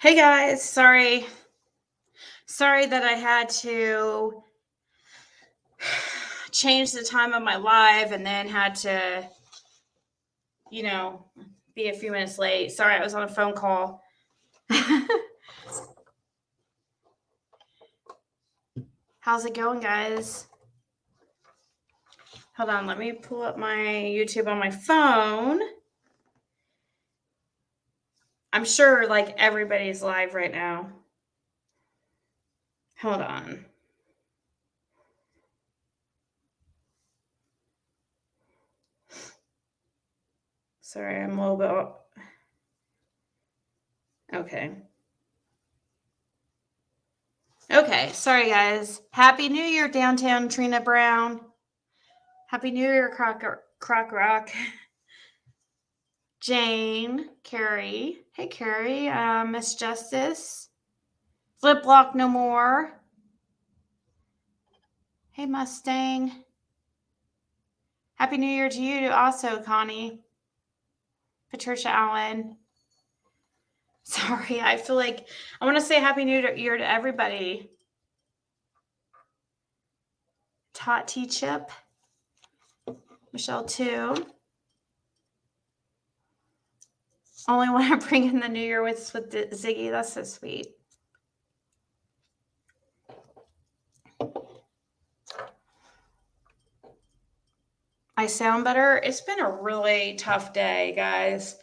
Hey guys, sorry that I had to change the time of my live and then had to, you know, be a few minutes late. Sorry, I was on a phone call. How's it going, guys? Hold on, let me pull up my YouTube on my phone. I'm sure like everybody's live right now. Hold on. Sorry, I'm a little bit. Okay, sorry guys. Happy New Year, downtown Trina Brown. Happy New Year, Croc Rock. Jane, Carrie. Hey, Carrie. Miss Justice. Flip Block No More. Hey, Mustang. Happy New Year to you also, Connie. Patricia Allen. Sorry, I feel like I want to say Happy New Year to everybody. Tot T Chip. Michelle, too. Only want to bring in the New Year with Ziggy. That's so sweet. I sound better. It's been a really tough day, guys.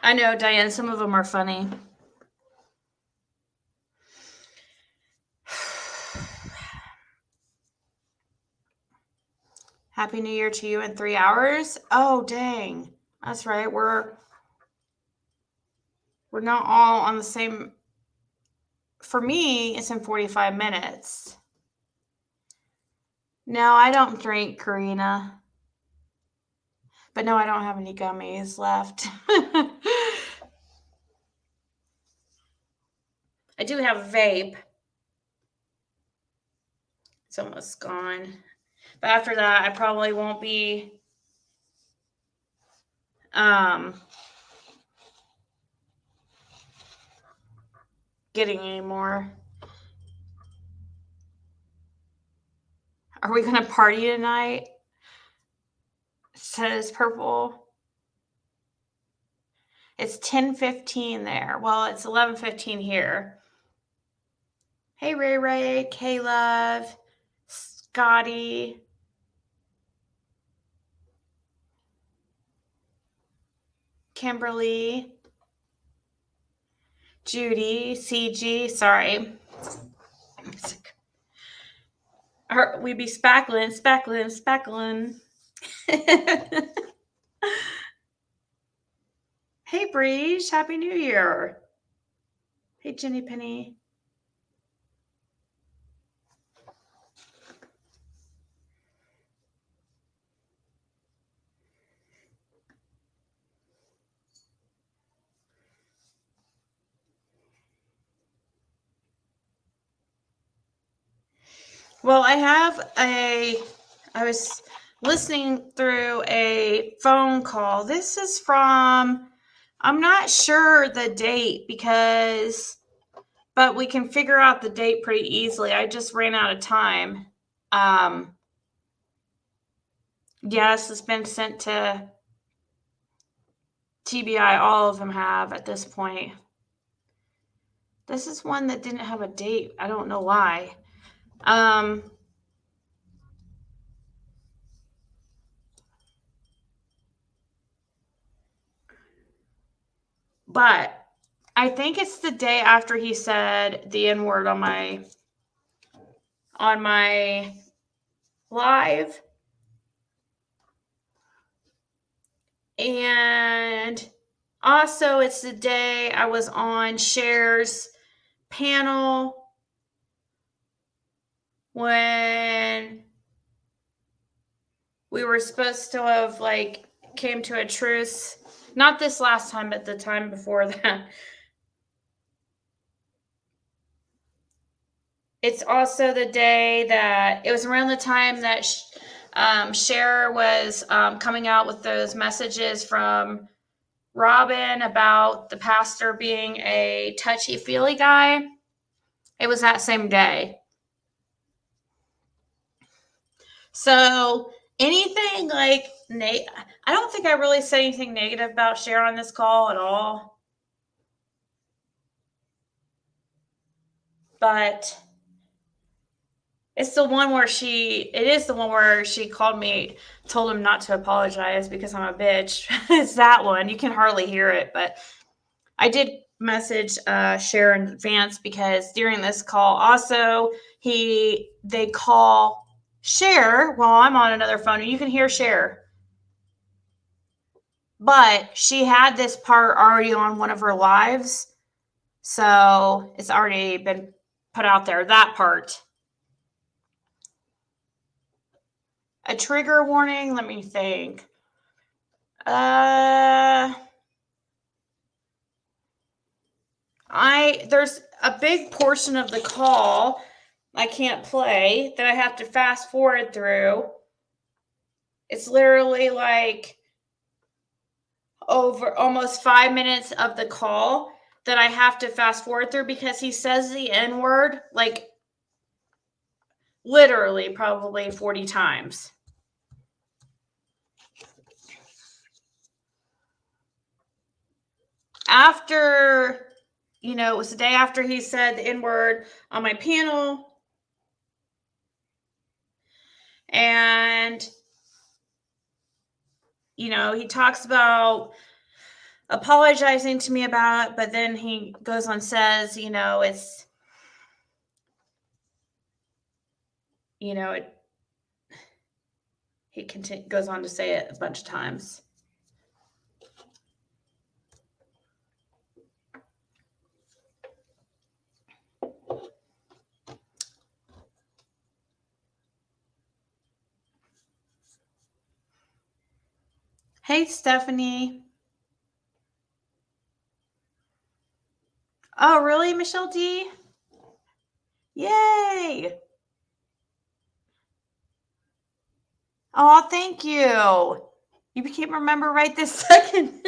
I know, Diane, some of them are funny. Happy New Year to you in 3 hours. Oh, dang. That's right. We're not all on the same. For me, it's in 45 minutes. No, I don't drink, Karina. But no, I don't have any gummies left. I do have a vape. It's almost gone. But after that, I probably won't be getting any more. Are we going to party tonight? Says Purple. It's 10:15 there. Well, it's 11:15 here. Hey, Ray, K-Love, Scotty. Kimberly. Judy. CG. Sorry. We be spackling. Hey, Breege. Happy New Year. Hey, Jenny Penny. Well, I was listening through a phone call. This is from, I'm not sure the date but we can figure out the date pretty easily. I just ran out of time. Yes, it's been sent to TBI. All of them have at this point. This is one that didn't have a date. I don't know why. But I think it's the day after he said the N-word on my live. And also it's the day I was on Cher's panel when we were supposed to have came to a truce. Not this last time, but the time before that. It's also the day that it was around the time that Cher was coming out with those messages from Robin about the pastor being a touchy-feely guy. It was that same day. So anything like I don't think I really said anything negative about Cher on this call at all. But it's the one where she called me, told him not to apologize because I'm a bitch. It's that one. You can hardly hear it, but I did message Cher in advance because during this call, also they call Cher while I'm on another phone, and you can hear Cher. But she had this part already on one of her lives, so it's already been put out there, that part. A trigger warning, let me think. There's a big portion of the call I can't play that I have to fast forward through. It's literally like over almost 5 minutes of the call that I have to fast forward through because he says the N-word like literally probably 40 times. After, it was the day after he said the N-word on my panel. And, he talks about apologizing to me about it, but then he goes on and says, it's, he goes on to say it a bunch of times. Hey, Stephanie. Oh, really, Michelle D? Yay! Oh, thank you. You can't remember right this second.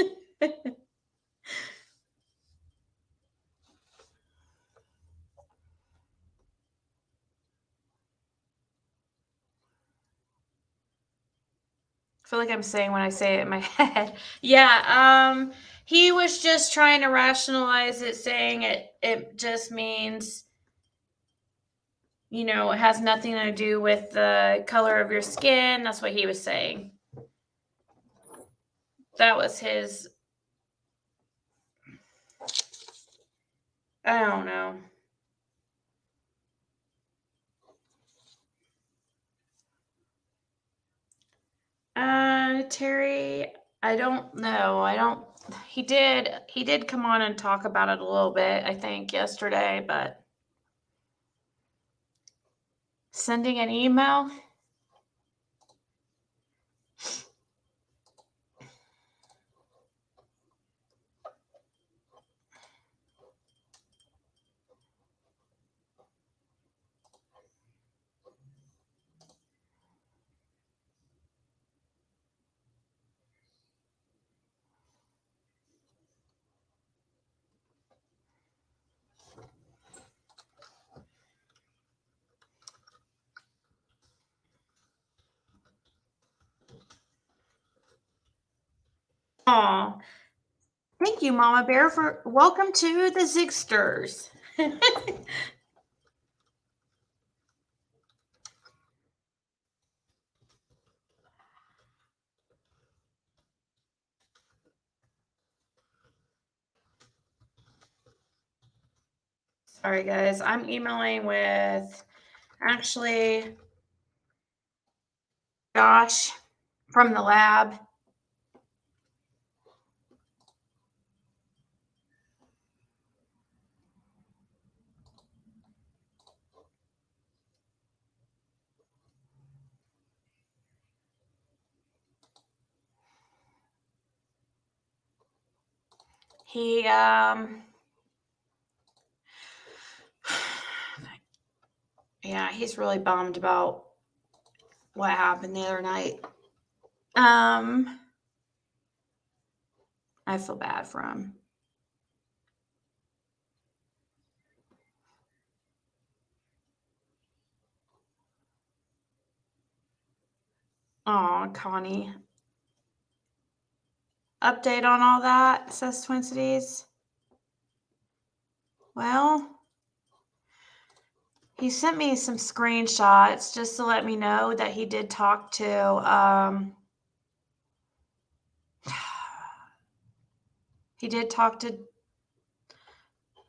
I feel like I'm saying when I say it in my head. Yeah, he was just trying to rationalize it, saying it just means, it has nothing to do with the color of your skin. That's what he was saying. That was his, I don't know. Terry, I don't know. He did come on and talk about it a little bit, I think, yesterday, but sending an email? Aw. Thank you, Mama Bear, for welcome to the Zigsters. Sorry, guys. I'm emailing with actually Josh from the lab. He yeah, he's really bummed about what happened the other night. I feel bad for him. Oh, Connie. Update on all that, says Twin Cities. Well, he sent me some screenshots just to let me know that he did talk to, he did talk to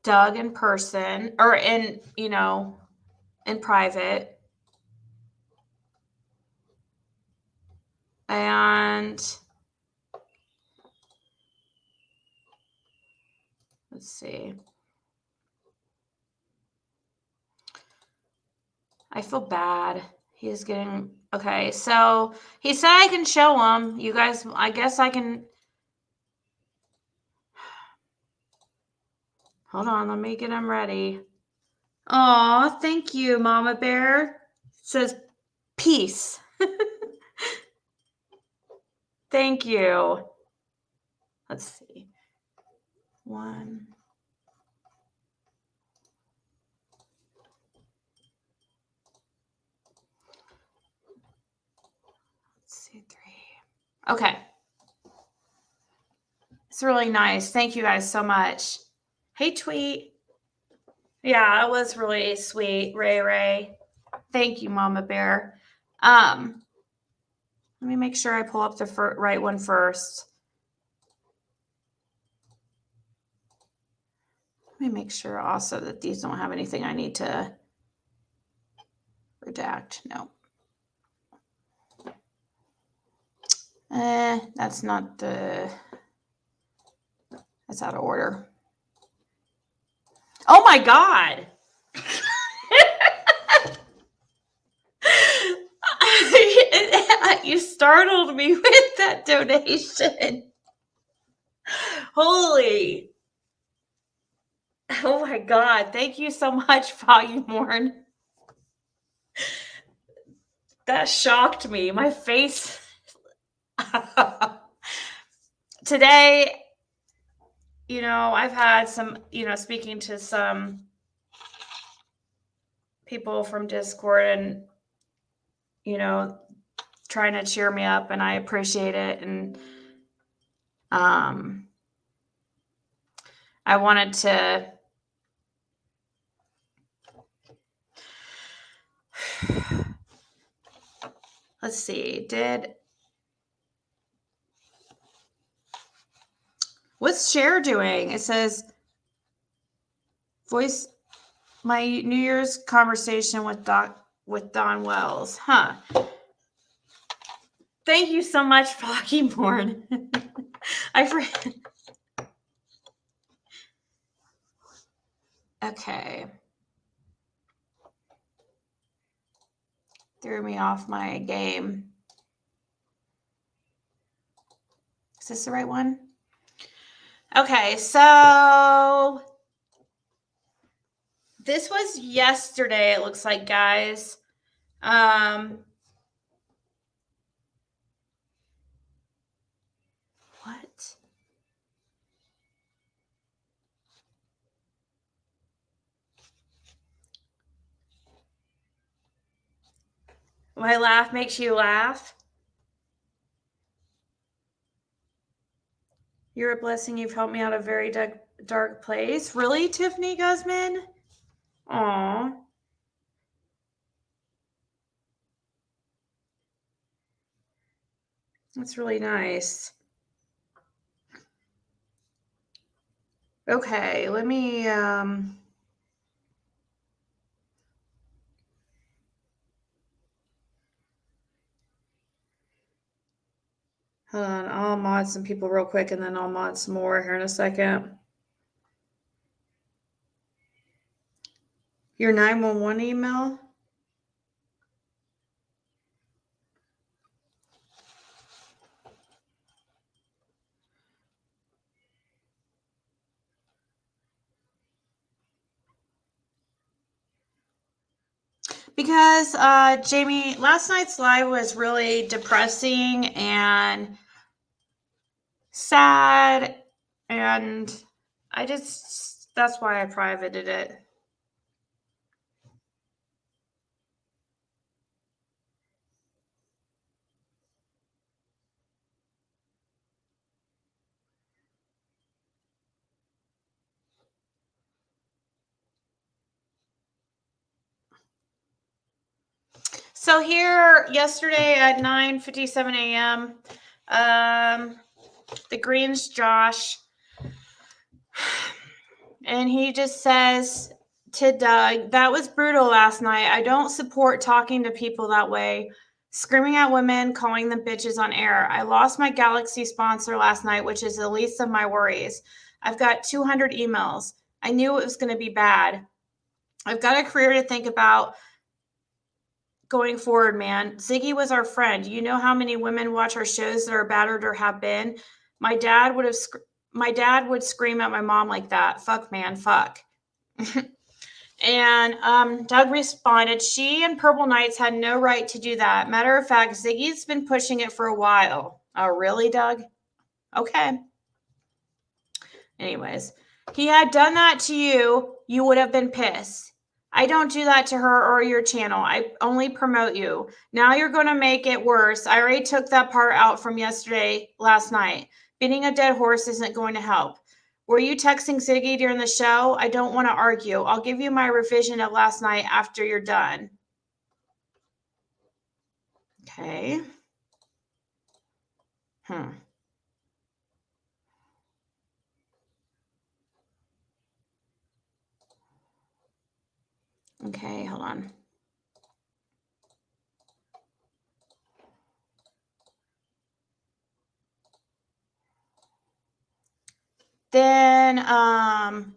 Doug in person, or in private. And let's see. I feel bad. He is getting, okay, so he said I can show him. You guys, I guess I can. Hold on, let me get him ready. Aw, thank you, Mama Bear. It says peace. Thank you. Let's see. One. Let's see, 3. Okay. It's really nice. Thank you guys so much. Hey, Tweet. Yeah, it was really sweet, Ray. Thank you, Mama Bear. Let me make sure I pull up the right one first. Let me make sure also that these don't have anything I need to redact. No. That's not the... That's out of order. Oh my God! You startled me with that donation. Holy. Oh my God. Thank you so much, Volume Morn. That shocked me. My face. Today, I've had some, speaking to some people from Discord and, trying to cheer me up, and I appreciate it. And I wanted to let's see, what's Cher doing? It says voice my New Year's conversation with Don Wells. Huh. Thank you so much, Flocky Born. I forget. Okay. Threw me off my game. Is this the right one? Okay, so this was yesterday, it looks like, guys. What? My laugh makes you laugh. You're a blessing. You've helped me out of a very dark place. Really, Tiffany Guzman? Aw. That's really nice. Okay, let me hold on, I'll mod some people real quick and then I'll mod some more here in a second. Your 911 email? Because Jamie, last night's live was really depressing and sad And that's why I privated it. So here yesterday at 9:57 a.m., the Greens Josh, and he just says to Doug, "That was brutal last night. I don't support talking to people that way. Screaming at women, calling them bitches on air. I lost my Galaxy sponsor last night, which is the least of my worries. I've got 200 emails. I knew it was going to be bad. I've got a career to think about going forward, man. Ziggy was our friend. You know how many women watch our shows that are battered or have been? My dad would scream at my mom like that. Fuck, man, fuck." And Doug responded, "She and Purple Knights had no right to do that. Matter of fact, Ziggy's been pushing it for a while." Oh, really, Doug? Okay. Anyways, "He had done that to you, you would have been pissed. I don't do that to her or your channel. I only promote you. Now you're going to make it worse. I already took that part out from last night. Beating a dead horse isn't going to help. Were you texting Ziggy during the show? I don't want to argue. I'll give you my revision of last night after you're done." Okay. Okay, hold on. Then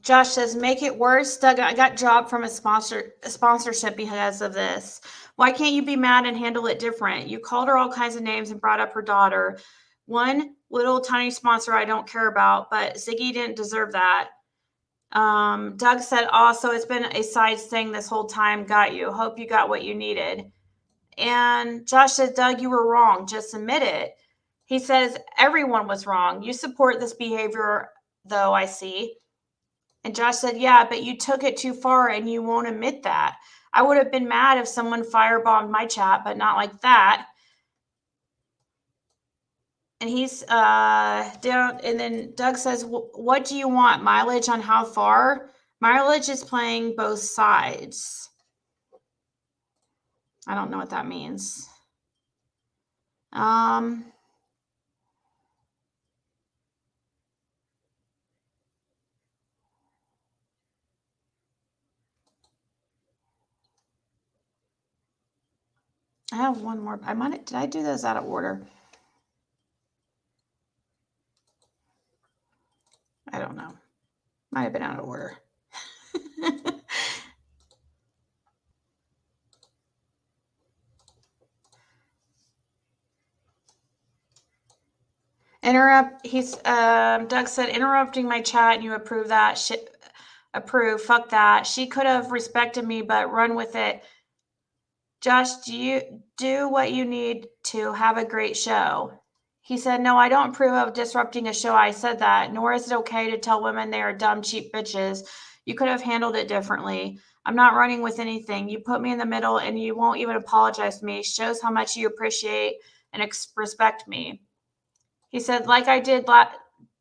Josh says, "Make it worse. Doug, I got dropped from a sponsorship because of this. Why can't you be mad and handle it different? You called her all kinds of names and brought up her daughter. One little tiny sponsor I don't care about, but Ziggy didn't deserve that." Doug said, "Also, it's been a side thing this whole time. Got you. Hope you got what you needed." And Josh said, "Doug, you were wrong. Just admit it." He says, "Everyone was wrong. You support this behavior, though, I see." And Josh said, "Yeah, but you took it too far and you won't admit that. I would have been mad if someone firebombed my chat, but not like that." And he's down. And then Doug says, "What do you want? Mileage on how far?" Mileage is playing both sides. I don't know what that means. I have one more. Did I do those out of order? I don't know. Might have been out of order. Doug said, "Interrupting my chat and you approve that shit. Approve. Fuck that. She could have respected me, but run with it. Josh, do you do what you need to have a great show?" He said, "No, I don't approve of disrupting a show. I said that. Nor is it okay to tell women they are dumb, cheap bitches. You could have handled it differently. I'm not running with anything. You put me in the middle and you won't even apologize to me. Shows how much you appreciate and respect me." He said, "Like I did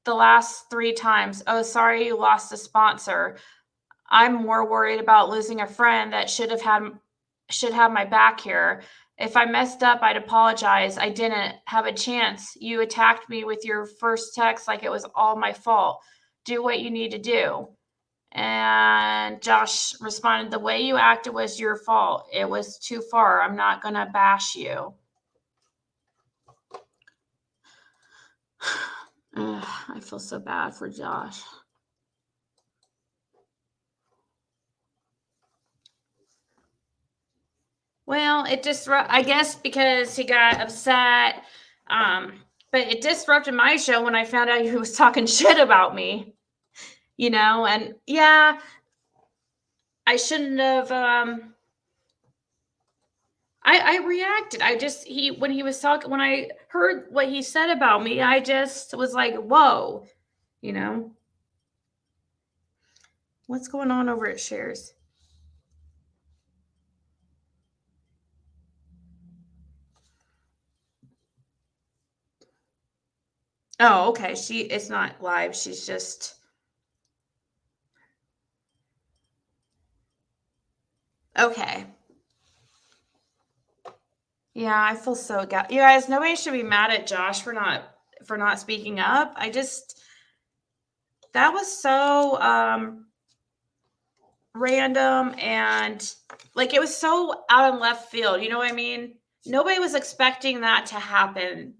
the last 3 times. Oh, sorry you lost a sponsor. I'm more worried about losing a friend that should have my back here. If I messed up, I'd apologize. I didn't have a chance. You attacked me with your first text like it was all my fault. Do what you need to do." And Josh responded, "The way you acted was your fault. It was too far. I'm not going to bash you." I feel so bad for Josh. Well, I guess because he got upset. But it disrupted my show when I found out he was talking shit about me, and yeah, I shouldn't have, I reacted. When I heard what he said about me, I just was like, whoa, you know? What's going on over at Shares? Oh, okay. It's not live. She's just okay. Yeah, I feel so you guys, nobody should be mad at Josh for not speaking up. That was so random and like it was so out in left field, you know what I mean? Nobody was expecting that to happen.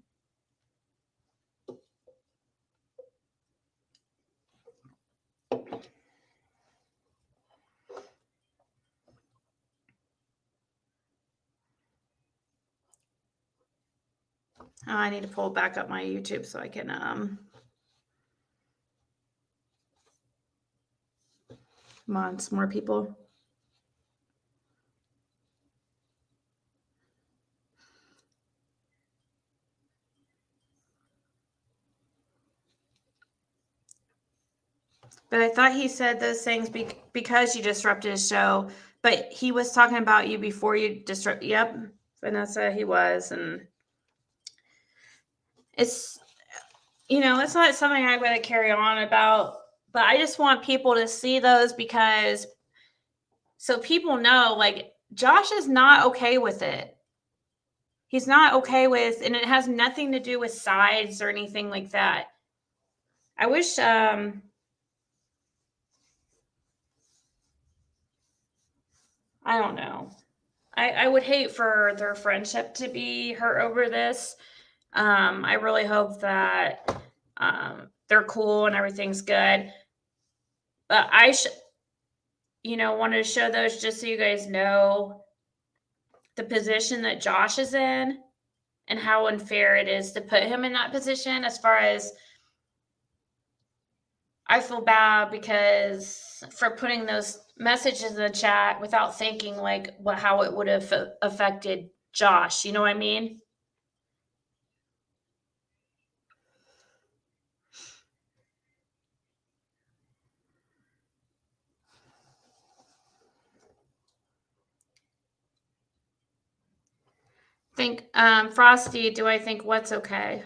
Oh, I need to pull back up my YouTube so I can come on, some more people. But I thought he said those things because you disrupted his show. But he was talking about you before you disrupt. Yep, Vanessa, he was, and it's it's not something I'm going to carry on about. But I just want people to see those because so people know, like Josh is not okay with it. He's not okay with, and it has nothing to do with sides or anything like that. I wish I don't know. I would hate for their friendship to be hurt over this. I really hope that they're cool and everything's good. But I wanted to show those just so you guys know the position that Josh is in and how unfair it is to put him in that position. As far as I feel bad because for putting those messages in the chat without thinking like how it would have affected Josh. You know what I mean? Think Frosty, do I think what's okay?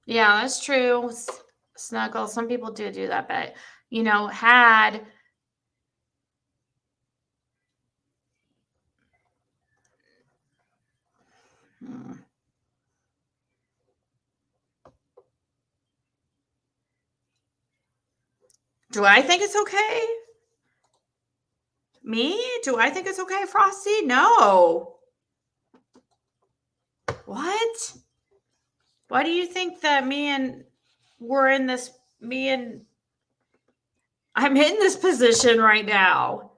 Yeah, that's true. Snuggle. Some people do that, but had do I think it's okay? Me? Do I think it's okay, Frosty? No. What? Why do you think that I'm in this position right now?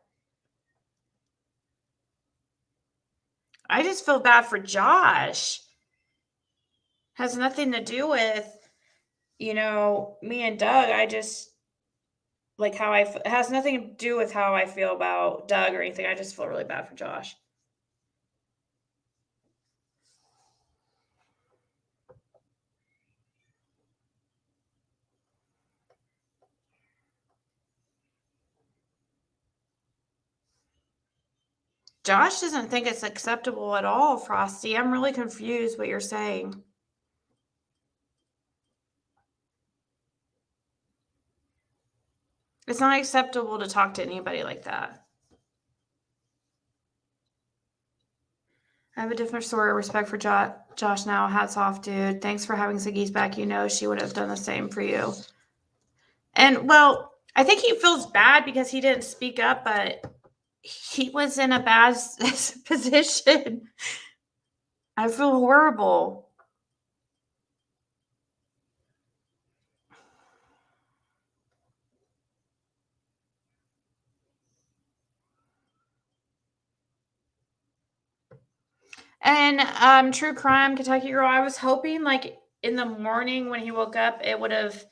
I just feel bad for Josh. Has nothing to do with, me and Doug. I just like it has nothing to do with how I feel about Doug or anything. I just feel really bad for Josh. Josh doesn't think it's acceptable at all, Frosty. I'm really confused what you're saying. It's not acceptable to talk to anybody like that. I have a different sort of respect for Josh now. Hats off, dude. Thanks for having Ziggy's back. She would have done the same for you. And, well, I think he feels bad because he didn't speak up, but he was in a bad position. I feel horrible. And True Crime, Kentucky Girl, I was hoping like in the morning when he woke up, it would have,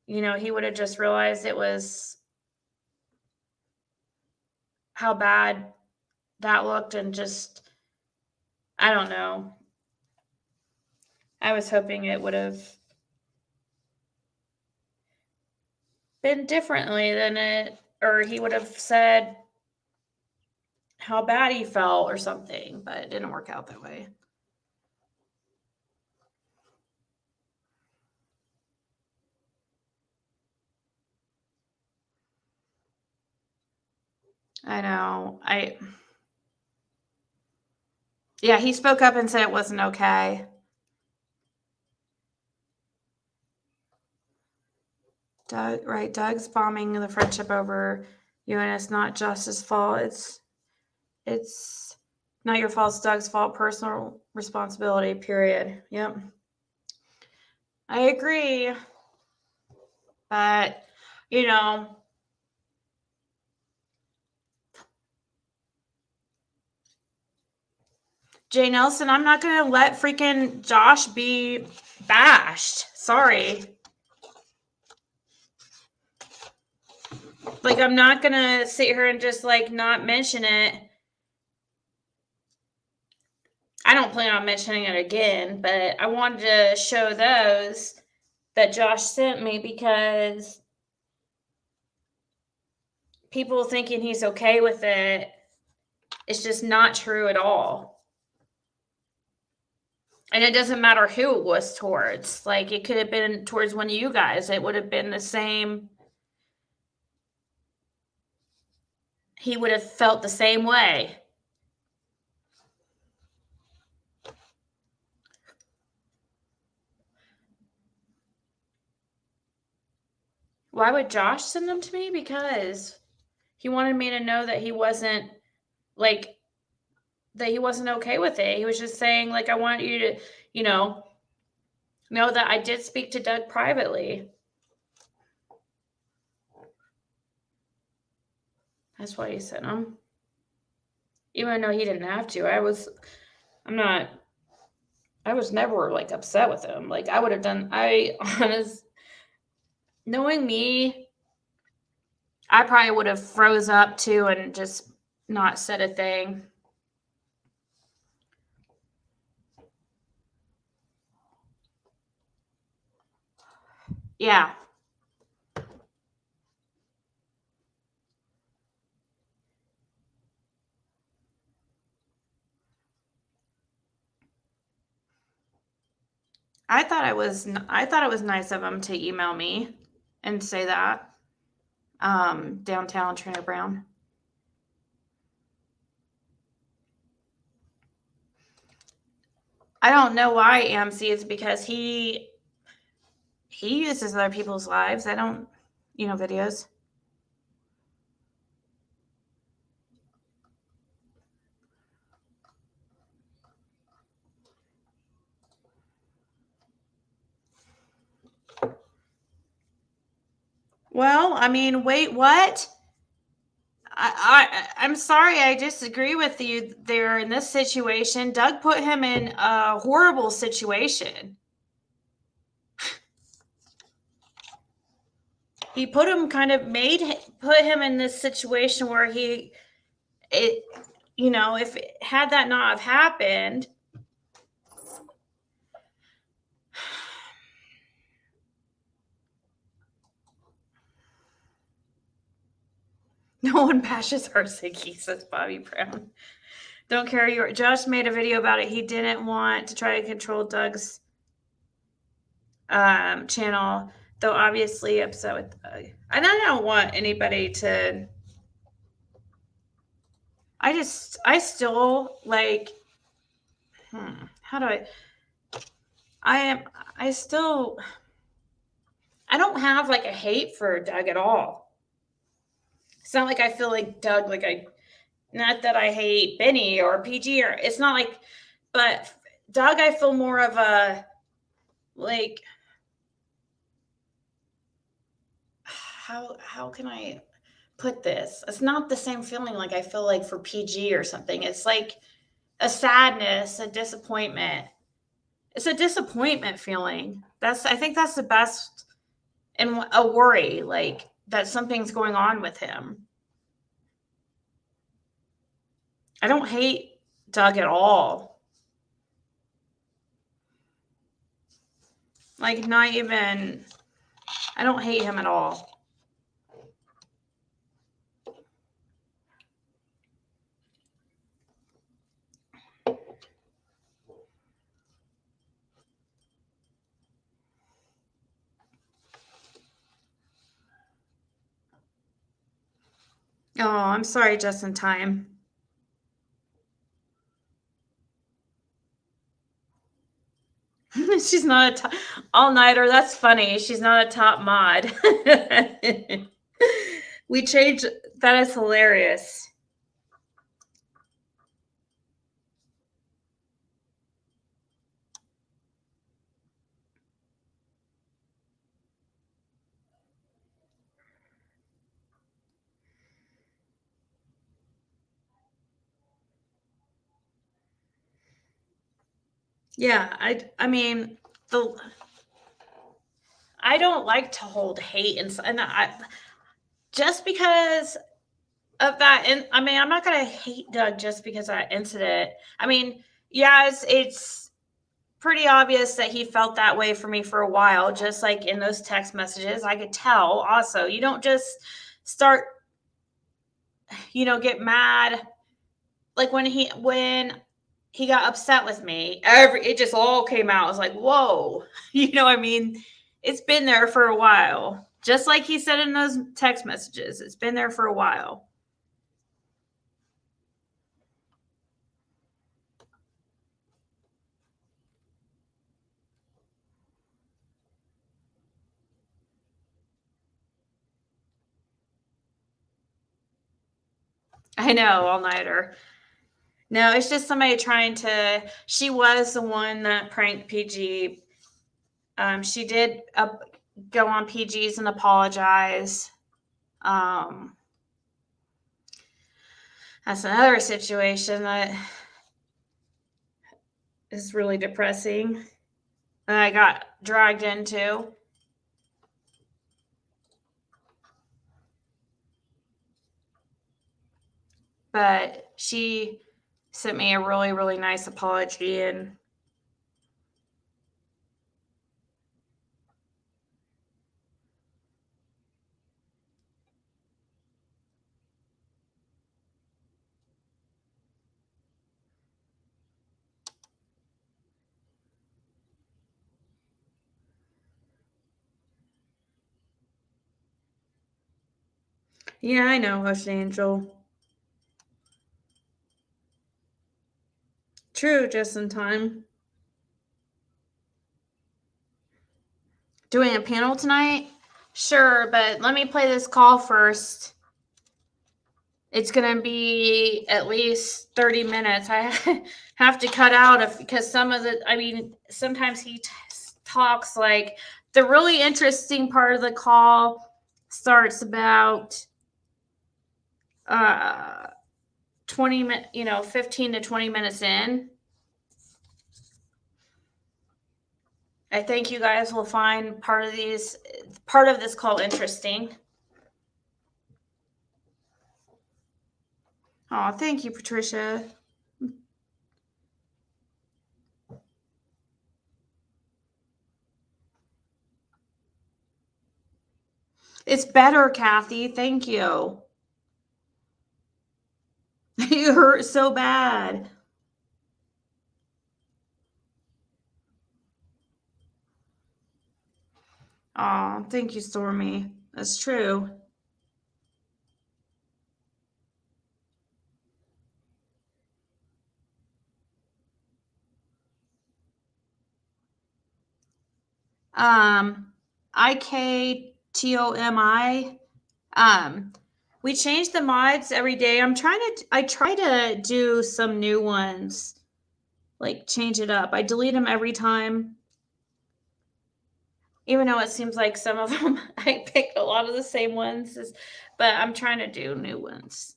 he would have just realized it was how bad that looked, and just, I don't know. I was hoping it would have been differently than it, or he would have said how bad he felt or something, but it didn't work out that way. I know. Yeah, he spoke up and said it wasn't okay. Doug's bombing the friendship over you, and it's not just his fault. It's not your fault, it's Doug's fault. Personal responsibility, period. Yep. I agree. But, you know, Jay Nelson, I'm not going to let freaking Josh be bashed. Sorry. Like, I'm not going to sit here and just, like, not mention it. I don't plan on mentioning it again, but I wanted to show those that Josh sent me because people thinking he's okay with it, it's just not true at all. And it doesn't matter who it was towards. Like, it could have been towards one of you guys. It would have been the same. He would have felt the same way. Why would Josh send them to me? Because he wanted me to know that he wasn't, like, that he wasn't okay with it. He was just saying, like, I want you to, know that I did speak to Doug privately. That's why he sent them. Even though he didn't have to. I was never, like, upset with him. Like, I would have done, knowing me, I probably would have froze up too and just not said a thing. Yeah. I thought it was nice of him to email me and say that. Downtown Trina Brown. I don't know why AMC is, because he uses other people's lives. I don't, videos. Well, I mean, wait, what? I'm sorry, I disagree with you there in this situation. Doug put him in a horrible situation. He put him in this situation where if had that not have happened, no one bashes our Ziggy, says Bobby Brown. Don't care. Josh made a video about it. He didn't want to try to control Doug's channel, though obviously upset with Doug. And I don't want anybody to. I still like. How do I don't have like a hate for Doug at all. It's not like I feel like Doug, not that I hate Benny or PG, or it's not like, but Doug, I feel more of a, like, how can I put this? It's not the same feeling like I feel like for PG or something. It's like a sadness, a disappointment. It's a disappointment feeling. I think that's the best, and a worry, like that something's going on with him. I don't hate Doug at all. Like, not even, I don't hate him at all. Oh, I'm sorry, just in time. She's not a top all-nighter. That's funny. She's not a top mod. We changed. That is hilarious. Yeah, I mean, the I don't like to hold hate and I just because of that. And I mean, I'm not gonna hate Doug just because of that incident. I mean, yeah, it's pretty obvious that he felt that way for me for a while. Just like in those text messages, I could tell. Also, you don't just start, get mad like when he got upset with me. It just all came out. I was like, whoa, I mean, it's been there for a while. Just like he said in those text messages, it's been there for a while. I know, all nighter. No, it's just somebody trying to. She was the one that pranked PG. She did go on PG's and apologize. Um, that's another situation that is really depressing that I got dragged into. But she sent me a really, really nice apology, and yeah, I know, Hush Angel. True, just in time. Doing a panel tonight? Sure, but let me play this call first. It's gonna be at least 30 minutes. I have to cut out because sometimes he talks like the really interesting part of the call starts about 20 minutes, 15 to 20 minutes in. I think you guys will find part of this call interesting. Oh, thank you, Patricia. It's better, Kathy. Thank you. You hurt so bad. Oh, thank you, Stormy. That's true. IKTOMI. We change the mods every day. I try to do some new ones, like change it up. I delete them every time, even though it seems like some of them I picked a lot of the same ones, but I'm trying to do new ones.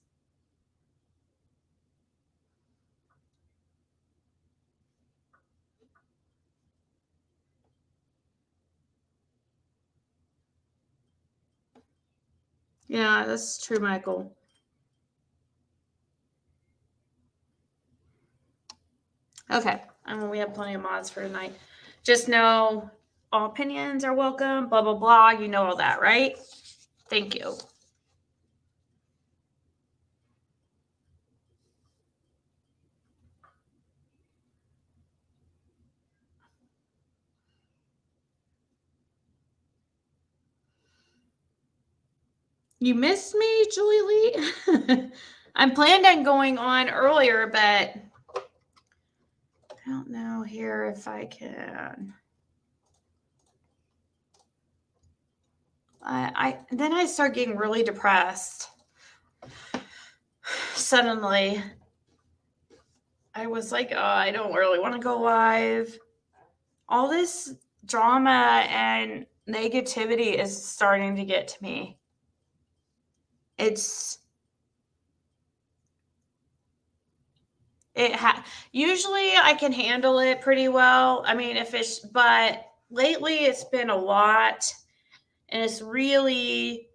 Yeah, that's true, Michael. Okay. I mean, we have plenty of mods for tonight. Just know all opinions are welcome, blah, blah, blah. You know all that, right? Thank you. You missed me, Julie Lee? I'm planned on going on earlier, but I don't know here if I can. Then I start getting really depressed. Suddenly, I was like, oh, I don't really want to go live. All this drama and negativity is starting to get to me. Usually I can handle it pretty well. I mean, but lately it's been a lot, and it's really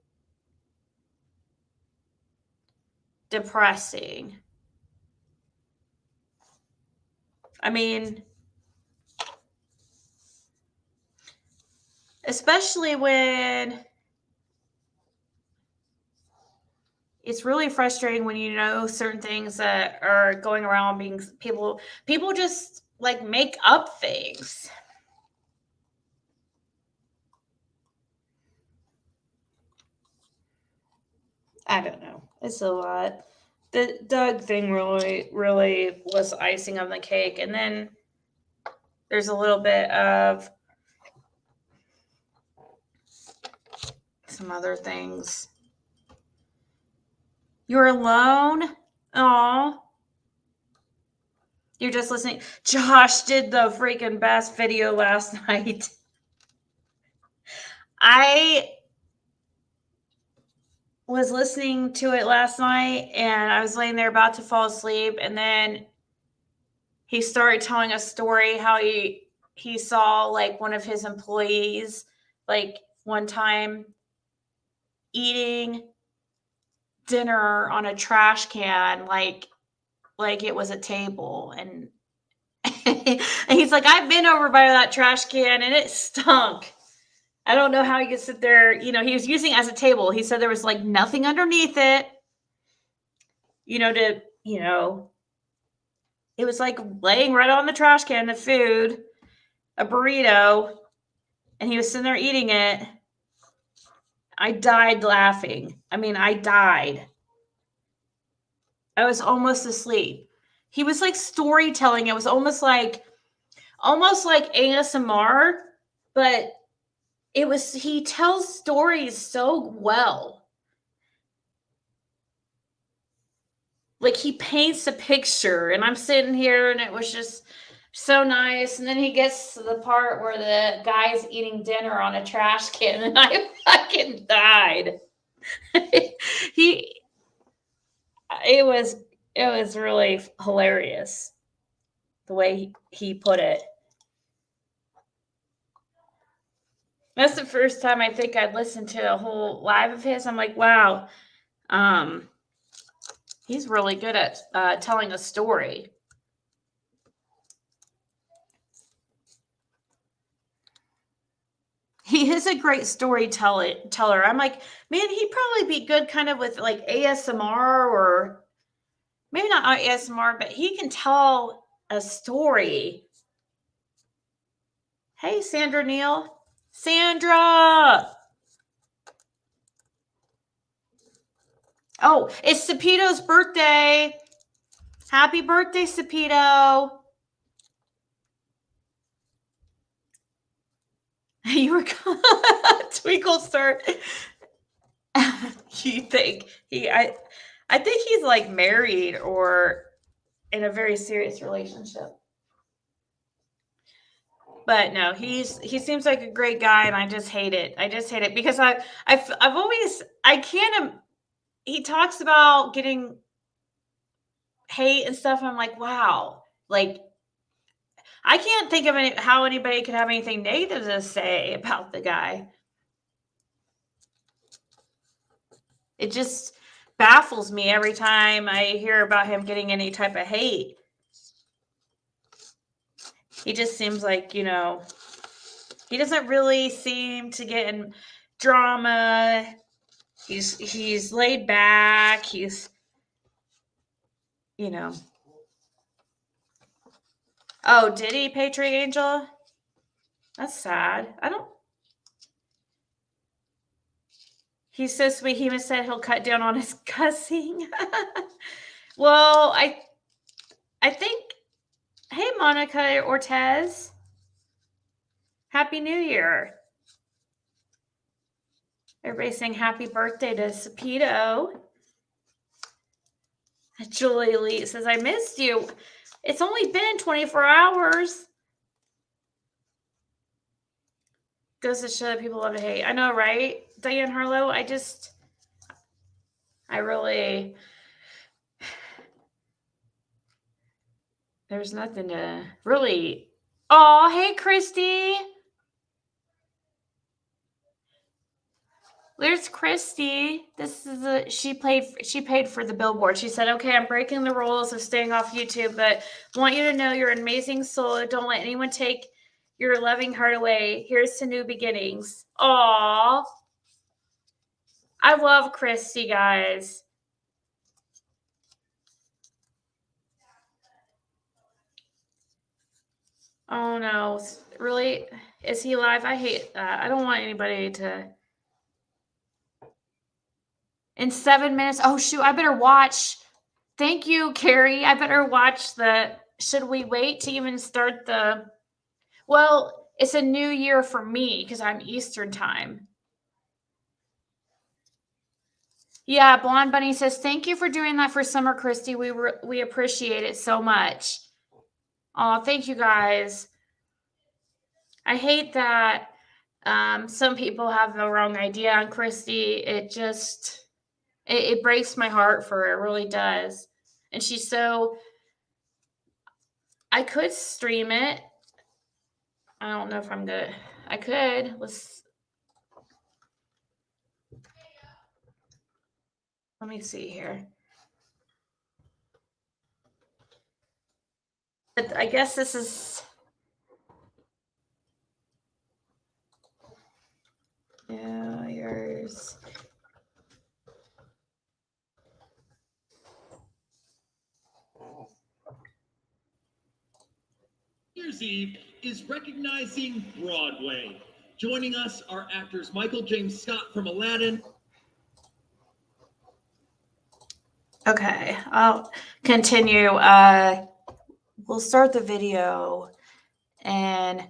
depressing. I mean, especially when it's really frustrating when you know certain things that are going around being people just like make up things. I don't know. It's a lot. The Doug thing really was icing on the cake. And then there's a little bit of some other things. You're alone? Aw. You're just listening. Josh did the freaking best video last night. I was listening to it last night, and I was laying there about to fall asleep, and then he started telling a story how he saw like one of his employees like one time eating dinner on a trash can like it was a table, and and he's like, I've been over by that trash can and it stunk. I don't know how he could sit there. He was using it as a table. He said there was like nothing underneath it, it was like laying right on the trash can, the food, a burrito, and he was sitting there eating it. I died laughing. I mean, I died. I was almost asleep. He was like storytelling. It was almost like ASMR, but he tells stories so well. Like he paints a picture, and I'm sitting here and it was just so nice. And then he gets to the part where the guy's eating dinner on a trash can, and I fucking died. It was really hilarious the way he put it. That's the first time I think I'd listened to a whole live of his. I'm like, wow, he's really good at telling a story. He is a great storyteller. I'm like, man, he'd probably be good kind of with like ASMR, or maybe not ASMR, but he can tell a story. Hey, Sandra Neal. Sandra! Oh, it's Cepito's birthday. Happy birthday, Cepito. You were Twinkle Star. You think I think he's like married or in a very serious relationship. But no, he seems like a great guy, and I just hate it. I just hate it because I've always, I can't. He talks about getting hate and stuff. And I'm like, wow, like I can't think of how anybody could have anything negative to say about the guy. It just baffles me every time I hear about him getting any type of hate. He just seems like, he doesn't really seem to get in drama. He's laid back. He's, Oh, did he, Patriot Angel? That's sad. He's so sweet. He said he'll cut down on his cussing. Well, I think, hey, Monica Ortez. Happy New Year. Everybody's saying happy birthday to Sapito. Julie Lee says, I missed you. It's only been 24 hours. Goes to show that people love to hate. I know, right? Diane Harlow, there's nothing to really. Oh, hey, Christy. There's Christy. She paid for the billboard. She said, okay, I'm breaking the rules of staying off YouTube, but I want you to know you're an amazing soul. Don't let anyone take your loving heart away. Here's to new beginnings. Aw. I love Christy, guys. Oh, no. Really? Is he live? I hate that. I don't want anybody to... In 7 minutes. Oh, shoot. I better watch. Thank you, Carrie. I better watch should we wait to even start well, it's a new year for me because I'm Eastern time. Yeah, Blonde Bunny says, thank you for doing that for summer, Christy. We appreciate it so much. Oh, thank you, guys. I hate that some people have the wrong idea on Christy. It just, it breaks my heart for her. It really does. And she's so, I could stream it. I don't know if I'm good. I could. Let me see here. But I guess this is... Yeah, yours. New Year's Eve is recognizing Broadway. Joining us are actors Michael James Scott from Aladdin. Okay, I'll continue. We'll start the video and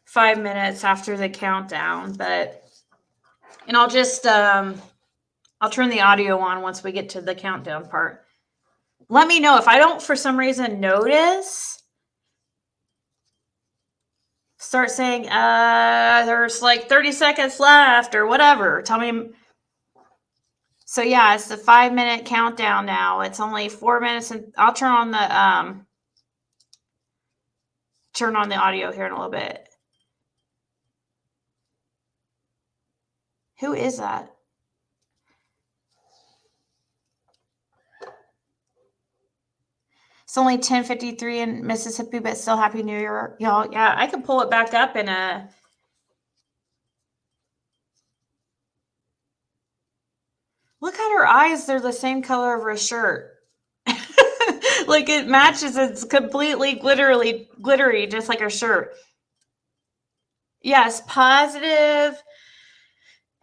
five minutes after the countdown, and I'll just I'll turn the audio on once we get to the countdown part. Let me know if I don't for some reason notice. Start saying there's like 30 seconds left or whatever. Tell me. So yeah, it's the 5-minute countdown now. It's only 4 minutes, and I'll turn on the audio here in a little bit. Who is that? It's only 10:53 in Mississippi, but still Happy New Year, y'all. Yeah, I can pull it back up in a... Look at her eyes. They're the same color of her shirt. Like it matches. It's completely glittery, just like her shirt. Yes, positive.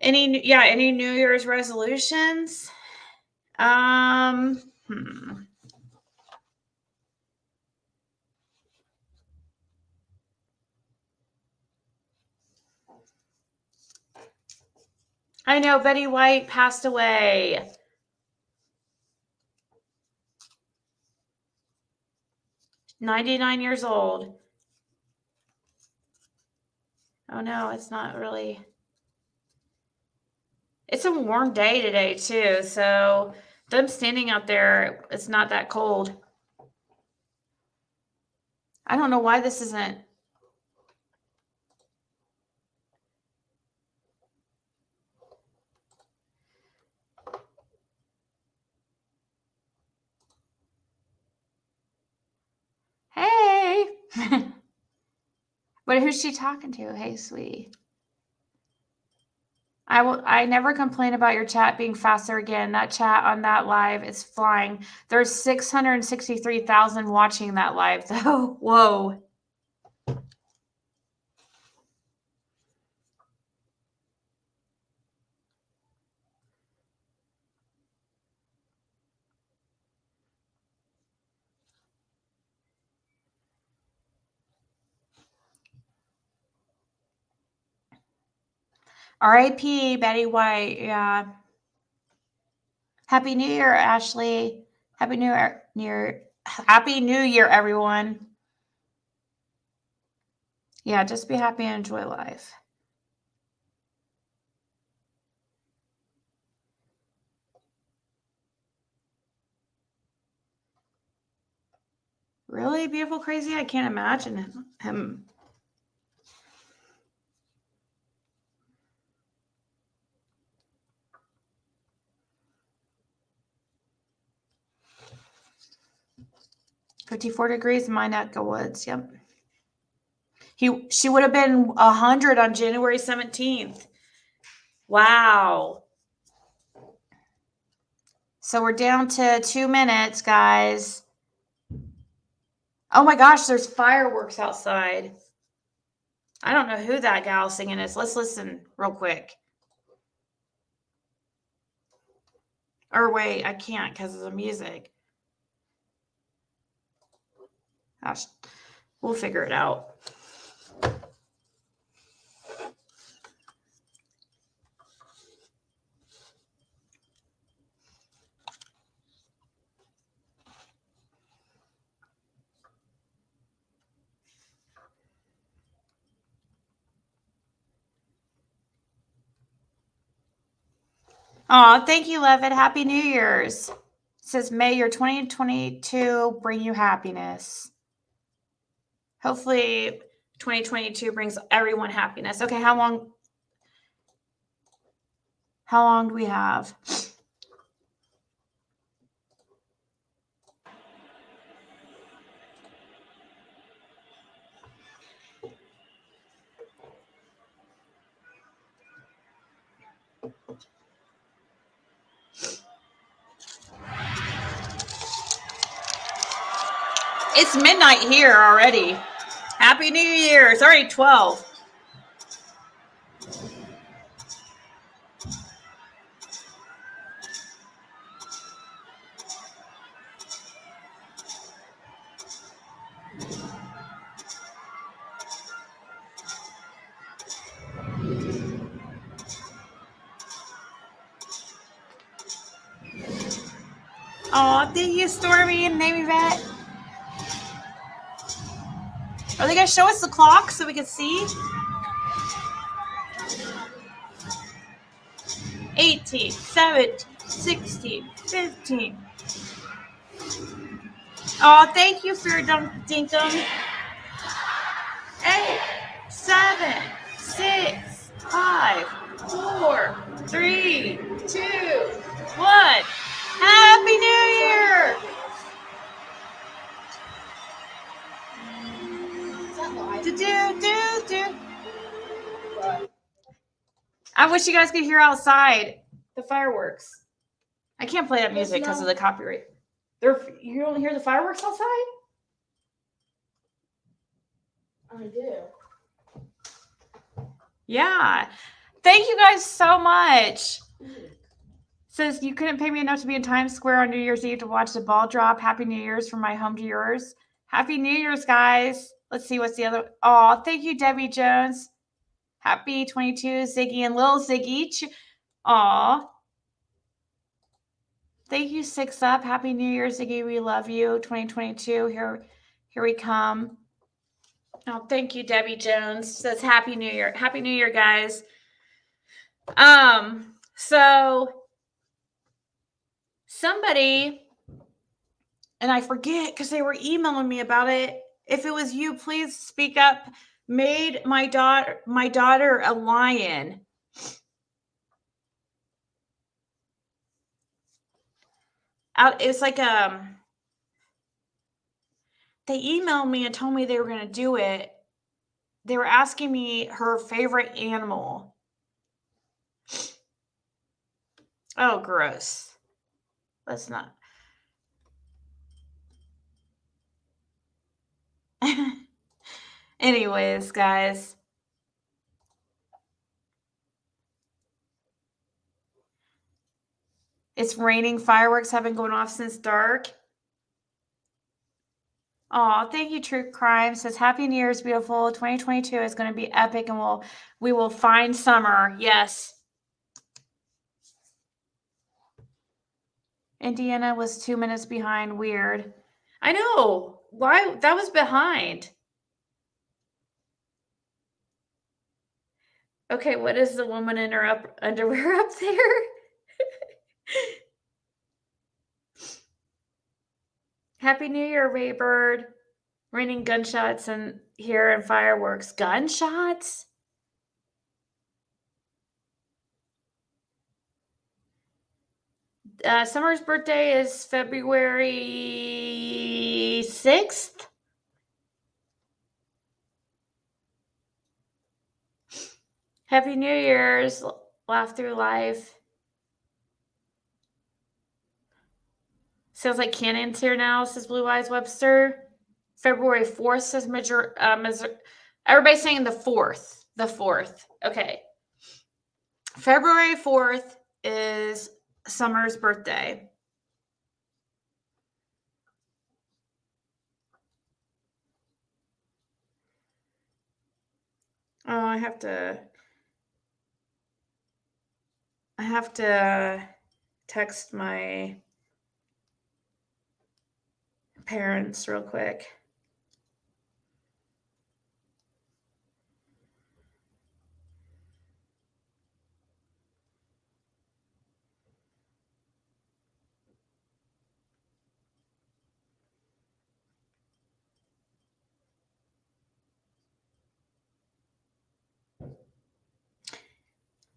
Any New Year's resolutions? I know Betty White passed away. "99 years old. Oh no, it's not really. It's a warm day today too, so them standing out there, it's not that cold. I don't know why this isn't. But who's she talking to? Hey, sweetie. I never complain about your chat being faster again. That chat on that live is flying. There's 663,000 watching that live, though. Whoa. R.I.P. Betty White. Yeah. Happy New Year, Ashley. Happy New Year. Happy New Year, everyone. Yeah, just be happy and enjoy life. Really beautiful, crazy? I can't imagine him. $54 degrees in my neck of woods. Yep. She would have been 100 on January 17th. Wow. So we're down to 2 minutes, guys. Oh my gosh, there's fireworks outside. I don't know who that gal singing is. Let's listen real quick. Or wait, I can't because of the music. Gosh, we'll figure it out. Oh, thank you, Levitt. Happy New Year's. It says, may your 2022 bring you happiness. Hopefully 2022 brings everyone happiness. Okay, how long do we have? It's midnight here already. Happy New Year. It's already 12. Oh, thank you, Stormy and Navy Vet. Are they going to show us the clock so we can see? 18, 17, 16, 15. Oh, thank you for your dinkum. 8, 7, 6, 5, 4, 3, 2, 1. Happy New Year! I wish you guys could hear outside the fireworks. I can't play that music because of the copyright. You don't hear the fireworks outside? I do. Yeah. Thank you guys so much. Says you couldn't pay me enough to be in Times Square on New Year's Eve to watch the ball drop. Happy New Year's from my home to yours. Happy New Year's, guys. Let's see what's the other. Oh, thank you, Debbie Jones. Happy 22, Ziggy and Lil Ziggy. Aw. Thank you, 6 Up. Happy New Year, Ziggy. We love you. 2022. Here we come. Oh, thank you, Debbie Jones. Says Happy New Year. Happy New Year, guys. So somebody, and I forget because they were emailing me about it. If it was you, please speak up. Made my daughter a lion. It's like they emailed me and told me they were going to do it. They were asking me her favorite animal. Oh, gross. Let's not. Anyways, guys. It's raining. Fireworks have been going off since dark. Oh, thank you, True Crime. Says, Happy New Year's, beautiful. 2022 is going to be epic, and we will find summer. Yes. Indiana was 2 minutes behind. Weird. I know. Why? That was behind. Okay, what is the woman in her underwear up there? Happy New Year, Raybird. Raining gunshots and here and fireworks. Gunshots? Summer's birthday is February 6th. Happy New Year's. Laugh through life. Sounds like Cannon's here now, says Blue Eyes Webster. February 4th says Missouri. Everybody's saying the 4th. The 4th. Okay. February 4th is Summer's birthday. Oh, I have to text my parents real quick.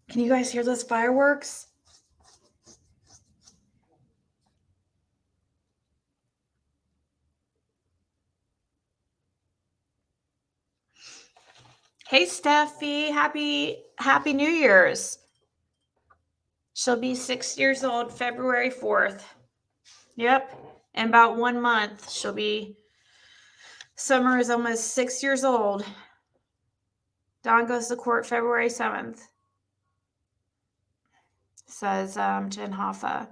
Can you guys hear those fireworks? Hey, Steffi. Happy New Year's. She'll be 6 years old February 4th. Yep. In about 1 month, Summer is almost 6 years old. Dawn goes to court February 7th. Says Jen Hoffa.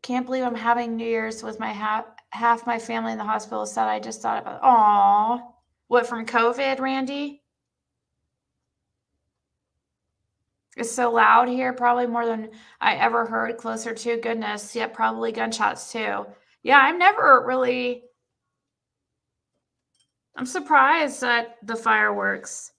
Can't believe I'm having New Year's with my half my family in the hospital. Sad. I just thought about it. Aw. What, from COVID, Randy? It's so loud here, probably more than I ever heard. Closer to goodness. Yep, probably gunshots too. Yeah, I'm surprised at the fireworks.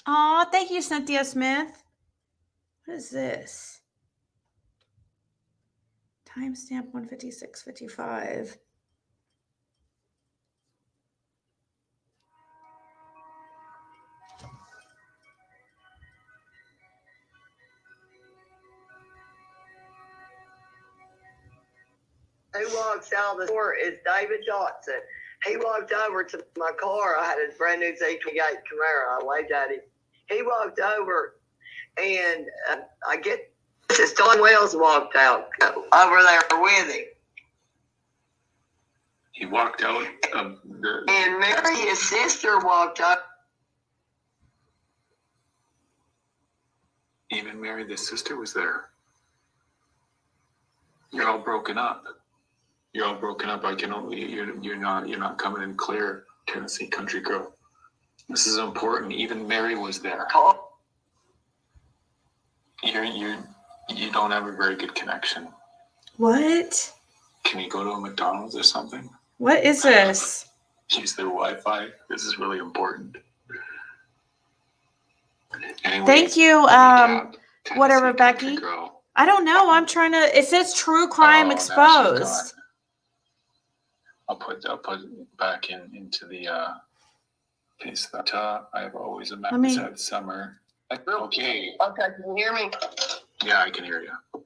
Oh, thank you, Cynthia Smith. What is this? Timestamp 156:55. Who walks out of the door is David Johnson. He walked over to my car. I had a brand new Z28 Camaro. I waved at him. He walked over, and I get this. Don Wells walked out over there with him. He walked out of the... And Mary, his sister, walked up. Even Mary, the sister, was there. You're all broken up. I can only... You're not coming in clear, Tennessee country girl. This is important. Even Mary was there. You don't have a very good connection. What? Can you go to a McDonald's or something? What is this? Use their Wi-Fi. This is really important. Anyways, Thank you, Tennessee Whatever, Country Becky. Girl. I don't know. I'm trying to. It says True Crime Oh, now she's Exposed. gone. I'll put back into the piece that I've always imagined that summer. Okay. Okay, can you hear me? Yeah, I can hear you.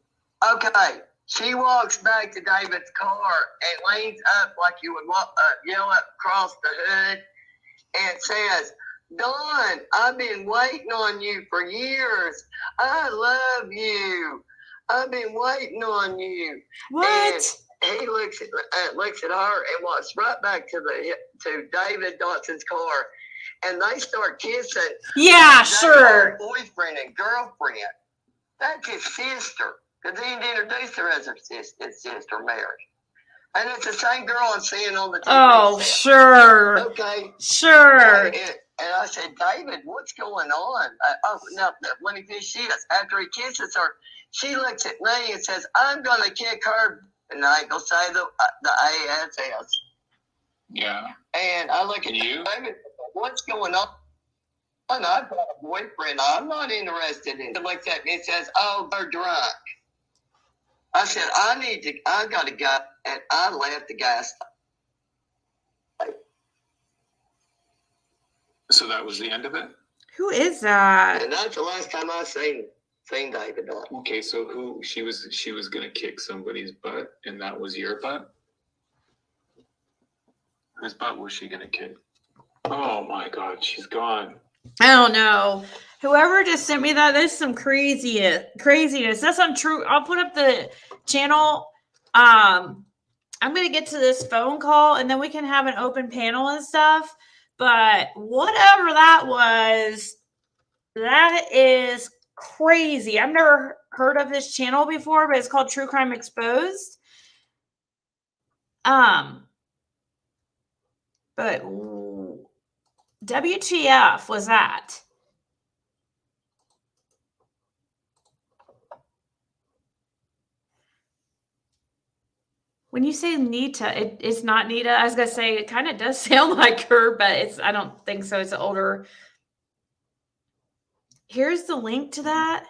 Okay. She walks back to David's car and leans up like you would yell up across the hood and says, Dawn, I've been waiting on you for years. I love you. I've been waiting on you. What? And he looks at her and walks right back to David Dotson's car, and they start kissing. Yeah, sure. Boyfriend and girlfriend. That's his sister, because he didn't introduce her as his sister, Mary. And it's the same girl I'm seeing on the TV. Oh, set. Sure. Okay. Sure. And I said, David, what's going on? No, let me finish this. After he kisses her, she looks at me and says, I'm going to kick her. And I ain't going to say the ASS. Yeah. And I look at you. David, what's going on? I've got a boyfriend. I'm not interested in it. He looks at me and says, oh, they're drunk. I said, I got to go. And I left the gas station. So that was the end of it? Who is that? And that's the last time I seen David. Okay, so she was gonna kick somebody's butt, and that was your butt? Whose butt was she gonna kick? Oh my God, she's gone. I don't know. Whoever just sent me that's some craziness. That's untrue. I'll put up the channel. I'm gonna get to this phone call and then we can have an open panel and stuff. But whatever that was, that is crazy. I've never heard of this channel before, but it's called True Crime Exposed. But WTF was that? When you say Nita, it's not Nita. I was gonna say it kind of does sound like her, but I don't think so. It's older. Here's the link to that.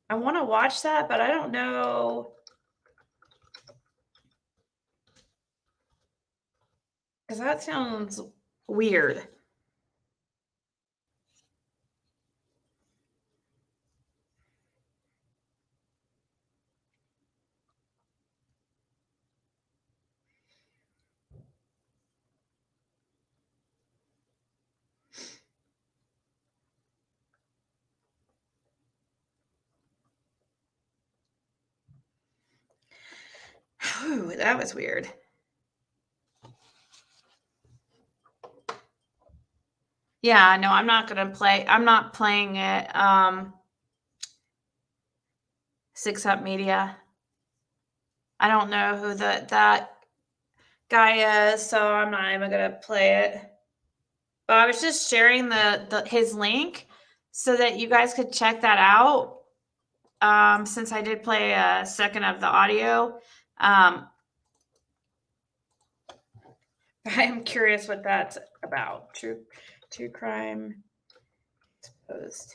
I want to watch that, but I don't know. Because that sounds weird. Whew, that was weird. Yeah, no, I'm not gonna play. I'm not playing it. Six Up Media. I don't know who that guy is, so I'm not even gonna play it. But I was just sharing his link so that you guys could check that out. Since I did play a second of the audio. I am curious what that's about. True Crime Exposed.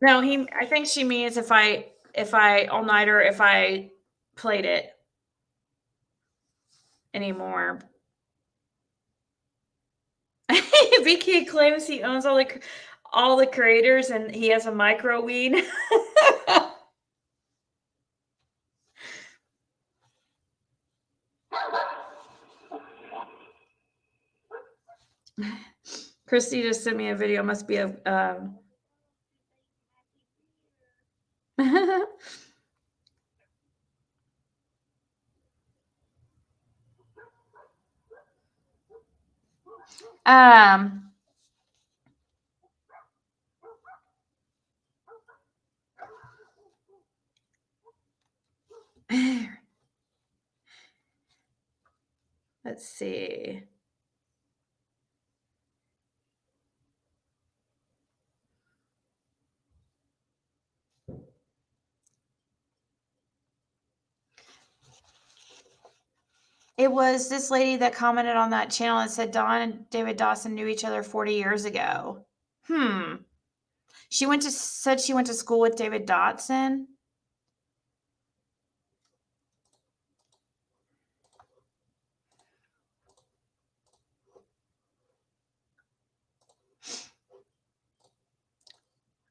No, I think she means if I all nighter if I played it anymore. BK claims he owns all the creators and he has a micro weed. Christy just sent me a video. Must be a let's see. It was this lady that commented on that channel and said Dawn and David Dawson knew each other 40 years ago. said she went to school with David Dotson.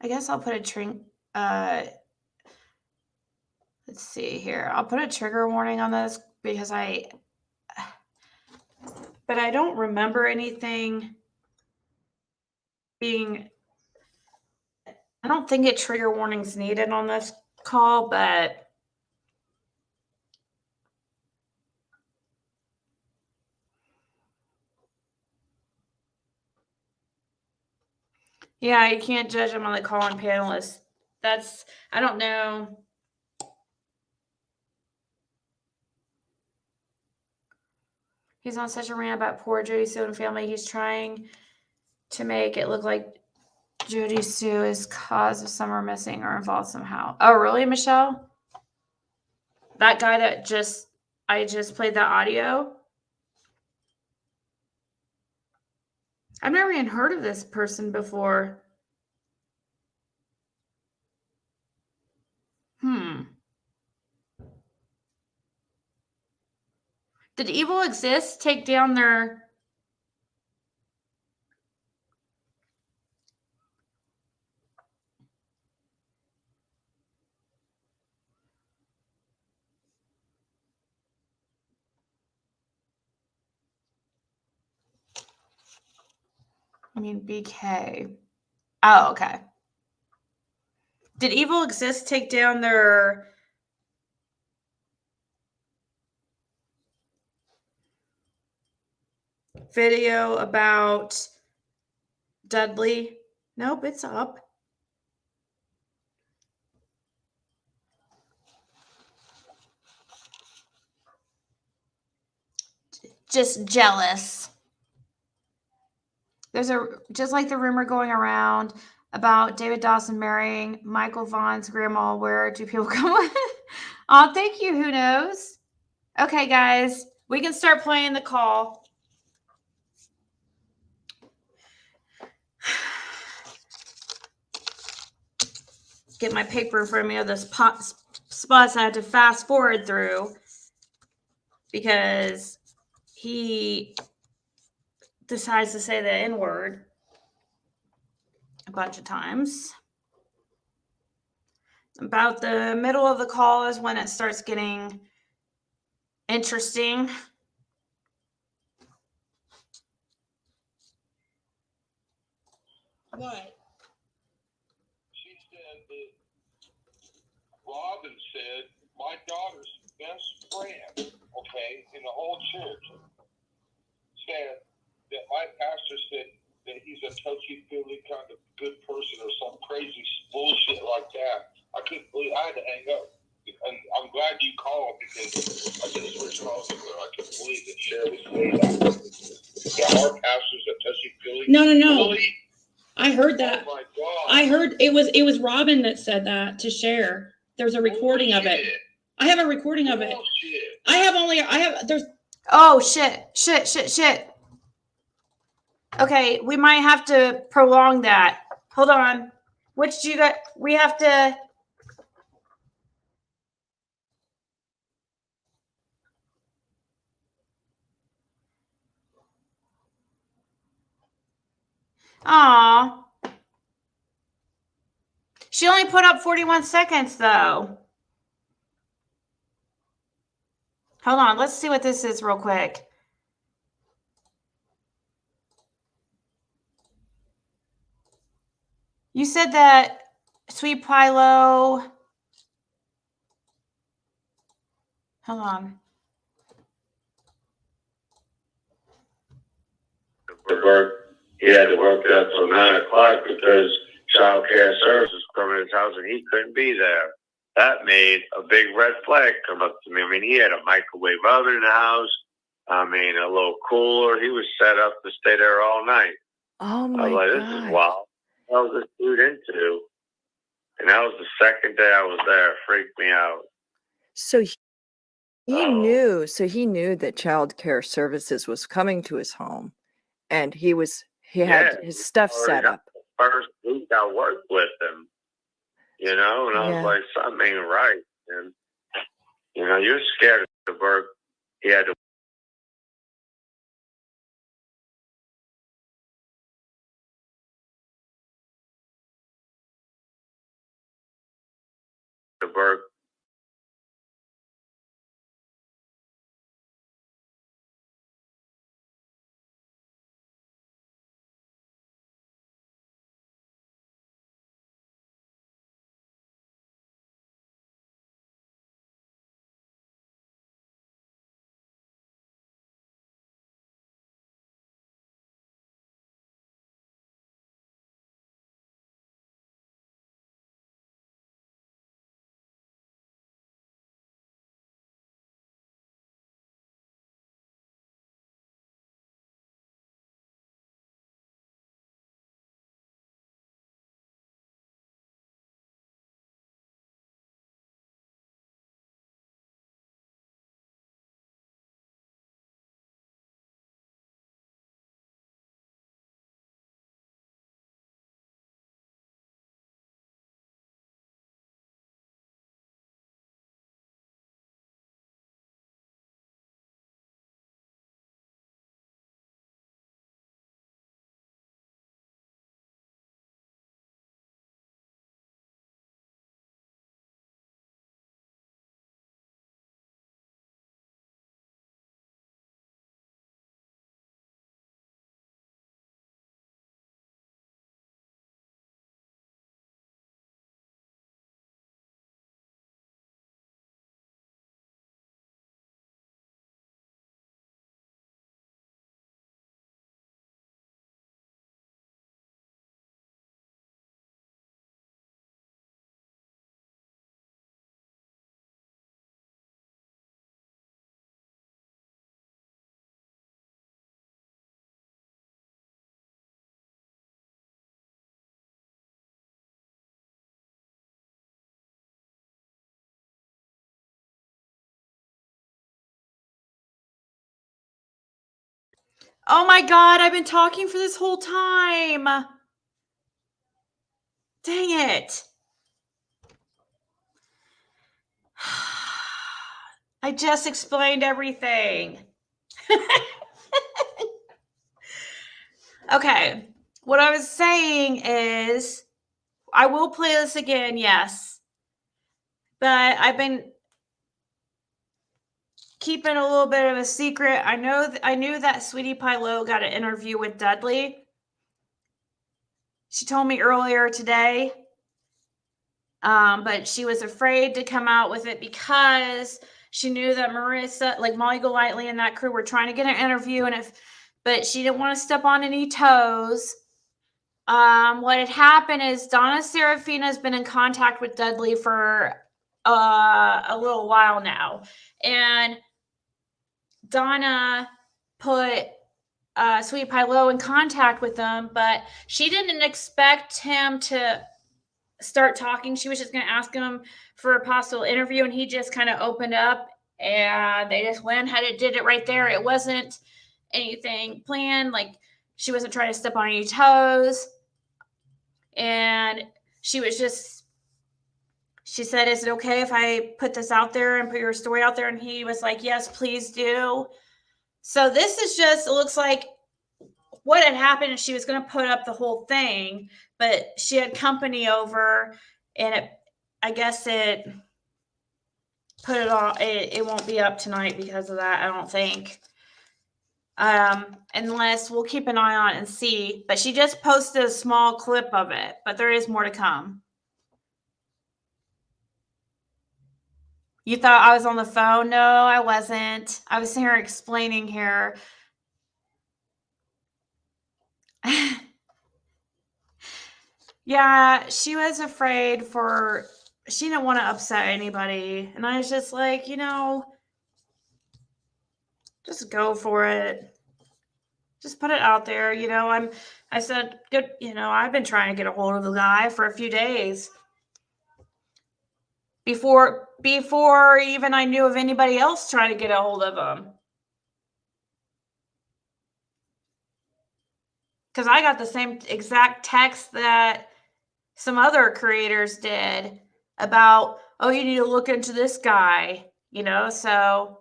I guess I'll put let's see here. I'll put a trigger warning on this because but I don't remember anything being, I don't think trigger warnings needed on this call, but yeah, you can't judge them on the call on panelists. I don't know. He's on such a rant about poor Jody Sue and family. He's trying to make it look like Jody Sue is cause of Summer missing or involved somehow. Oh, really, Michelle? That guy that I just played that audio? I've never even heard of this person before. Did Evil Exist take down their... I mean, BK. Oh, okay. Did Evil Exist take down their... video about Dudley? Nope, it's up. Just jealous. There's just like the rumor going around about David Dawson marrying Michael Vaughn's grandma. Where do people go? Oh, thank you. Who knows? Okay, guys, we can start playing the call. Get my paper in front of me of those spots I had to fast forward through because he decides to say the N-word a bunch of times. About the middle of the call is when it starts getting interesting. What? She said that Robin said my daughter's best friend, okay, in the whole church, said that my pastor said that he's a touchy-feely kind of good person or some crazy bullshit like that. I couldn't believe I had to hang up. And I'm glad you called because I just was talking to her. I couldn't believe that Sherry said that. Yeah, our pastor's a touchy-feely. No. Bully. I heard that. Oh my God. I heard it was Robin that said that to share. There's a recording of it. I have a recording of it. There's. Oh, shit. Okay, we might have to prolong that. Hold on. Which do you got? We have to... Aw. She only put up 41 seconds, though. Hold on. Let's see what this is real quick. You said that Sweet Pilo... Hold on. He had to work up till 9 o'clock because child care services come in his house and he couldn't be there. That made a big red flag come up to me. I mean, he had a microwave oven in the house. I mean, a little cooler. He was set up to stay there all night. Oh my I was like, God. this is wild. What was this dude into? And that was the second day I was there. It freaked me out. So he knew that child care services was coming to his home, and he had his stuff set up. first week I worked with him, you know, and I was Yeah. like, something ain't right. And, you know, you're scared of work. He had to work. Oh my God, I've been talking for this whole time. Dang it. I just explained everything. Okay. What I was saying is, I will play this again, yes. But I've been keeping a little bit of a secret. I knew that Sweetie Pie Low got an interview with Dudley. She told me earlier today. But she was afraid to come out with it because she knew that Marissa, like Molly Golightly and that crew were trying to get an interview, but she didn't want to step on any toes. What had happened is Donna Serafina has been in contact with Dudley for a little while now, and Donna put Sweet Pie Low in contact with them, but she didn't expect him to start talking. She was just going to ask him for a possible interview, and he just kind of opened up, and they just went ahead and did it right there. It wasn't anything planned. Like, she wasn't trying to step on any toes. And she said, is it okay if I put this out there and put your story out there? And he was like, yes, please do. So this is just, it looks like what had happened is she was going to put up the whole thing, but she had company over, and I guess it put it on. It won't be up tonight because of that, I don't think. Unless we'll keep an eye on it and see. But she just posted a small clip of it, but there is more to come. You thought I was on the phone? No, I wasn't. I was here explaining here. Yeah, she was afraid she didn't want to upset anybody. And I was just like, just go for it. Just put it out there. I said, good, I've been trying to get a hold of the guy for a few days. Before even I knew of anybody else trying to get a hold of him. because I got the same exact text that some other creators did about, oh, you need to look into this guy, you know, so.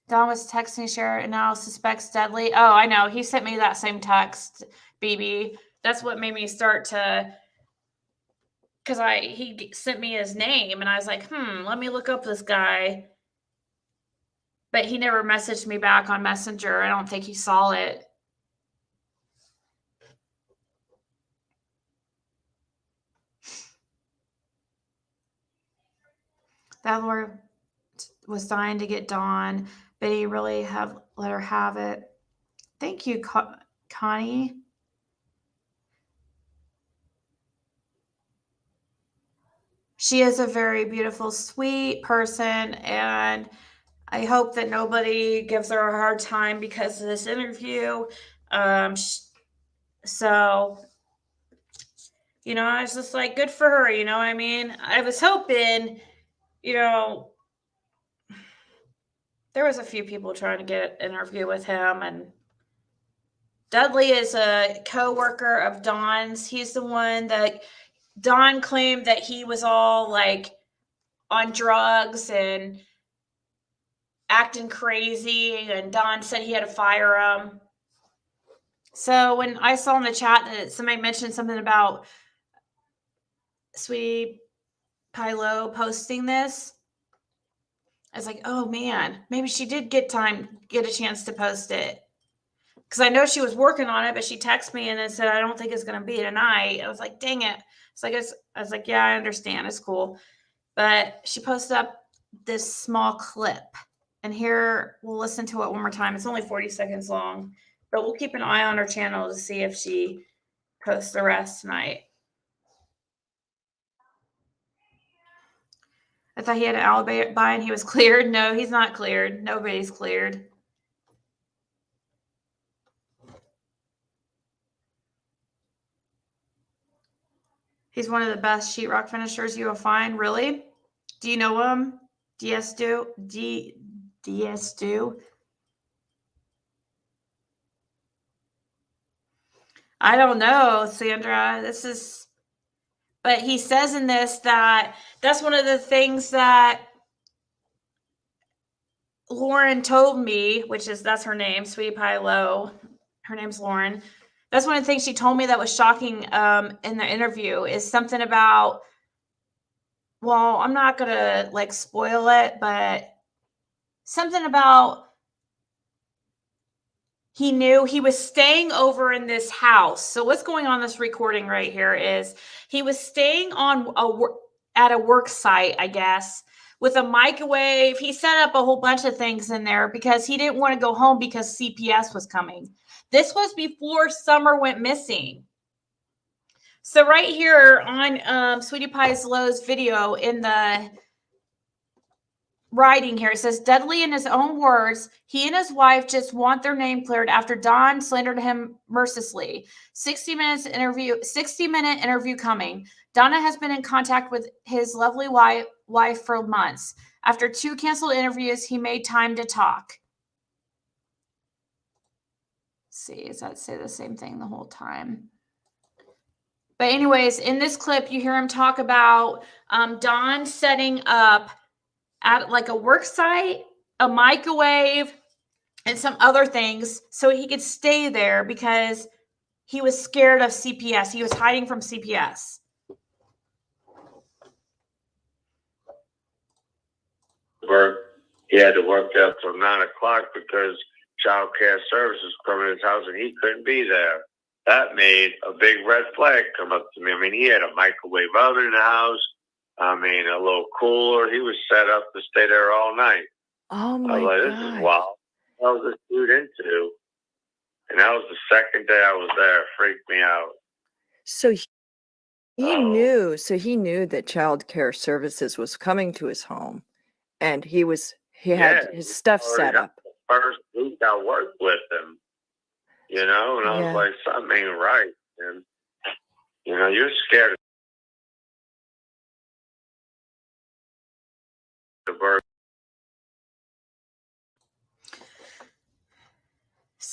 Don was texting Cher and now suspects Dudley. Oh, I know. He sent me that same text, BB. That's what made me start to, because he sent me his name and I was like, let me look up this guy. But he never messaged me back on Messenger. I don't think he saw it. That Lord was dying to get Dawn, but he really have let her have it. Thank you, Connie. She is a very beautiful, sweet person, and I hope that nobody gives her a hard time because of this interview. So, you know, I was just like, good for her, you know what I mean? I was hoping, you know, there was a few people trying to get an interview with him, and Dudley is a co-worker of Dawn's. He's the one that Dawn claimed that he was all like on drugs and acting crazy, and Dawn said he had to fire him. So when I saw in the chat that somebody mentioned something about Sweetie Pie Low posting this, I was like, oh man, maybe she did get a chance to post it. Because I know she was working on it, but she texted me and then said, I don't think it's going to be tonight. I was like, dang it. So I was like, yeah, I understand. It's cool. But she posted up this small clip. And here, we'll listen to it one more time. It's only 40 seconds long. But we'll keep an eye on her channel to see if she posts the rest tonight. I thought he had an alibi and he was cleared. No, he's not cleared. Nobody's cleared. He's one of the best sheetrock finishers you will find. Really? Do you know him? DS Do? I don't know, Sandra. But he says in this that that's one of the things that Lauren told me, that's her name, Sweetie Pie Low. Her name's Lauren. That's one of the things she told me that was shocking in the interview is something about, well, I'm not going to like spoil it, but something about he knew he was staying over in this house. So what's going on in this recording right here is he was staying at a work site, I guess, with a microwave. He set up a whole bunch of things in there because he didn't want to go home because CPS was coming. This was before Summer went missing. So right here on Sweetie Pie Low's video in the writing here, it says, Dudley, in his own words, he and his wife just want their name cleared after Dawn slandered him mercilessly. 60-minute interview coming. Donna has been in contact with his lovely wife for months. After 2 canceled interviews, he made time to talk. Let's see, does that say the same thing the whole time? But anyways, in this clip, you hear him talk about Dawn setting up at like a work site, a microwave, and some other things so he could stay there because he was scared of CPS. He was hiding from CPS. He had to work there till 9 o'clock because child care services come in his house and he couldn't be there. That made a big red flag come up to me. I mean, he had a microwave oven in the house. I mean, a little cooler. He was set up to stay there all night. Oh my I was like, this is wild. What was this dude into? And that was the second day I was there. It freaked me out. So he knew that child care services was coming to his home, and he had his stuff set up. The first week I worked with him, you know, and I was like, something ain't right. And, you know, you're scared of the bird.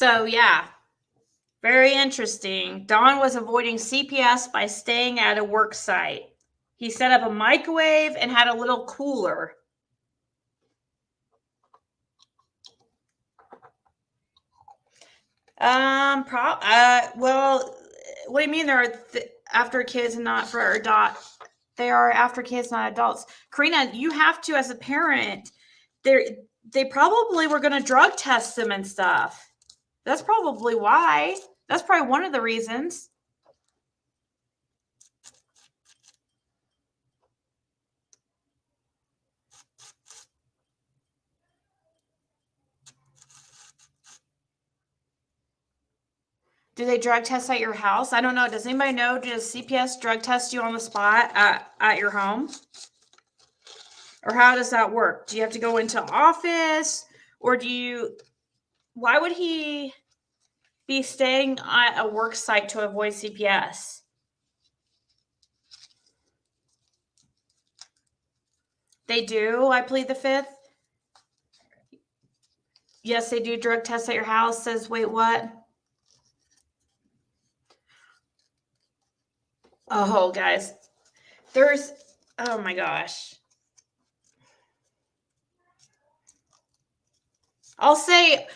So, yeah, very interesting. Don was avoiding CPS by staying at a work site. He set up a microwave and had a little cooler. Well, what do you mean they're after kids and not for adult? They are after kids, not adults. Karina, you have to, as a parent, they probably were going to drug test them and stuff. That's probably why. That's probably one of the reasons. Do they drug test at your house? I don't know. Does anybody know? Does CPS drug test you on the spot at your home? Or how does that work? Do you have to go into office? Or why would he be staying at a work site to avoid CPS? They do, I plead the fifth. Yes, they do drug tests at your house. Says, wait, what? Oh, guys. Oh my gosh. I'll say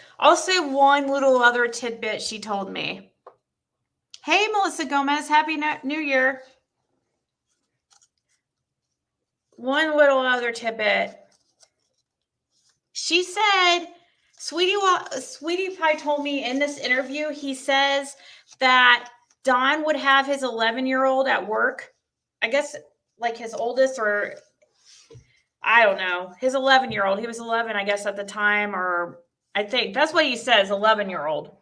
one little other tidbit she told me. Hey, Melissa Gomez, Happy New Year. One little other tidbit. She said, Sweetie Pie told me in this interview, he says that Don would have his 11-year-old at work. I guess like his oldest, or I don't know, his 11-year-old. He was 11, I guess, at the time, or I think that's what he says, 11-year-old.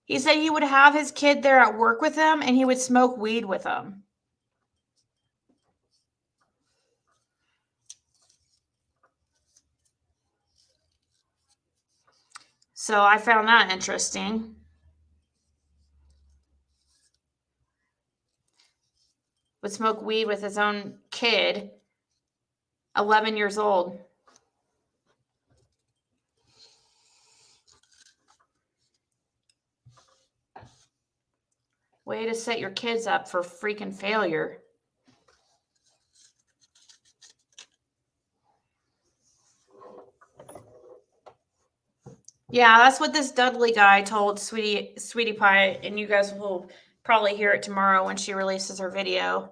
He said he would have his kid there at work with him and he would smoke weed with him. So I found that interesting. Would smoke weed with his own kid, 11 years old. Way to set your kids up for freaking failure. Yeah, that's what this Dudley guy told Sweetie Pie, and you guys will probably hear it tomorrow when she releases her video.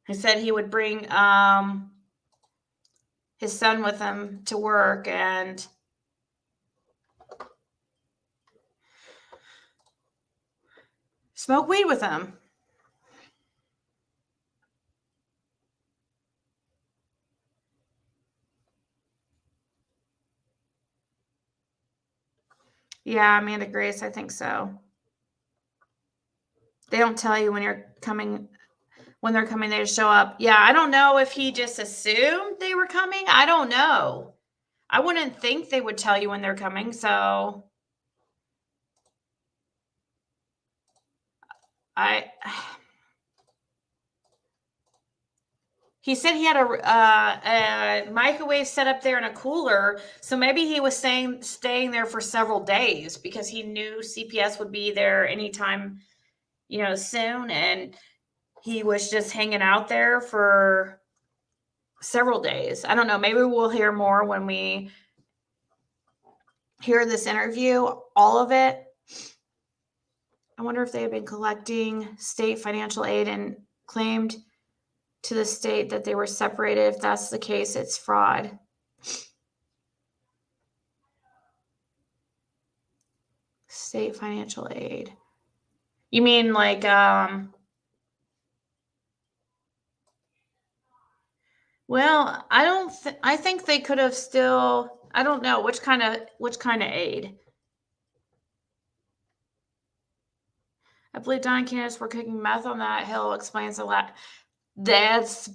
He said he would bring his son with him to work and smoke weed with him. Yeah, Amanda Grace, I think so. They don't tell you when they're coming, they just show up. Yeah, I don't know if he just assumed they were coming. I don't know. I wouldn't think they would tell you when they're coming, so he said he had a microwave set up there and a cooler, so maybe he was staying there for several days because he knew CPS would be there anytime, soon, and he was just hanging out there for several days. I don't know. Maybe we'll hear more when we hear this interview, all of it. I wonder if they have been collecting state financial aid and claimed to the state that they were separated. If that's the case, it's fraud. State financial aid. You mean like well, I think they could have still, I don't know which kind of aid. I believe Don and Candace were cooking meth on that hill, explains a lot. That's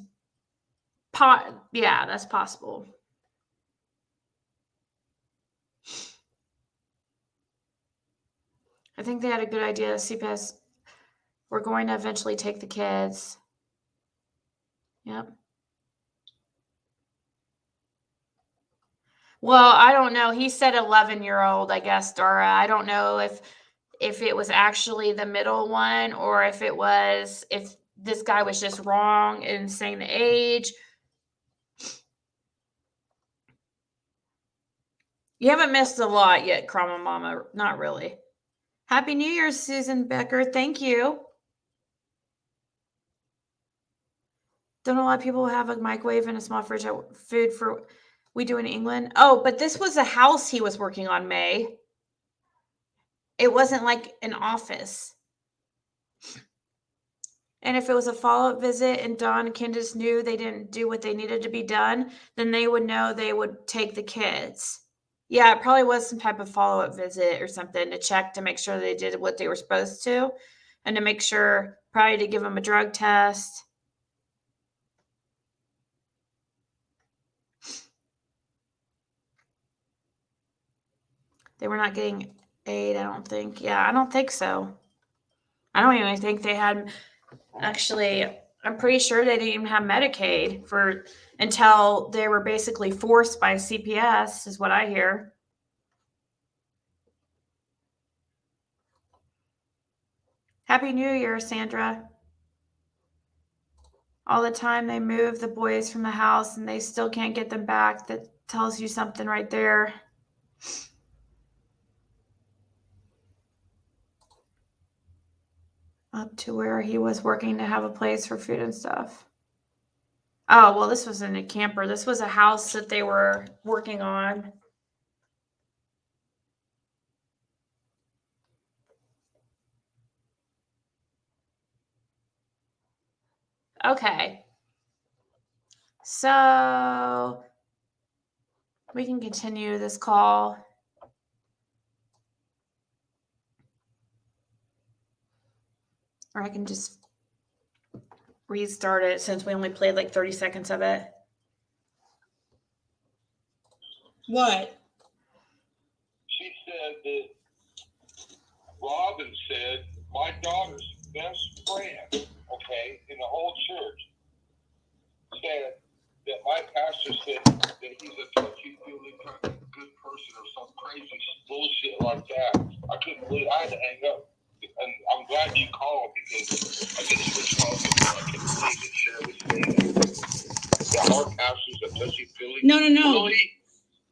that's possible. I think they had a good idea. CPS, we're going to eventually take the kids. Yep. Well, I don't know. He said 11-year-old, I guess, Dora. I don't know if it was actually the middle one or if this guy was just wrong in saying the age. You haven't missed a lot yet, Krama Mama. Not really. Happy New Year, Susan Becker. Thank you. Don't a lot of people have a microwave and a small fridge food for we do in England? Oh, but this was a house he was working on, May. It wasn't like an office. And if it was a follow-up visit and Dawn and Candace knew they didn't do what they needed to be done, then they would know they would take the kids. Yeah, it probably was some type of follow-up visit or something to check to make sure they did what they were supposed to and to make sure probably to give them a drug test. They were not getting aid, I don't think. Yeah, I don't think so. I don't even think they had, actually, I'm pretty sure they didn't even have Medicaid until they were basically forced by CPS, is what I hear. Happy New Year, Sandra. All the time they move the boys from the house and they still can't get them back. That tells you something right there. Up to where he was working to have a place for food and stuff. Oh, well, this wasn't a camper. This was a house that they were working on. Okay. So we can continue this call. Or I can just restart it since we only played like 30 seconds of it. What? She said that Robin said my daughter's best friend, okay, in the whole church, said that my pastor said that he's a touchy-feely kind of good person or some crazy bullshit like that. I couldn't believe I had to hang up. And I'm glad you called because I just switched off and I couldn't believe it. Share this thing. That our pastor's a touchy-feely. No. Really?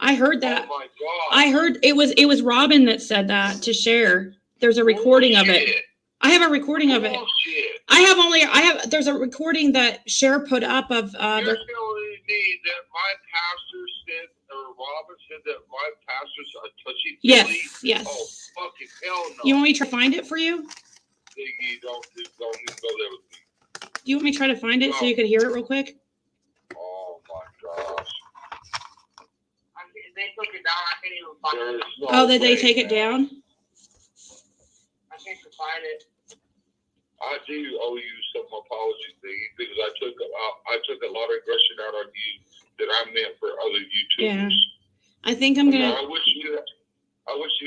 I heard that. Oh my God. I heard it was Robin that said that to share. There's a recording of it. I have a recording of it. There's a recording that Cher put up of You're telling me that my pastor said, or Robin said that my pastor's a touchy-feely? Yes. Oh, fucking hell no. You want me to try to find it for you? Ziggy, don't even go there with me. Do you want me to try to find it so you can hear it real quick? Oh my gosh. They took it down. I can't even find it. Oh, did they take it down? I can't find it. I do owe you some apologies, Ziggy, because I took a lot of aggression out on you that I meant for other YouTubers. Yeah. I think I'm gonna. I wish you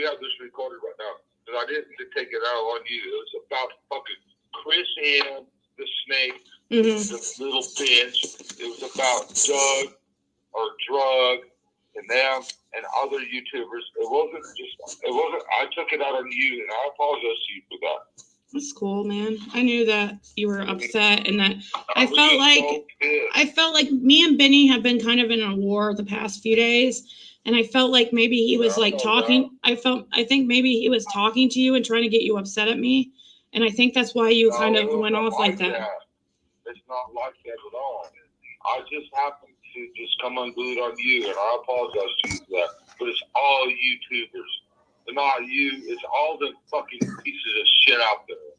had this recorded right now, because I didn't take it out on you. It was about fucking Chris M, the snake, the little bitch. It was about Doug or Drug and them and other YouTubers. It wasn't. I took it out on you, and I apologize to you for that. That's cool, man. I knew that you were upset and that I felt like me and Benny have been kind of in a war the past few days. And I felt like maybe he was like talking. I think maybe he was talking to you and trying to get you upset at me. And I think that's why you kind of went off like that. It's not like that at all. I just happened to just come unglued on you, and I apologize to you for that. But it's all YouTubers. It's not you. It's all the fucking pieces of shit out there.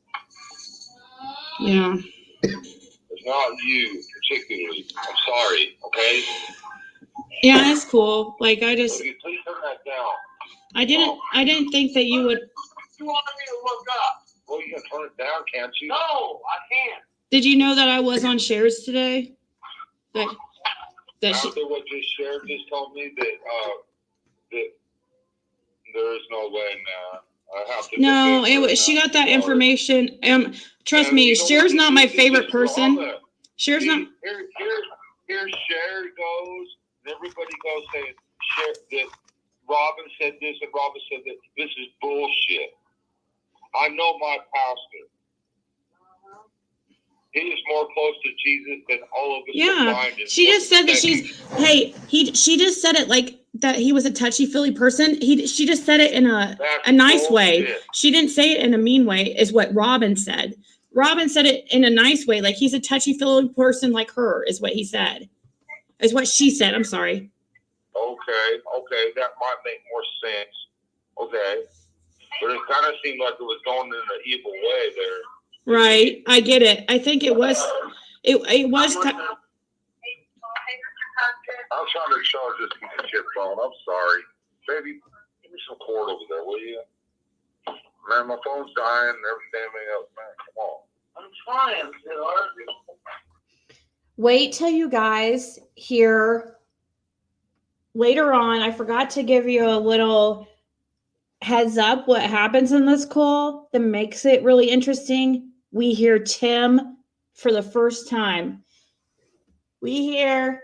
Yeah. It's not you particularly. I'm sorry. Okay. Yeah, that's cool. Like I just. Please turn that down. I didn't think that you would. You want me to look up? Well, you can turn it down, can't you? No, I can't. Did you know that I was on shares today? That After what you shared, just told me that there is no way, man. I have to. No, she got that information. Trust me, Cher's not my favorite person. Cher's not. Here, Cher goes, and everybody goes saying that Robin said this and Robin said that. This is bullshit. I know my pastor. He is more close to Jesus than all of us combined. Yeah, she just said that she just said it like that he was a touchy-feely person. She just said it in a nice way. She didn't say it in a mean way, is what Robin said. Robin said it in a nice way, like he's a touchy-feely person like her, is what he said. Is what she said, I'm sorry. Okay, that might make more sense. Okay. But it kind of seemed like it was going in an evil way there. Right, I get it. I think it was. It was. I'm trying to charge this piece of shit phone. I'm sorry, baby. Give me some cord over there, will you? Man, my phone's dying and everything else. Man, come on. I'm trying, sweetheart. Wait till you guys hear later on. I forgot to give you a little heads up what happens in this call that makes it really interesting. We hear Tim for the first time. We hear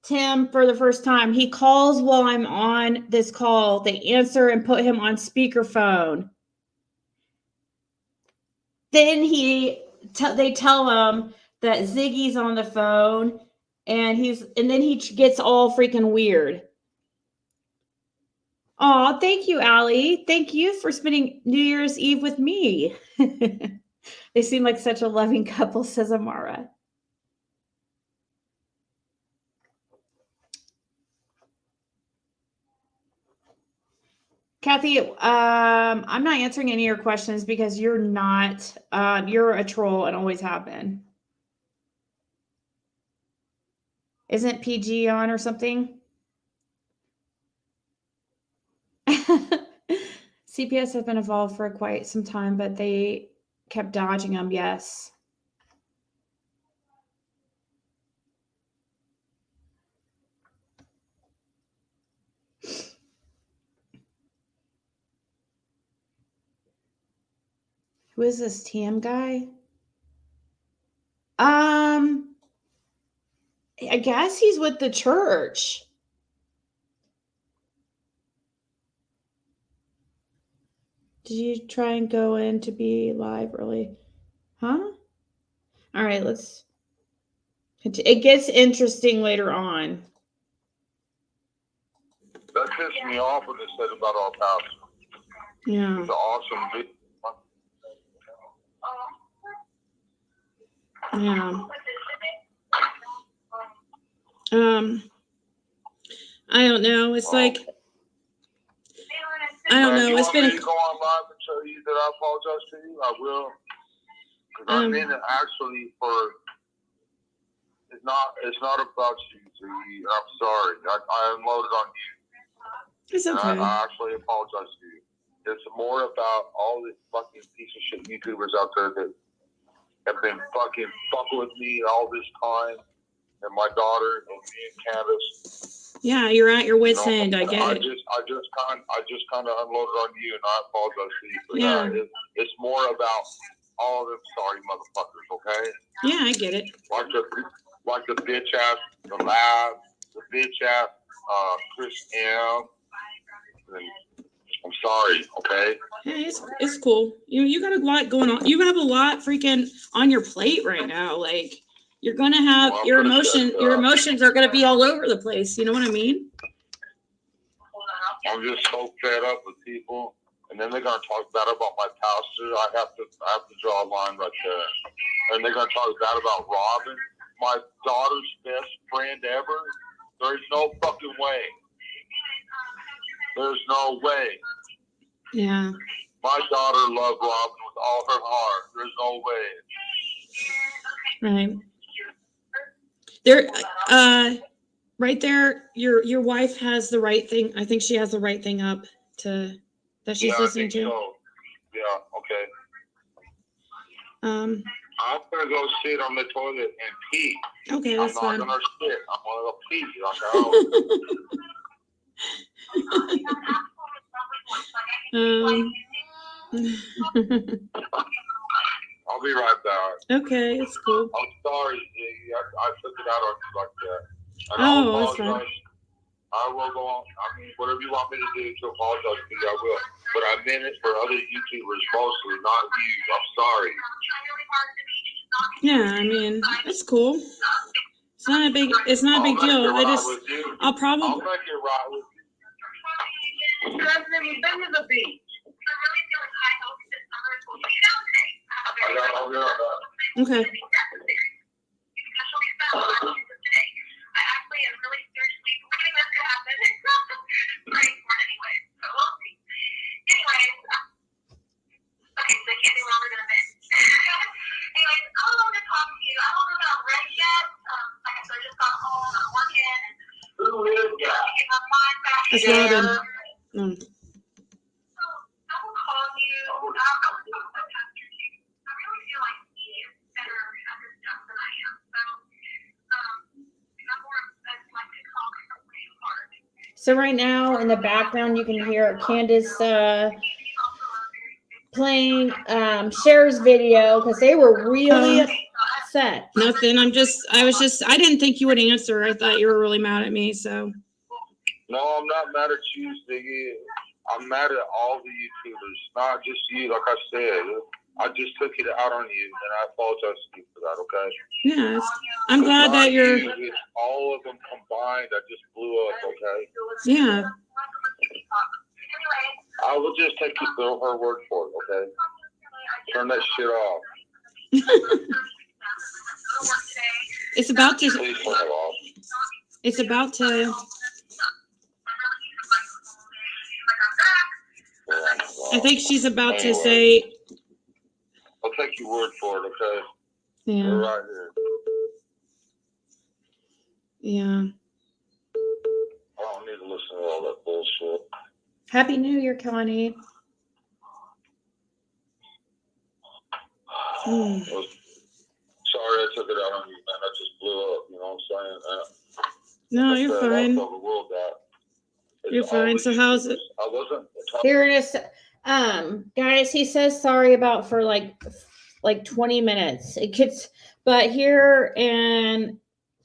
Tim for the first time. He calls while I'm on this call. They answer and put him on speakerphone. Then they tell him that Ziggy's on the phone, and then he gets all freaking weird. Oh, thank you, Allie. Thank you for spending New Year's Eve with me. They seem like such a loving couple, says Amara. Kathy, I'm not answering any of your questions because you're not, you're a troll and always have been. Isn't PG on or something? CPS has been involved for quite some time, but they kept dodging them, yes. Who is this TM guy? I guess he's with the church. Did you try and go in to be live early? Huh? All right, it gets interesting later on. That pissed me off when they said about our pastor. Yeah. He's an awesome big. Yeah. I don't know. It's like, I don't know. It's been. You want me to go on live and tell you that I apologize to you? I will. Because I mean it actually for. It's not about you, Ziggy. I'm sorry. I unloaded on you. It's okay. I actually apologize to you. It's more about all the fucking piece of shit YouTubers out there that have been fucking with me all this time, and my daughter and me and Candace. Yeah, you're at your wit's end. I get it. I just kind of unloaded on you, and I apologize to you. But yeah, it's more about all of them sorry motherfuckers. Okay. Yeah, I get it. Like the bitch ass, the lab, the bitch ass, Chris M. And I'm sorry, okay? Hey, it's cool. You got a lot going on. You have a lot freaking on your plate right now. Like you're gonna have your emotions are gonna be all over the place. You know what I mean? I'm just so fed up with people, and then they're gonna talk bad about my pastor. I have to draw a line right there. And they're gonna talk bad about Robin, my daughter's best friend ever. There's no fucking way. There's no way. Yeah. My daughter loved Robin with all her heart. There's no way. Right. There, right there, your wife has the right thing. I think she has the right thing up that she's listening to. So. Yeah. Okay. I'm gonna go sit on the toilet and pee. Okay, that's fine. I'm not gonna sit. I'm gonna go pee. I'll be right back. Okay, it's cool. I'm sorry, Ziggy. I took it out on you like that. And oh, that's fine. I will go on. I mean, whatever you want me to do to apologize to you, I will. But I meant it for other YouTubers mostly, not you. I'm sorry. Yeah, I mean, it's cool. It's not a big deal. I'll probably. I'll make it right with you. You haven't even been to the beach. Okay. It's Robin. Mm. So right now in the background, you can hear Candace playing Cher's video because they were really upset. Nothing. I didn't think you would answer. I thought you were really mad at me. So. No, I'm not mad at you, Ziggy. I'm mad at all the YouTubers, not just you. Like I said, I just took it out on you, and I apologize to you for that. Okay? Yeah, I'm glad that you're. It's all of them combined. I just blew up. Okay? Yeah. I will just take you through her word for it. Okay? Turn that shit off. It's about to. Please turn it off. It's about to. I think she's about to say. I'll take your word for it, okay? Yeah. We're right here. Yeah. I don't need to listen to all that bullshit. Happy New Year, Connie. Mm. Sorry I took it out on you, man. I just blew up, you know what I'm saying? No, you're fine. That's how the world got. You're fine. So how's it? I wasn't. Here it is. Guys, he says sorry about for like 20 minutes. It gets, but here in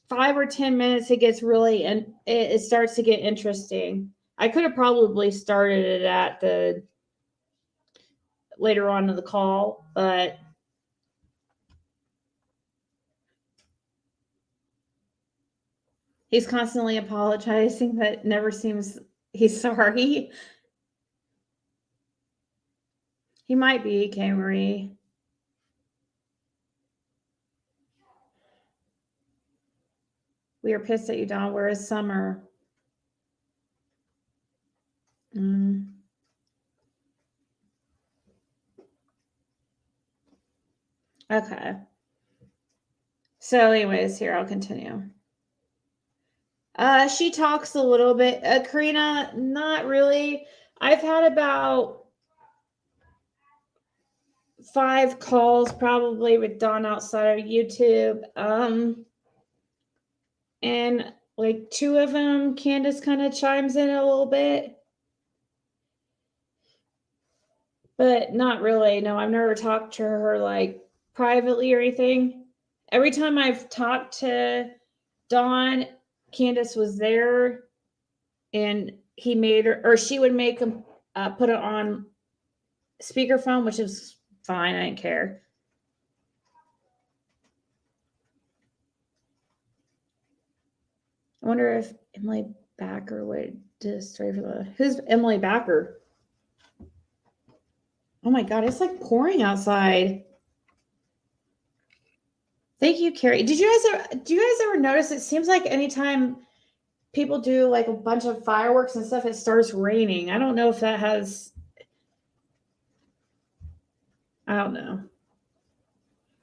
5 or 10 minutes, it gets really, and it starts to get interesting. I could have probably started it at the later on in the call, but he's constantly apologizing, but never seems he's sorry. He might be, K. Marie. We are pissed at you, Don. Where is Summer? Okay. So anyways, here, I'll continue. She talks a little bit. Karina, not really. I've had about 5 calls probably with Dawn outside of YouTube. And like 2 of them, Candace kind of chimes in a little bit. But not really. No, I've never talked to her like privately or anything. Every time I've talked to Dawn, Candace was there and he made her, or she would make him put it on speakerphone, which is fine. I didn't care. I wonder if Emily Backer would do a story for the. Who's Emily Backer? Oh my God, it's like pouring outside. Thank you, Carrie. Do you guys ever notice it seems like anytime people do like a bunch of fireworks and stuff, it starts raining. I don't know if that has, I don't know.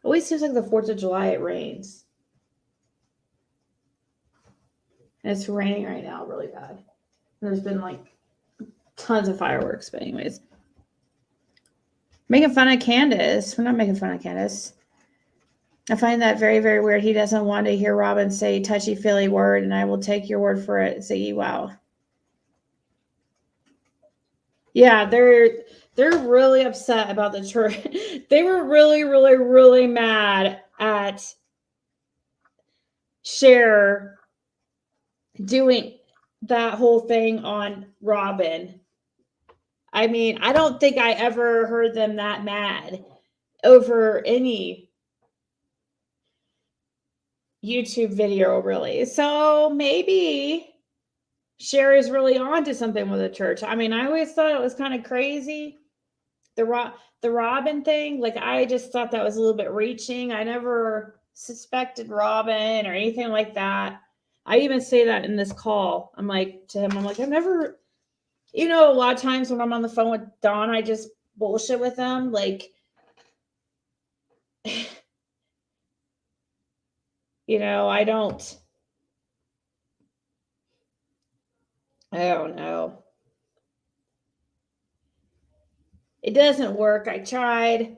Always seems like the 4th of July it rains. And it's raining right now really bad. There's been like tons of fireworks, but anyways. Making fun of Candace. We're not making fun of Candace. I find that very, very weird. He doesn't want to hear Robin say touchy-feely word, and I will take your word for it, Ziggy. Wow. Yeah, they're really upset about the church. They were really, really, really mad at Cher doing that whole thing on Robin. I mean, I don't think I ever heard them that mad over any YouTube video, really. So maybe Sherry's really on to something with the church. I mean, I always thought it was kind of crazy. The Robin thing, like, I just thought that was a little bit reaching. I never suspected Robin or anything like that. I even say that in this call. I'm like, to him, I'm like, I've never, a lot of times when I'm on the phone with Don, I just bullshit with him. Like, I don't know. It doesn't work. I tried.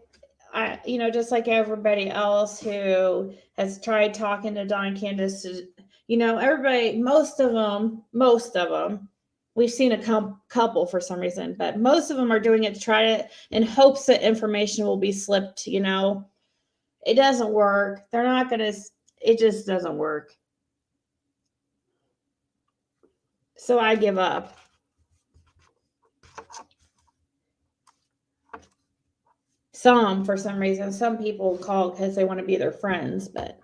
Just like everybody else who has tried talking to Don Candace, everybody, most of them, we've seen a couple for some reason, but most of them are doing it to try it in hopes that information will be slipped. It doesn't work. They're not going to, it just doesn't work. So I give up. For some reason, some people call because they want to be their friends, but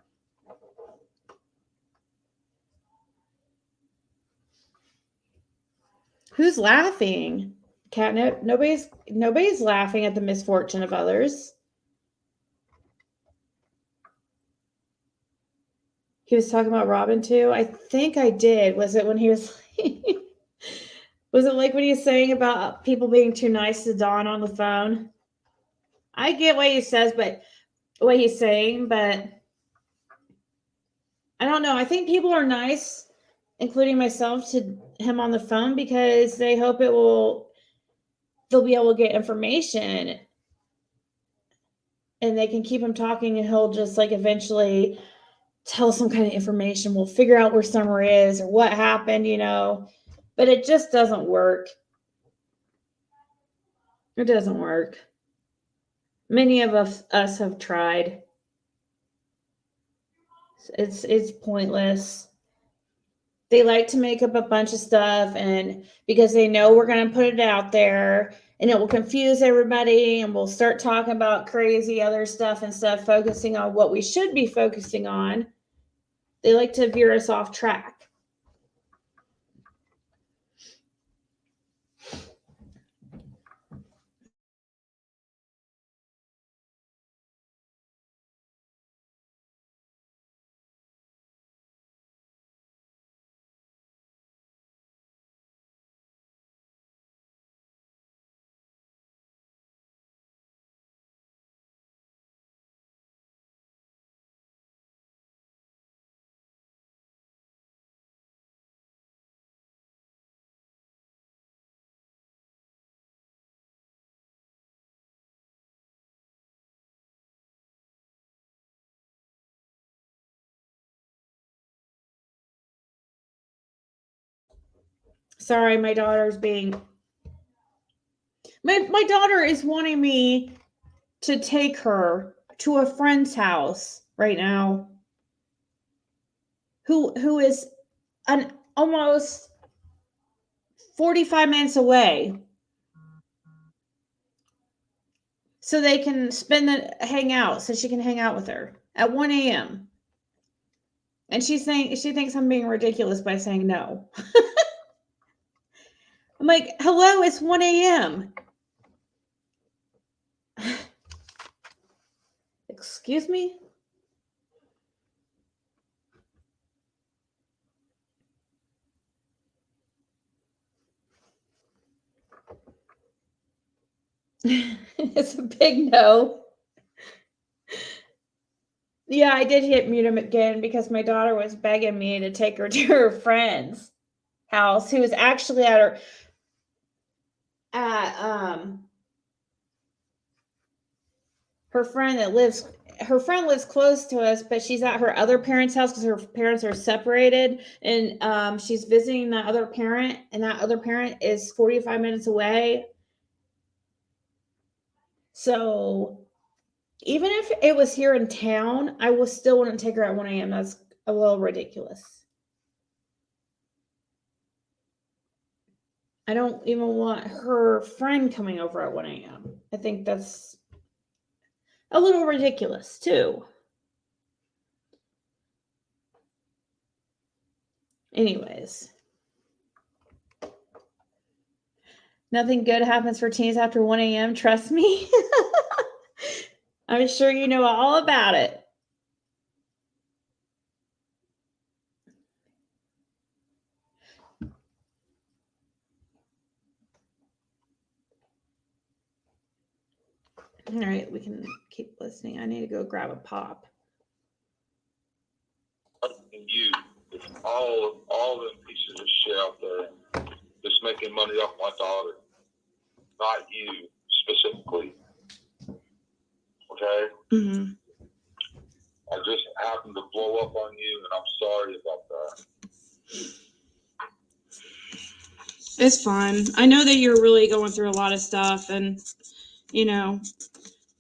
who's laughing? Cat, nobody's laughing at the misfortune of others. He was talking about Robin too. I think I did. Was it when he was was it like when he was saying about people being too nice to Dawn on the phone? I get what he says, but what he's saying, but I don't know. I think people are nice, including myself, to him on the phone because they hope they'll be able to get information and they can keep him talking and he'll just like eventually tell some kind of information. We'll figure out where Summer is or what happened, but it just doesn't work. It doesn't work. Many of us have tried. It's pointless. They like to make up a bunch of stuff, and because they know we're going to put it out there and it will confuse everybody and we'll start talking about crazy other stuff instead of focusing on what we should be focusing on. They like to veer us off track. Sorry, my daughter is wanting me to take her to a friend's house right now who is almost 45 minutes away, so they can hang out, so she can hang out with her at 1 a.m. And she thinks I'm being ridiculous by saying no. I'm like, hello, it's 1 a.m. Excuse me? It's a big no. Yeah, I did hit mute him again because my daughter was begging me to take her to her friend's house, who was actually her friend lives close to us, but she's at her other parent's house because her parents are separated, and she's visiting that other parent, and that other parent is 45 minutes away. So even if it was here in town, I still wouldn't take her at 1 a.m. That's a little ridiculous. I don't even want her friend coming over at 1 a.m. I think that's a little ridiculous, too. Anyways. Nothing good happens for teens after 1 a.m. Trust me. I'm sure you know all about it. All right, we can keep listening. I need to go grab a pop. You, all them pieces of shit out there, just making money off my daughter, not you specifically. Okay? Mm-hmm. I just happened to blow up on you, and I'm sorry about that. It's fine. I know that you're really going through a lot of stuff, and you know,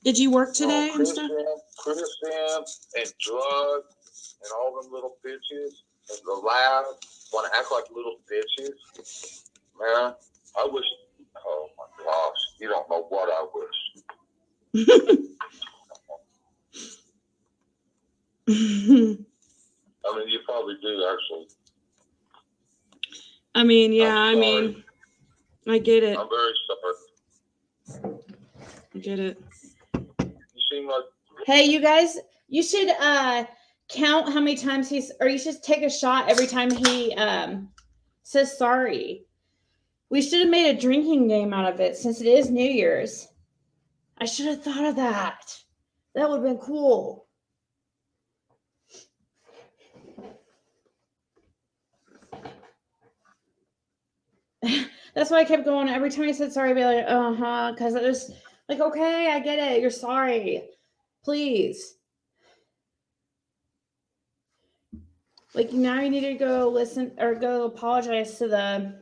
did you work today and stuff? Criticism and drugs and all them little bitches and the lab want to act like little bitches. Man, I wish. Oh my gosh, you don't know what I wish. I mean, you probably do actually. I mean, yeah, I mean, I get it. I'm very sorry. I get it. You seem like. Hey, you guys, you should count how many times you should take a shot every time he says sorry. We should have made a drinking game out of it since it is New Year's. I should have thought of that. That would have been cool. That's why I kept going. Every time he said sorry, I'd be like, because it was like, okay, I get it. You're sorry. Please. Like, now you need to go listen or go apologize to the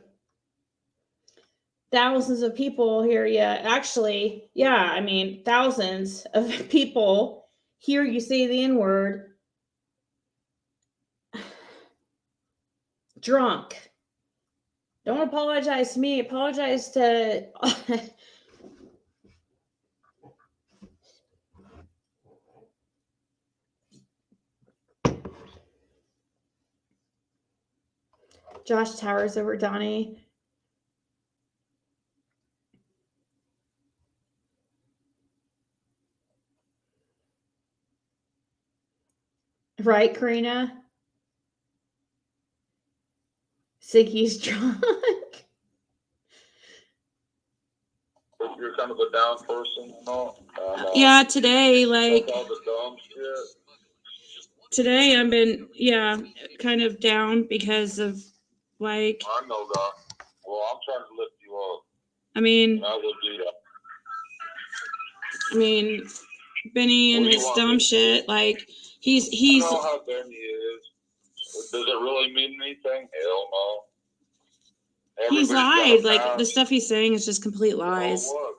thousands of people here. Yeah, actually, yeah, I mean, thousands of people hear you say the N-word drunk. Don't apologize to me. Apologize to Josh Towers over Donnie. Right, Karina? Ziggy's drunk. You're kind of a down person, you know? Yeah, today, like, all the dumb shit. today I've been, yeah, kind of down because of, like. I know that. Well, I'm trying to lift you up. I mean. And I will do that. I mean, Benny and his dumb shit, like, he's. I know how Benny is. Does it really mean anything? Hell no. He's lied. Like, the stuff he's saying is just complete lies. Oh, look,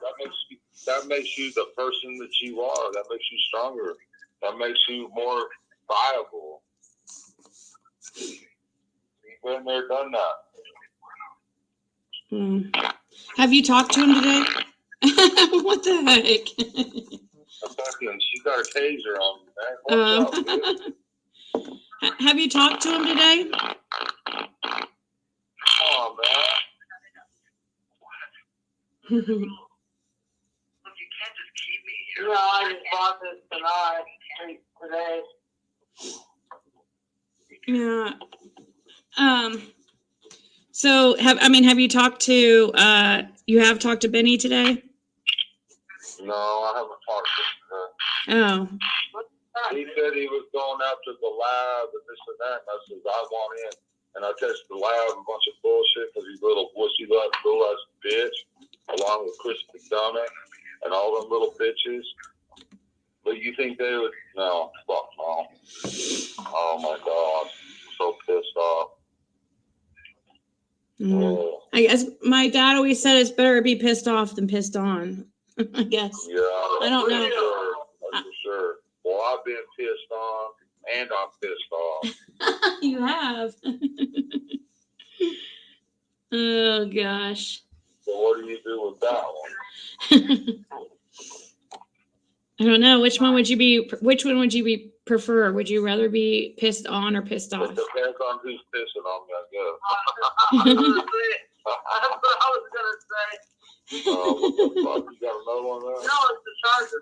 that makes you the person that you are. That makes you stronger. That makes you more viable. You've been there, done that. Have you talked to him today? What the heck? She got a taser on me, man. Watch out, dude. Have you talked to him today? Oh, man. No, I just bought this today. Yeah. So have you talked to you have talked to Benny today? No, I haven't talked to him. Oh. He said he was going after the lab and this and that, and I said, I want in. And I texted the lab a bunch of bullshit because he's a little wussy, little ass bitch, along with Chris McDonough and all them little bitches. But you think they would? No, fuck no. Oh my God, I'm so pissed off. Oh. I guess my dad always said it's better to be pissed off than pissed on. I guess. Yeah, I don't know. That's for sure. Well, I've been pissed on, and I'm pissed off. You have. Oh gosh. So what do you do with that one? I don't know. Which one would you be prefer? Would you rather be pissed on or pissed It off? depends on who's pissing on me, I guess. That's what I was gonna say. What the fuck? You got another one there? No, it's the Charger.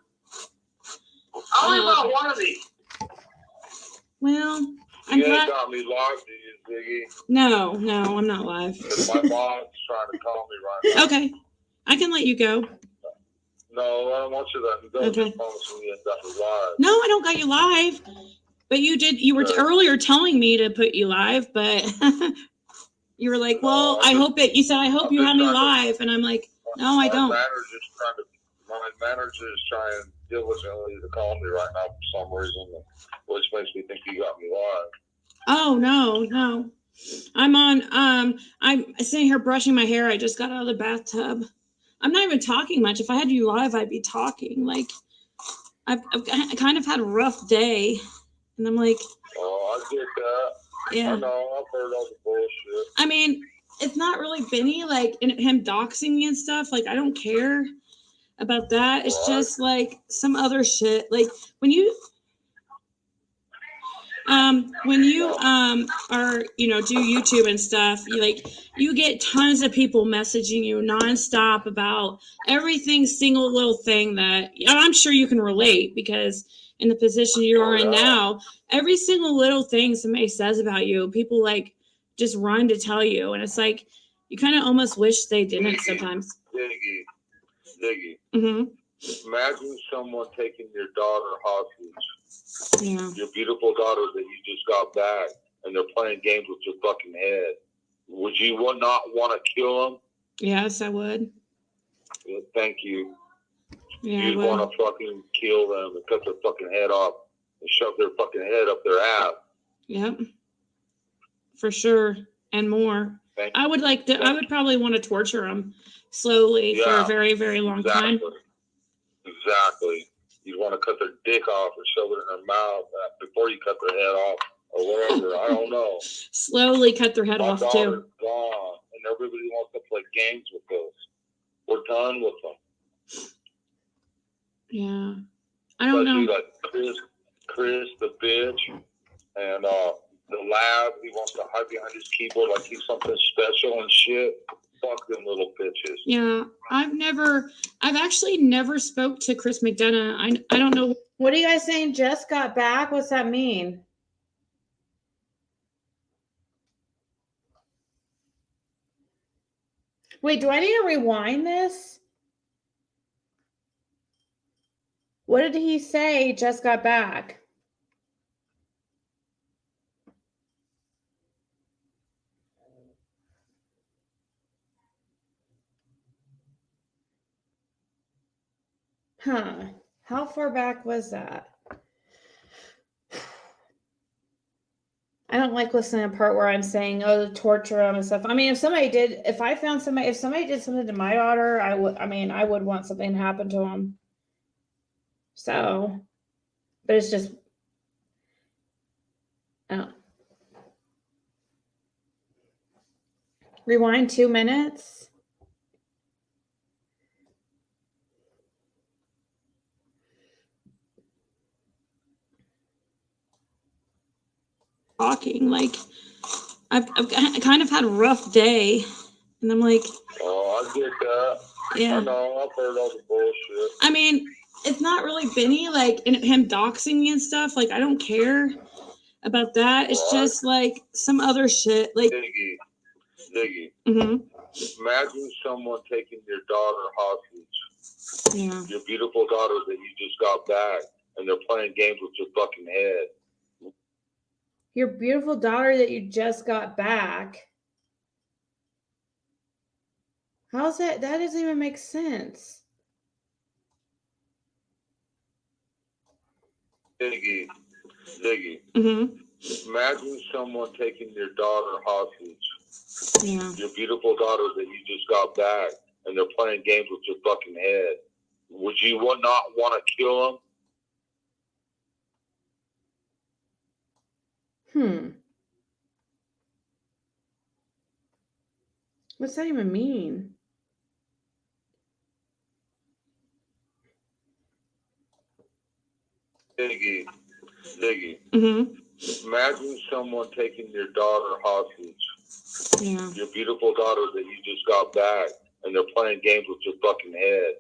I only bought one of these. Well, I'm You glad. ain't got me live, do you, Ziggy? No, I'm not live. Because my mom's trying to call me right now. Okay, I can let you go. No, I don't want you to go. Okay. Just promise me you ain't got me live. No, I don't got you live. But you did. You were Okay. earlier telling me to put you live, but you were like, "Well, I hope it." You said, "I hope I'm you just have me trying to- live," and I'm like, "No, I don't." My manager's trying diligently to call me right now for some reason, which makes me think you got me live. Oh no. I'm on. I'm sitting here brushing my hair. I just got out of the bathtub. I'm not even talking much. If I had you live, I'd be talking. Like, I kind of had a rough day, and I'm like, Oh, I get that. yeah. I know. I've heard all the bullshit. I mean, it's not really Benny, like, and him doxing me and stuff. Like, I don't care about that. It's Right. just like some other shit. Like when you are, do YouTube and stuff, you get tons of people messaging you nonstop about every single little thing that I'm sure you can relate, because in the position you are in now, every single little thing somebody says about you, people like just run to tell you, and it's like you kind of almost wish they didn't sometimes. Ziggy. Mm-hmm. Imagine someone taking your daughter hostage. Yeah. Your beautiful daughter that you just got back, and they're playing games with your fucking head. Would you not want to kill them? Yes, I would. Yeah, thank you. Yeah, You'd want to fucking kill them and cut their fucking head off and shove their fucking head up their ass. Yep. For sure. And more. I would probably want to torture them slowly for a very, very long time. Exactly. You'd want to cut their dick off or shove it in their mouth before you cut their head off or whatever. I don't know. Slowly cut their head off too. My daughter's gone, and everybody wants to play games with us. We're done with them. Yeah. I don't know. Like Chris the bitch, and the lab, he wants to hide behind his keyboard like he's something special and shit. Fuck them little bitches. Yeah. I've actually never spoke to Chris McDonough. I don't know. What are you guys saying? Just got back? What's that mean? Wait, do I need to rewind this? What did he say? Just got back. Huh. How far back was that? I don't like listening to the part where I'm saying, oh, torture them and stuff. I mean, if somebody did something to my daughter, I would want something to happen to them. So, but it's just, rewind 2 minutes. Talking like I've kind of had a rough day, and I'm like, oh, I get that. Yeah. I know. I've heard all the bullshit. I mean, it's not really Benny, like, and him doxing me and stuff. Like, I don't care about that. It's just like some other shit. Like, Ziggy. Mm-hmm. Imagine someone taking your daughter hostage. Yeah. Your beautiful daughter that you just got back, and they're playing games with your fucking head. Your beautiful daughter that you just got back. How's that? That doesn't even make sense. Ziggy. Mm-hmm. Imagine someone taking your daughter hostage. Yeah. Your beautiful daughter that you just got back, and they're playing games with your fucking head. Would you not want to kill them? What's that even mean? Ziggy, Ziggy. Mm-hmm. Imagine someone taking your daughter hostage. Yeah. Your beautiful daughter that you just got back, and they're playing games with your fucking head.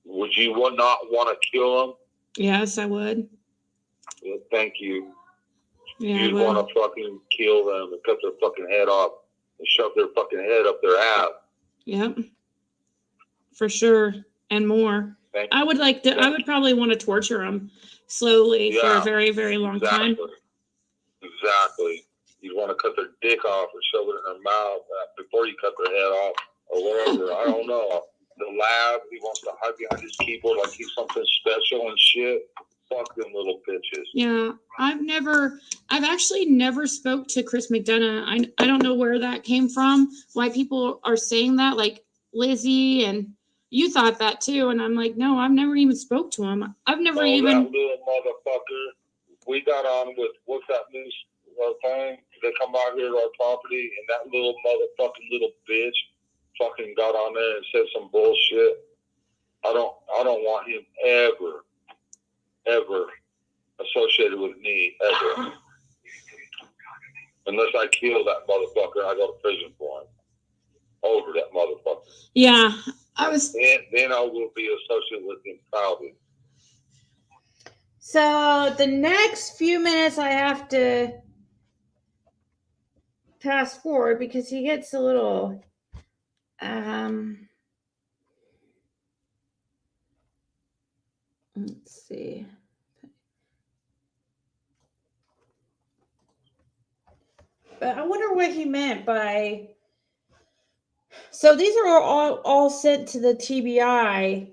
Would you not want to kill them? Yes, I would. Yeah, thank you. Yeah, You'd want to fucking kill them and cut their fucking head off and shove their fucking head up their ass. Yep. For sure. And more. I would like to, I would probably want to torture them slowly for a very, very long time. Exactly. You'd want to cut their dick off or shove it in their mouth before you cut their head off or whatever. I don't know. The lab, he wants to hide behind his keyboard like he's something special and shit. Fuck them little bitches. Yeah. I've actually never spoke to Chris McDonough. I don't know where that came from, why people are saying that, like Lizzie, and you thought that too. And I'm like, no, I've never even spoke to him. I've never even. That little motherfucker. We got on with, what's that news thing? They come out here to our property, and that little motherfucking little bitch fucking got on there and said some bullshit. I don't want him ever associated with me, ever. Unless I kill that motherfucker, I go to prison for him. Over that motherfucker. Yeah, I was. Then I will be associated with him proudly. So the next few minutes I have to fast forward because he gets a little let's see. But I wonder what he meant by, so these are all sent to the TBI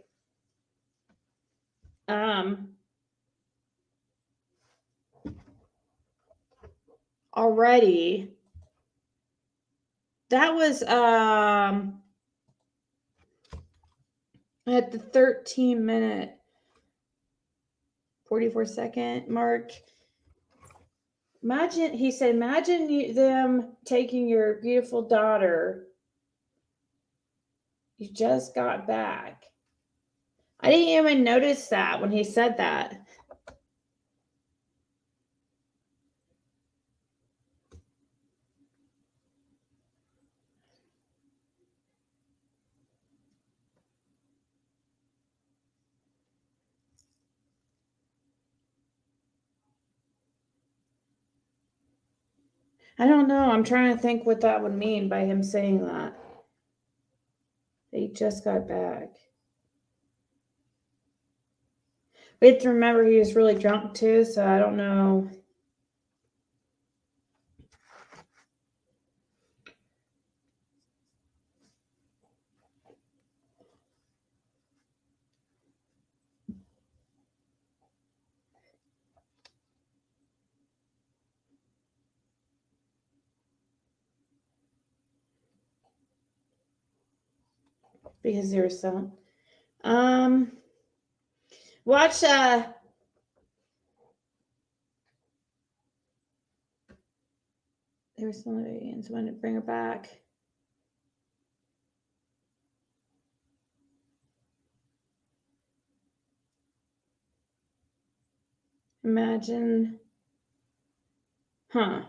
already. That was at the 13-minute 44-second mark. Imagine, he said, imagine them taking your beautiful daughter. You just got back. I didn't even notice that when he said that. I don't know. I'm trying to think what that would mean by him saying that. He just got back. We have to remember he was really drunk too, so I don't know. Because there's some watch there was somebody and someone to bring her back. Imagine, huh?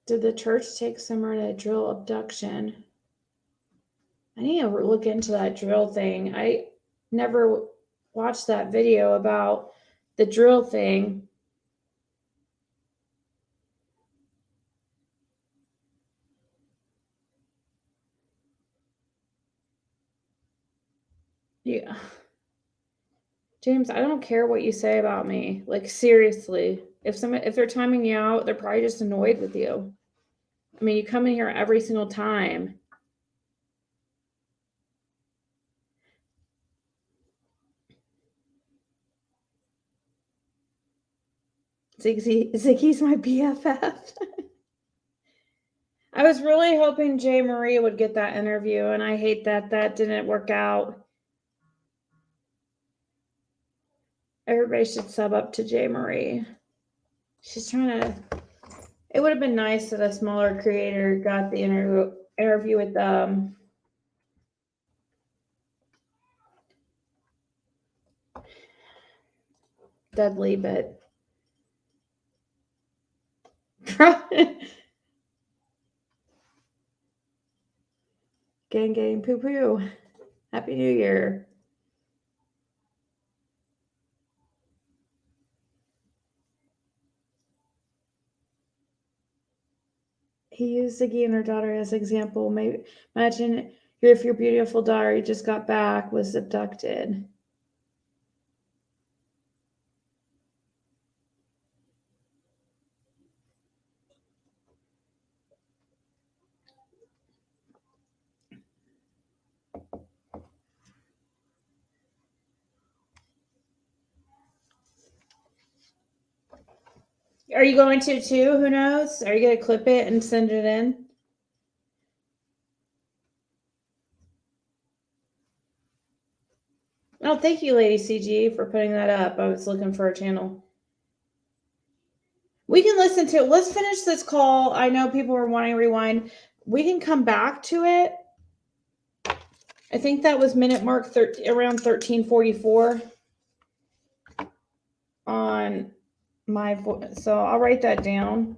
Did the church take Summer to a drill abduction? I need to look into that drill thing. I never watched that video about the drill thing. Yeah. James, I don't care what you say about me. Like, seriously. If they're timing you out, they're probably just annoyed with you. I mean, you come in here every single time. Ziggy's my BFF. I was really hoping Jay Marie would get that interview, and I hate that that didn't work out. Everybody should sub up to J. Marie. She's trying to. It would have been nice that a smaller creator got the interview with Dudley, but gang poo poo. Happy New Year. He used Ziggy and her daughter as example. Maybe imagine if your beautiful daughter you just got back was abducted. Are you going to too? Who knows? Are you going to clip it and send it in? Oh, thank you, Lady CG, for putting that up. I was looking for a channel. We can listen to it. Let's finish this call. I know people are wanting to rewind. We can come back to it. I think that was minute mark around 1344 on my voice. So I'll write that down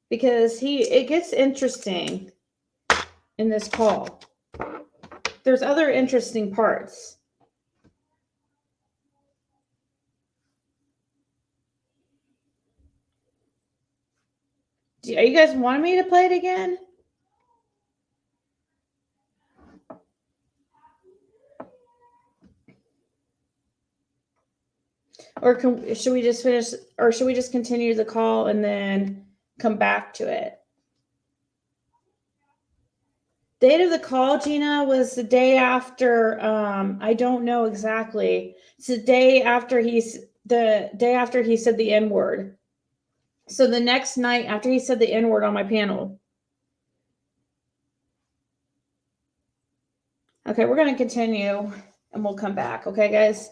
because it gets interesting in this call. There's other interesting parts. Are you guys wanting me to play it again? Or should we just finish, or should we just continue the call and then come back to it? Date of the call, Gina, was the day after, I don't know exactly. It's the day after he said the N-word. So the next night after he said the N-word on my panel. Okay, we're going to continue and we'll come back. Okay, guys?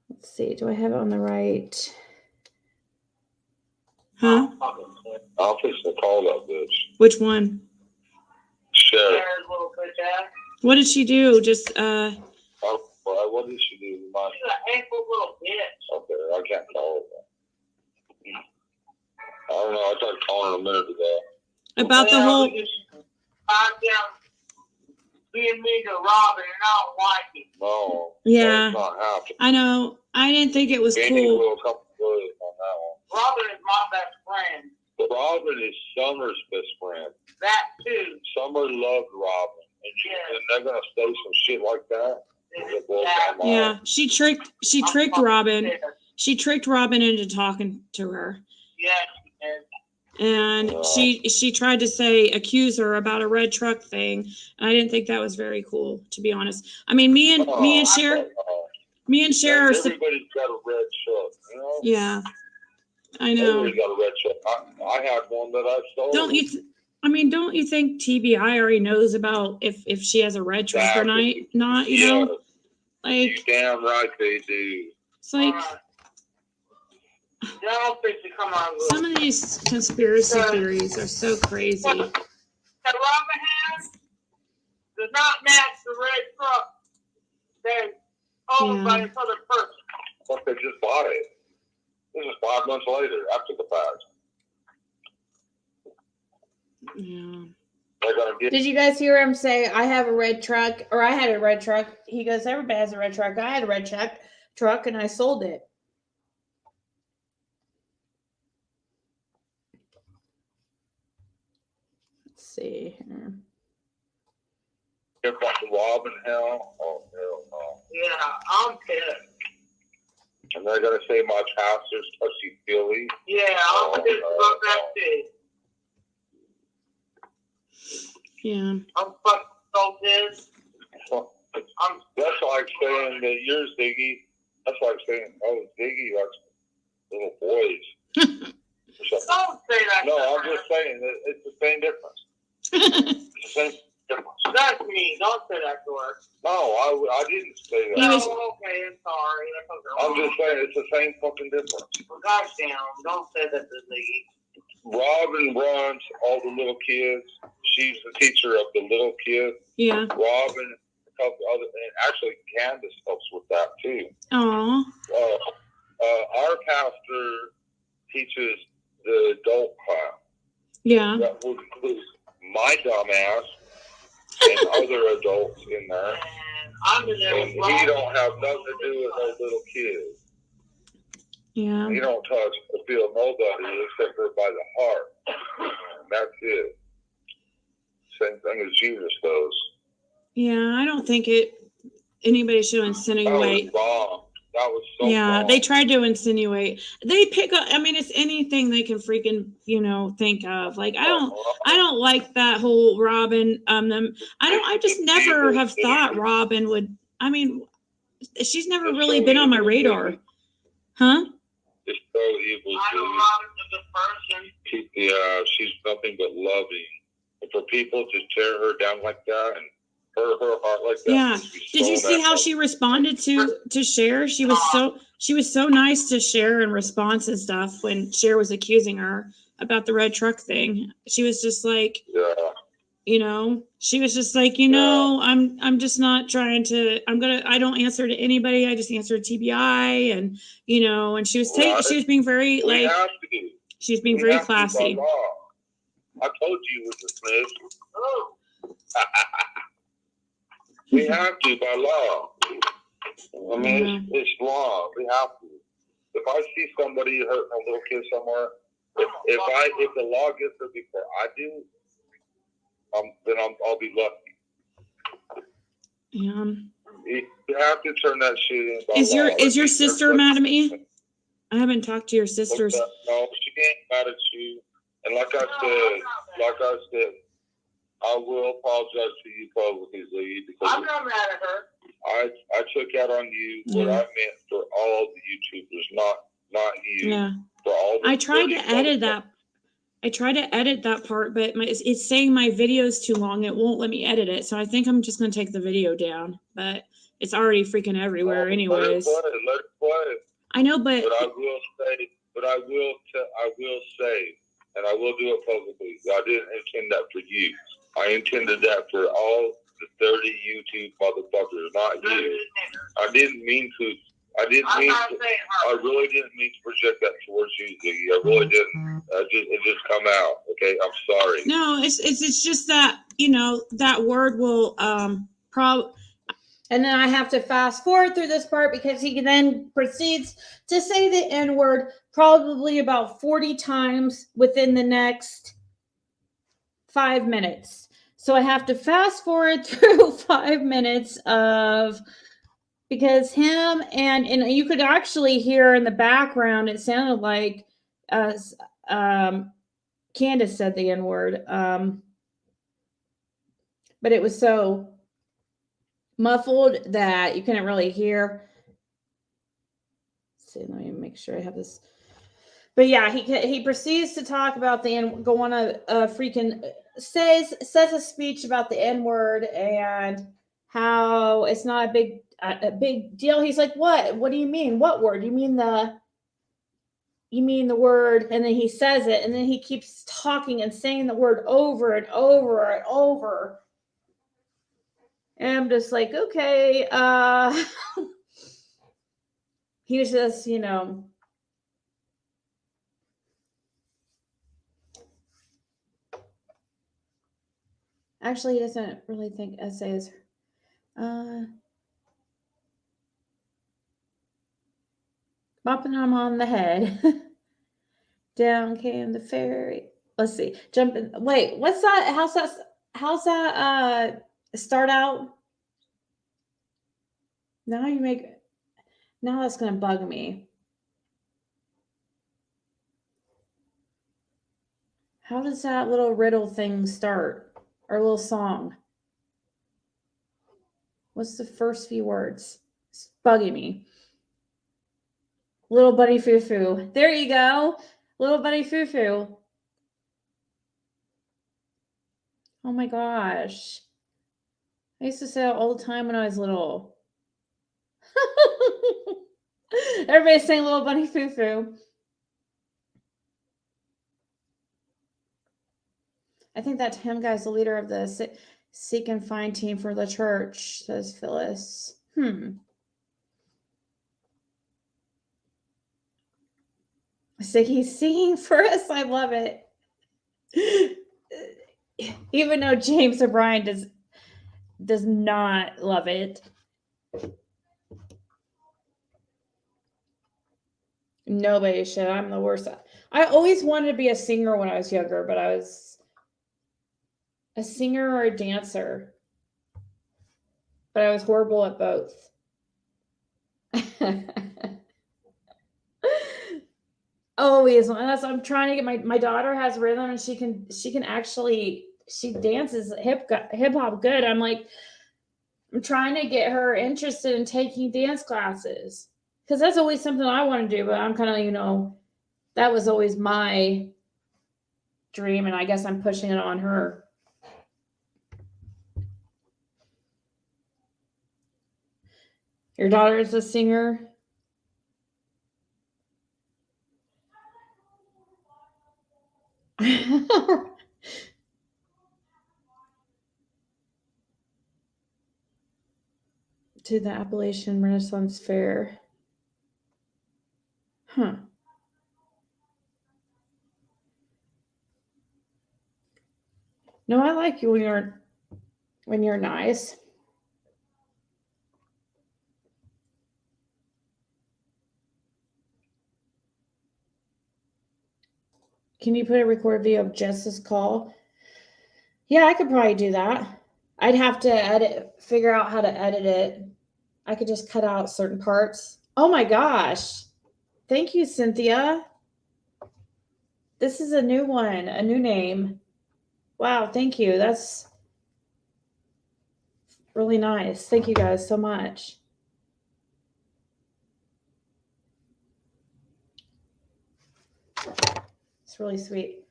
Let's see. Do I have it on the right? Huh? I'll fix the call that bitch. Which one? Sheriff. What did she do? Just What did she do? She's an ankle little bitch. Okay, I can't call her. I don't know. I tried calling her a minute ago. about the whole. Being mean to Robin, and I don't like it. No. Yeah. That's not happening. I know. I didn't think it was Benny cool. will come good on that one. Robin is my best friend. Robin is Summer's best friend. That too. Summer loved Robin, and they're gonna say some shit like that. Yeah, she tricked Robin. She tricked Robin into talking to her. Yeah, she did. And she tried to accuse her about a red truck thing. And I didn't think that was very cool, to be honest. I mean, me and Cher. Everybody's got a red truck, you know? Yeah, I know. Everybody's got a red truck. I had one that I stole. Don't you think TBI already knows about if she has a red truck or not? You know, like you damn right they do. It's like some of these conspiracy theories are so crazy. What the Robin has does not match the red truck that's owned by this other person. But they just bought it. This is 5 months later after the fact. Yeah. Did you guys hear him say, I have a red truck, or I had a red truck? He goes, everybody has a red truck. I had a red truck and I sold it. Let's see here. If like Robin hell, oh hell no. Yeah, I'm pissed. And they're gonna say my pastor's touchy feely. Yeah, I'm pissed about that too. Yeah. I'm fucking so pissed. That's like saying that you're Ziggy. That's like saying, oh, Ziggy likes little boys. Don't say that. No, I'm just saying that it's the same difference. It's the same difference. That's me. Don't say that to her. No, I didn't say that. He was- okay, I'm sorry. I'm just saying it's the same fucking difference. Well, gosh damn, don't say that to Ziggy. Robin runs all the little kids. She's the teacher of the little kids. Yeah. Robin, a couple other, and actually Candace helps with that too. Oh. Our pastor teaches the adult class. Yeah. That would include my dumbass and other adults in there. And I'm the And he don't have nothing to do with those little kids. Yeah. He don't touch or feel nobody except for by the heart. And that's it. Same thing as Jesus does. Yeah. I don't think anybody should insinuate. That was wrong. That was so wrong. They tried to insinuate. They pick up. I mean, it's anything they can freaking, think of. Like, I don't like that whole Robin. I just never have thought Robin would. I mean, she's never really been on my radar, huh? It's so evil. I know Robin's a good person. Yeah, she's nothing but loving. And for people to tear her down like that and her heart like that. Yeah. Did you see how she responded to Cher? She was so nice to Cher in response and stuff when Cher was accusing her about the red truck thing. She was just like, she was just like, I'm just not trying to, I don't answer to anybody. I just answer to TBI. And, and she was being very she was being very classy. I told you it was a snitch. Oh. We have to by law. I mean, it's law. We have to. If I see somebody hurting a little kid somewhere, if the law gets there before I do, then I'll be lucky. Yeah. You have to turn that shit in. By Is law. your sister mad at me? I haven't talked to your sisters. No, she ain't mad at you. And like I said, I will apologize to you publicly, Ziggy, because I'm not mad at her. I took out on you what I meant for all the YouTubers, not you. Yeah. For all the I tried to edit that. I tried to edit that part, but it's saying my video is too long. It won't let me edit it, so I think I'm just going to take the video down. But it's already freaking everywhere, anyways. Let it play. I know, but I will say, and I will do it publicly. I didn't intend that for you. I intended that for all the 30 YouTube motherfuckers, not you. I really didn't mean to project that towards you, Ziggy. I really didn't. It just come out. Okay, I'm sorry. No, it's just that that word will And then I have to fast forward through this part because he then proceeds to say the N-word probably about 40 times within the next 5 minutes. So I have to fast forward through 5 minutes because him and you could actually hear in the background, it sounded like Candace said the N-word. But it was so muffled that you couldn't really hear. Let's see, let me make sure I have this. But yeah, he proceeds to talk about go on a freaking says a speech about the N-word and how it's not a big deal. He's like, what do you mean? What word? You mean the word? And then he says it, and then he keeps talking and saying the word over and over and over. And I'm just like, okay, he was just, actually, he doesn't really think essays. Bopping him on the head. Down came the fairy. Let's see. Jumping. Wait, what's that? How's that start out? Now that's going to bug me. How does that little riddle thing start? Or little song? What's the first few words? It's bugging me. Little Buddy Foo-Foo. There you go. Little Buddy Foo-Foo. Oh my gosh. I used to say that all the time when I was little. Everybody's saying Little Bunny Foo Foo. I think that Tim guy's the leader of the Seek and Find team for the church, says Phyllis. Ziggy's singing for us. I love it. Even though James O'Brien does not love it. Nobody should. I'm the worst. I always wanted to be a singer when I was younger, but I was a singer or a dancer. But I was horrible at both. Always. I'm trying to get my daughter has rhythm and she can actually, she dances hip hop good. I'm trying to get her interested in taking dance classes. Because that's always something I want to do, but I'm kind of, that was always my dream, and I guess I'm pushing it on her. Your daughter is a singer? To the Appalachian Renaissance Fair. Huh. No, I like you when you're nice. Can you put a recorded video of Jess's call? Yeah, I could probably do that. I'd have to figure out how to edit it. I could just cut out certain parts. Oh my gosh. Thank you, Cynthia. This is a new one, a new name. Wow, thank you. That's really nice. Thank you guys so much. It's really sweet.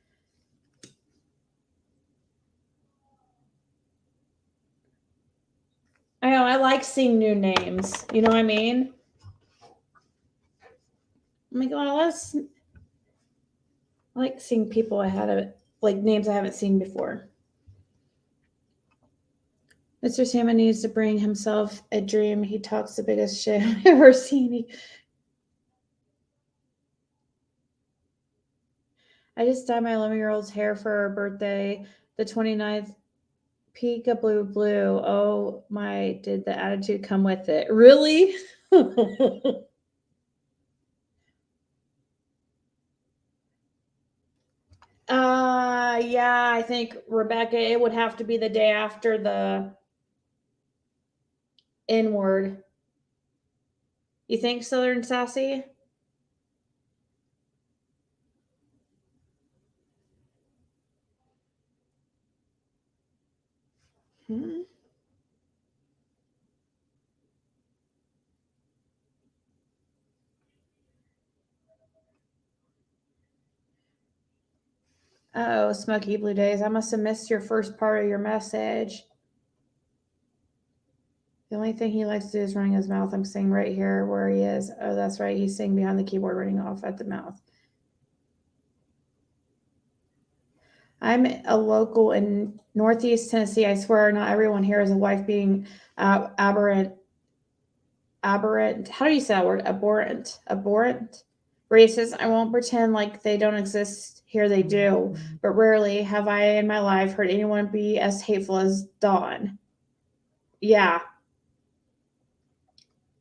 I know, I like seeing new names. You know what I mean? Oh my God, I like seeing people I had names I haven't seen before. Mr. Salmon needs to bring himself a dream. He talks the biggest shit I've ever seen. I just dyed my 11-year-old's hair for her birthday, the 29th. Peekaboo blue. Oh my, did the attitude come with it? Really? Yeah, I think, Rebecca, it would have to be the day after the N-word. You think, Southern Sassy? Oh, Smoky Blue Days. I must have missed your first part of your message. The only thing he likes to do is running his mouth. I'm saying right here where he is. Oh, that's right. He's sitting behind the keyboard, running off at the mouth. I'm a local in Northeast Tennessee. I swear not everyone here is a wife being aberrant. How do you say that word? Abhorrent. Racist. I won't pretend like they don't exist here. They do. But rarely have I in my life heard anyone be as hateful as Dawn. Yeah.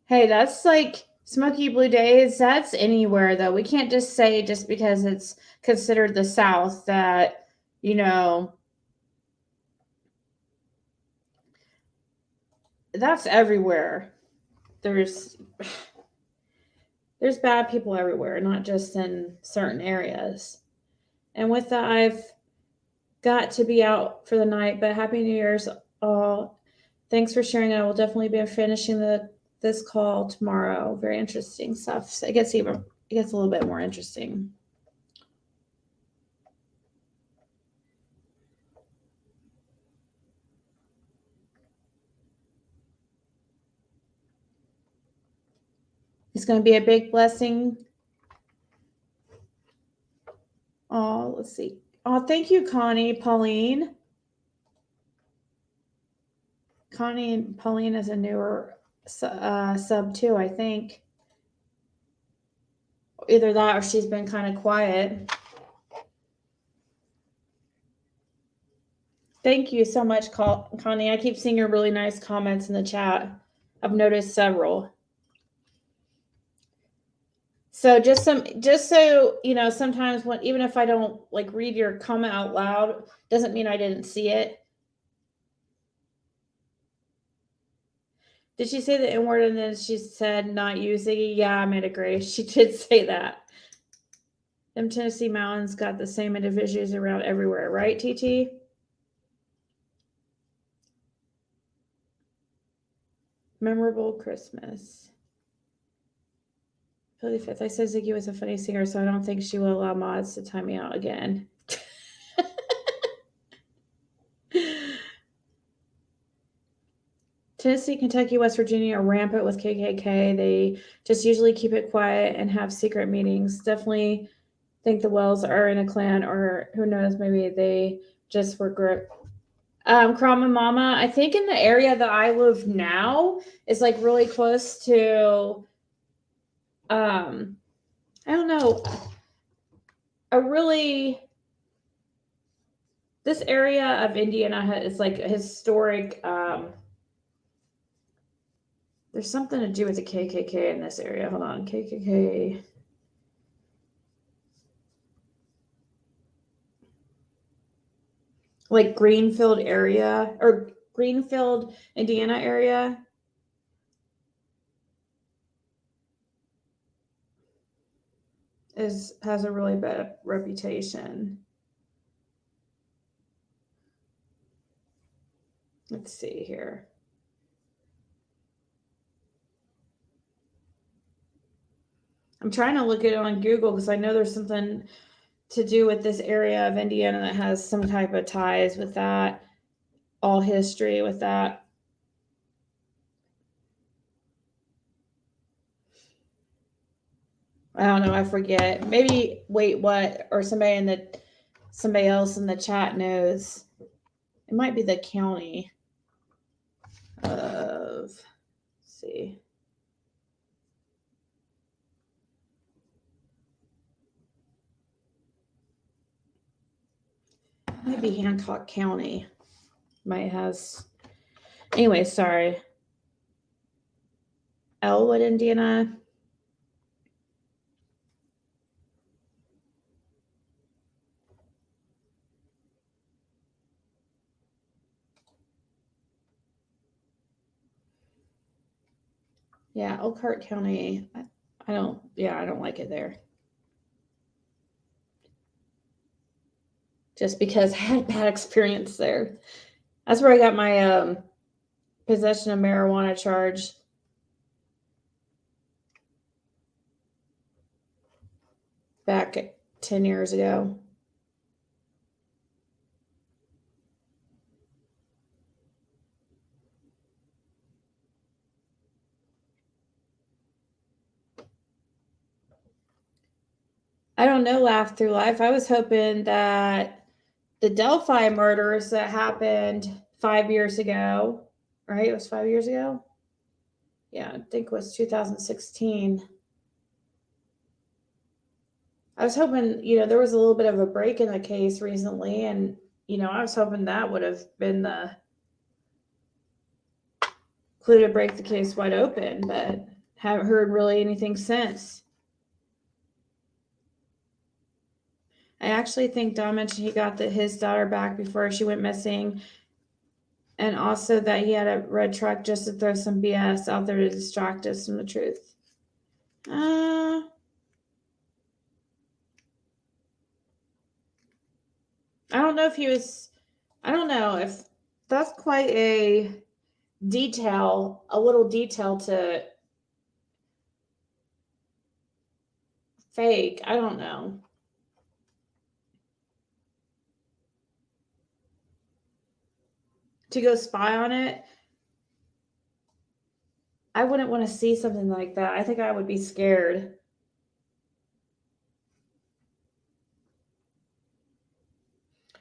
Hey, that's like Smoky Blue Days. That's anywhere, though. We can't just say just because it's considered the South that, that's everywhere. There's bad people everywhere, not just in certain areas. And with that, I've got to be out for the night, but Happy New Year's all. Thanks for sharing. I will definitely be finishing this call tomorrow. Very interesting stuff. It gets a little bit more interesting. It's going to be a big blessing. Oh, let's see. Oh, thank you, Connie, Pauline. Connie and Pauline is a newer sub too, I think. Either that or she's been kind of quiet. Thank you so much, Connie. I keep seeing your really nice comments in the chat. I've noticed several. So just so you know, sometimes even if I don't like read your comment out loud, doesn't mean I didn't see it. Did she say the N word and then she said not you, Ziggy? Yeah, I made a grace. She did say that. Them Tennessee mountains got the same individuals around everywhere, right, TT? Memorable Christmas. February 5th. I said Ziggy was a funny singer, so I don't think she will allow mods to time me out again. Tennessee, Kentucky, West Virginia are rampant with KKK. They just usually keep it quiet and have secret meetings. Definitely think the Wells are in a clan, or who knows, maybe they just were gripped. Krama Mama, I think in the area that I live now is like really close to, I don't know, this area of Indiana is like a historic, there's something to do with the KKK in this area. Hold on, KKK. Like Greenfield area, or Greenfield, Indiana area. Has a really bad reputation. Let's see here. I'm trying to look it on Google because I know there's something to do with this area of Indiana that has some type of ties with that, all history with that. I don't know, I forget. Maybe wait, what? Or somebody else in the chat knows. It might be the county of, let's see. Maybe Hancock County might has. Anyway, sorry. Elwood, Indiana. Yeah, Elkhart County. I don't like it there. Just because I had a bad experience there. That's where I got my possession of marijuana charge. Back 10 years ago. I don't know, Laugh Through Life. I was hoping that the Delphi murders that happened 5 years ago, right? It was 5 years ago? Yeah, I think it was 2016. I was hoping, there was a little bit of a break in the case recently, and, I was hoping that would have been the clue to break the case wide open, but haven't heard really anything since. I actually think Don mentioned he got his daughter back before she went missing, and also that he had a red truck just to throw some BS out there to distract us from the truth. I don't know if that's quite a little detail to fake. I don't know. To go spy on it, I wouldn't want to see something like that. I think I would be scared.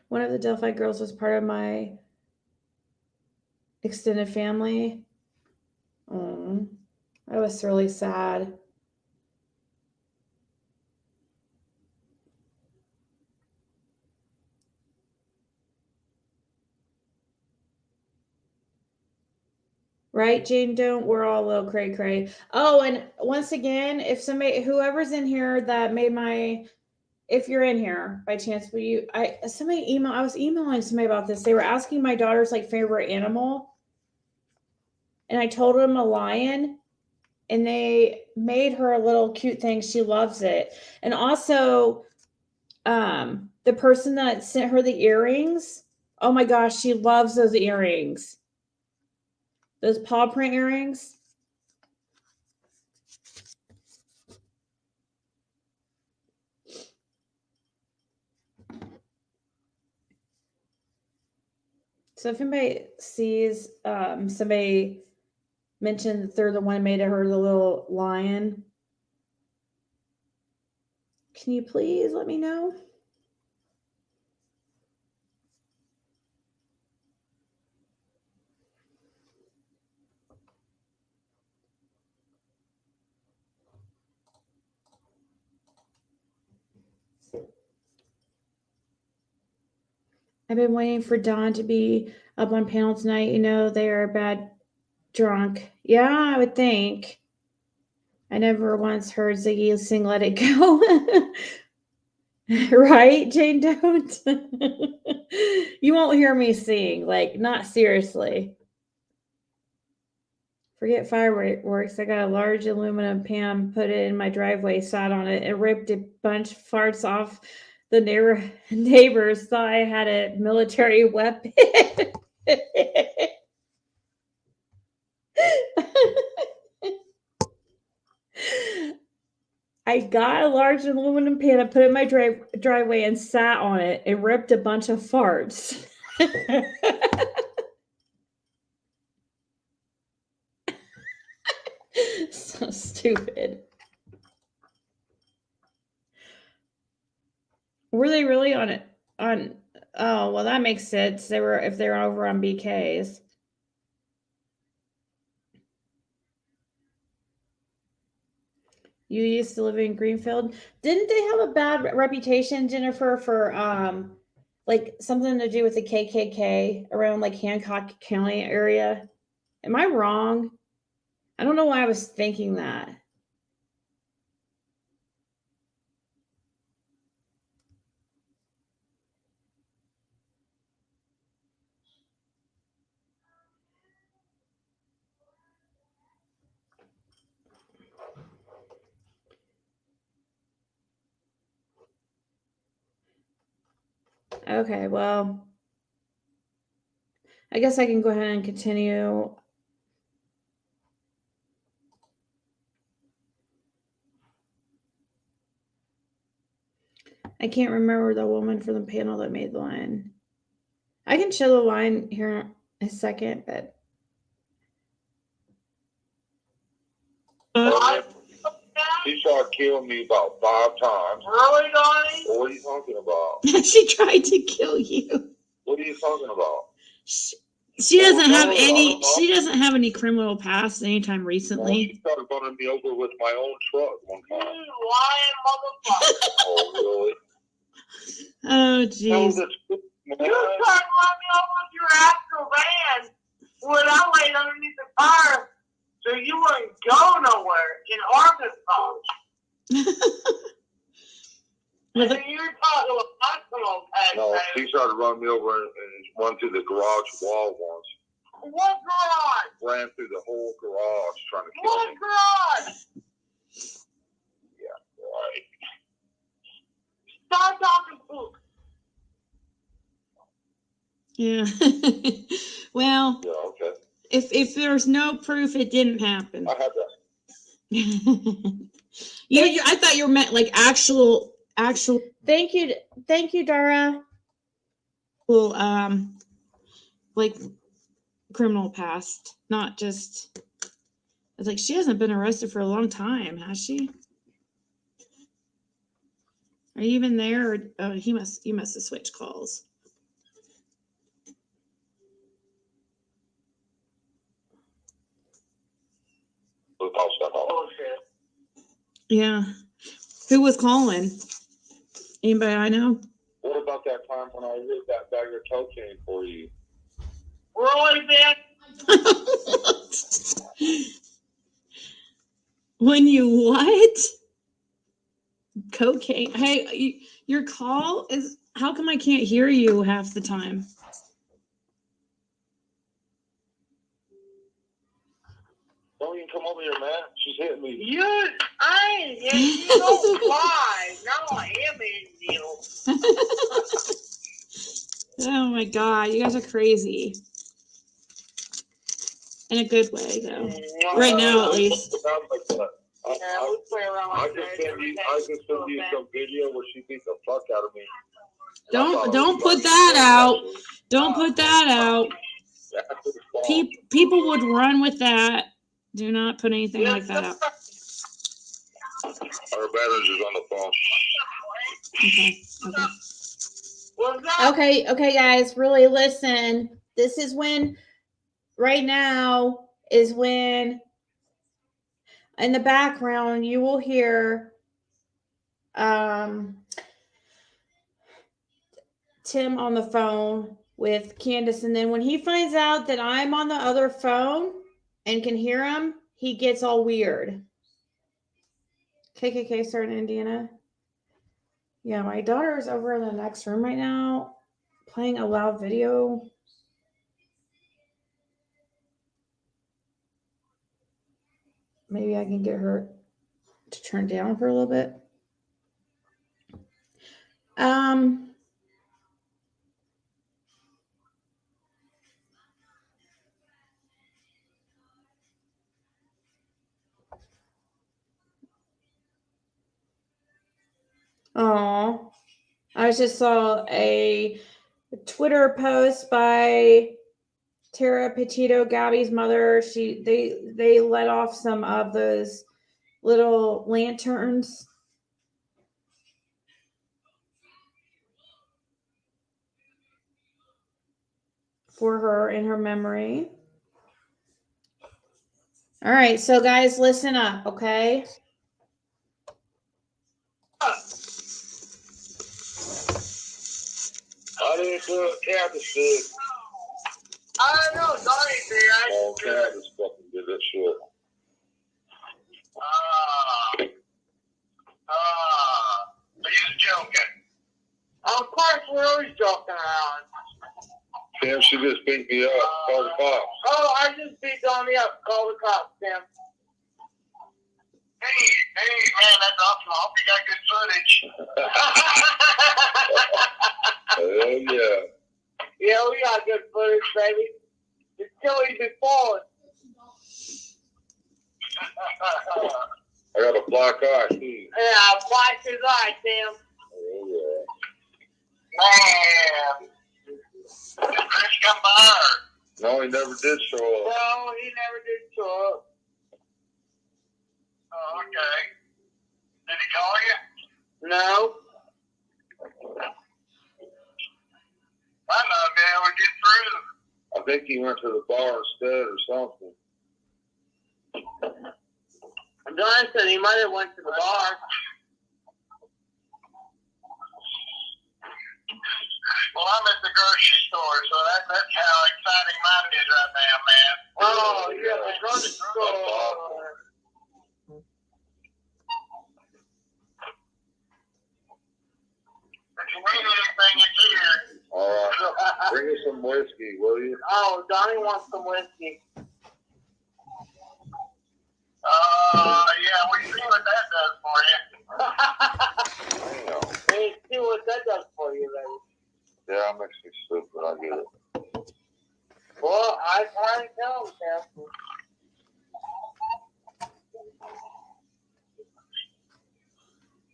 One of the Delphi girls was part of my extended family. Oh, I was really sad. Right, Jane? Don't. We're all a little cray cray. Oh, and once again, if somebody, whoever's in here that made my, if you're in here by chance, will you, I was emailing somebody about this. They were asking my daughter's like favorite animal. And I told them a lion, and they made her a little cute thing. She loves it. And also, the person that sent her the earrings, oh my gosh, she loves those earrings. Those paw print earrings. So if anybody sees somebody mention that they're the one who made her the little lion, can you please let me know? I've been waiting for Dawn to be up on panel tonight. You know, they are bad drunk. Yeah, I would think. I never once heard Ziggy sing Let It Go. Right, Jane? Don't. You won't hear me sing, like, not seriously. Forget fireworks. I got a large aluminum pan, put it in my driveway, sat on it, and ripped a bunch of farts off. The neighbors thought I had a military weapon. I got a large aluminum pan and put it in my driveway and sat on it and ripped a bunch of farts. So stupid. Were they really on it? Oh, well, that makes sense. If they were over on BK's. You used to live in Greenfield. Didn't they have a bad reputation, Jennifer, for like something to do with the KKK around like Hancock County area? Am I wrong? I don't know why I was thinking that. Okay, well, I guess I can go ahead and continue. I can't remember the woman from the panel that made the line. I can show the line here in a second, but She tried to kill me about 5 times. Really, Donnie? What are you talking about? She tried to kill you. What are you talking about? She doesn't have any. She doesn't have any criminal past anytime recently. Well, she started running me over with my own truck one time. You lying motherfucker! Oh really? Oh jeez. You tried to run me over with your actual van when I laid underneath the car, so you wouldn't go nowhere in Arkansas. And you're talking about hospital tax. No, he tried to run me over and run through the garage wall once. What garage? Ran through the whole garage trying to kill me. What garage? Yeah, right. Stop talking poop. Yeah. Well. Yeah, okay. If there's no proof, it didn't happen. I have that. I thought you meant like actual. Thank you, Dara. Well, like criminal past, not just was like, she hasn't been arrested for a long time, has she? Are you even there? Or, oh, you must have switched calls. Yeah. Who was calling? Anybody I know? What about that time when I hid that bag of cocaine for you? Really, man? When you what? Cocaine. Hey, your call is, how come I can't hear you half the time? Don't even come over here, man. She's hitting me. You don't lie. No, I am in you. Oh my God, you guys are crazy. In a good way, though. Right now, at least. I can send you some video where she beat the fuck out of me. Don't put that out. Don't put that out. People would run with that. Do not put anything like that out. Our manager's on the phone. Okay, guys, really listen. This is when, right now, is when in the background you will hear Tim on the phone with Candace, and then when he finds out that I'm on the other phone and can hear him, he gets all weird. KKK started in Indiana. Yeah, my daughter is over in the next room right now playing a loud video. Maybe I can get her to turn down for a little bit. Oh, I just saw a Twitter post by Tara Petito, Gabby's mother. They let off some of those little lanterns for her in her memory. All right, so guys, listen up, okay? I didn't do it. Candace did. I don't know. Donnie did. Oh, Candace fucking did that shit. He's joking. Of course, we're always joking around. Sam, she just beat me up. Call the cops. Oh, I just beat Donnie up. Call the cops, Sam. Hey, man, that's awesome. I hope you got good footage. Hell yeah. Yeah, we got good footage, baby. It's still easy falling. I got a black eye, too. Yeah, black his eye, Sam. Oh, yeah. Man. Did Chris come by? No, he never did show up. No, he never did show up. Oh, okay. Did he call you? No. I might be able to get through. I think he went to the bar instead or something. Don said he might have went to the bar. Well, I'm at the grocery store, so that's how exciting mine is right now, man. Oh, you're at the grocery store. If you need anything, it's here. All right. Bring us some whiskey, will you? Oh, Donnie wants some whiskey. Yeah, we see what that does for you. I know. We see what that does for you, baby. Yeah, it makes me stupid. I get it. Well, I try and tell him, Sam.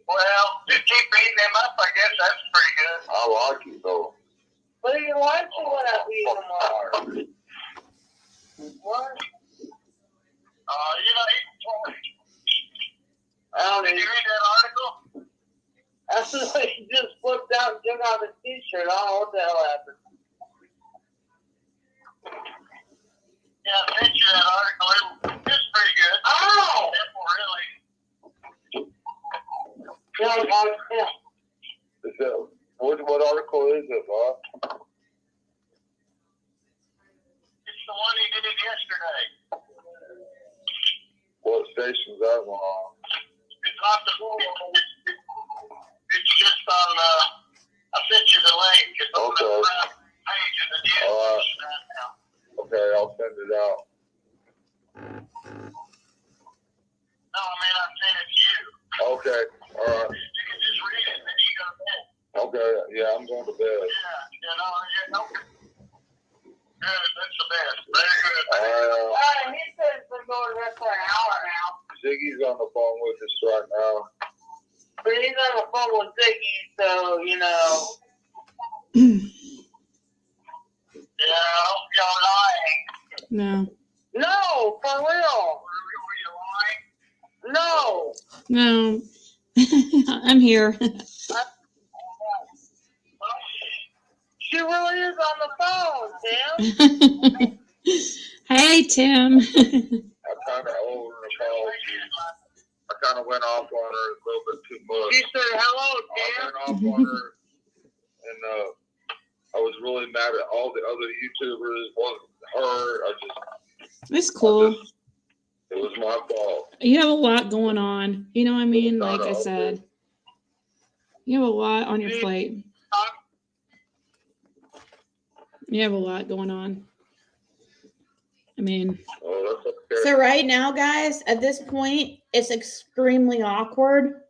Well, just keep beating him up, I guess that's pretty good. I like you, though. But he likes you when I beat him up. What? Did you read that article? That's like he just flipped out and took off his t-shirt. I don't know what the hell happened. Yeah, I sent you that article. It's pretty good. Oh! Really. Yeah. Is that, what article is it, Bob? It's the one he did it yesterday. What station's that one on? It's not the it's just on I sent you the link. It's on the front page of the news right now. Okay, I'll send it out. No, I mean I sent it to you. Okay, alright. You can just read it and then you go to bed. Okay, yeah, I'm going to bed. Okay. Good, that's the best. Very good. He said it's been going there for an hour now. Ziggy's on the phone with us right now. But he's on the phone with Ziggy, so, you know. Yeah, I hope y'all lying. No. No, for real. Were you lying? No. No. I'm here. She really is on the phone, Tim. Hey, Tim. I kind of owed her an apology. I kind of went off on her a little bit too much. She said, hello, I Tim. went off on her, and I was really mad at all the other YouTubers. Wasn't her. It's cool. It was my fault. You have a lot going on. You know what I mean? Like I said, you have a lot on your plate. You have a lot going on. I mean, Oh, that's okay. So right now, guys, at this point, it's extremely awkward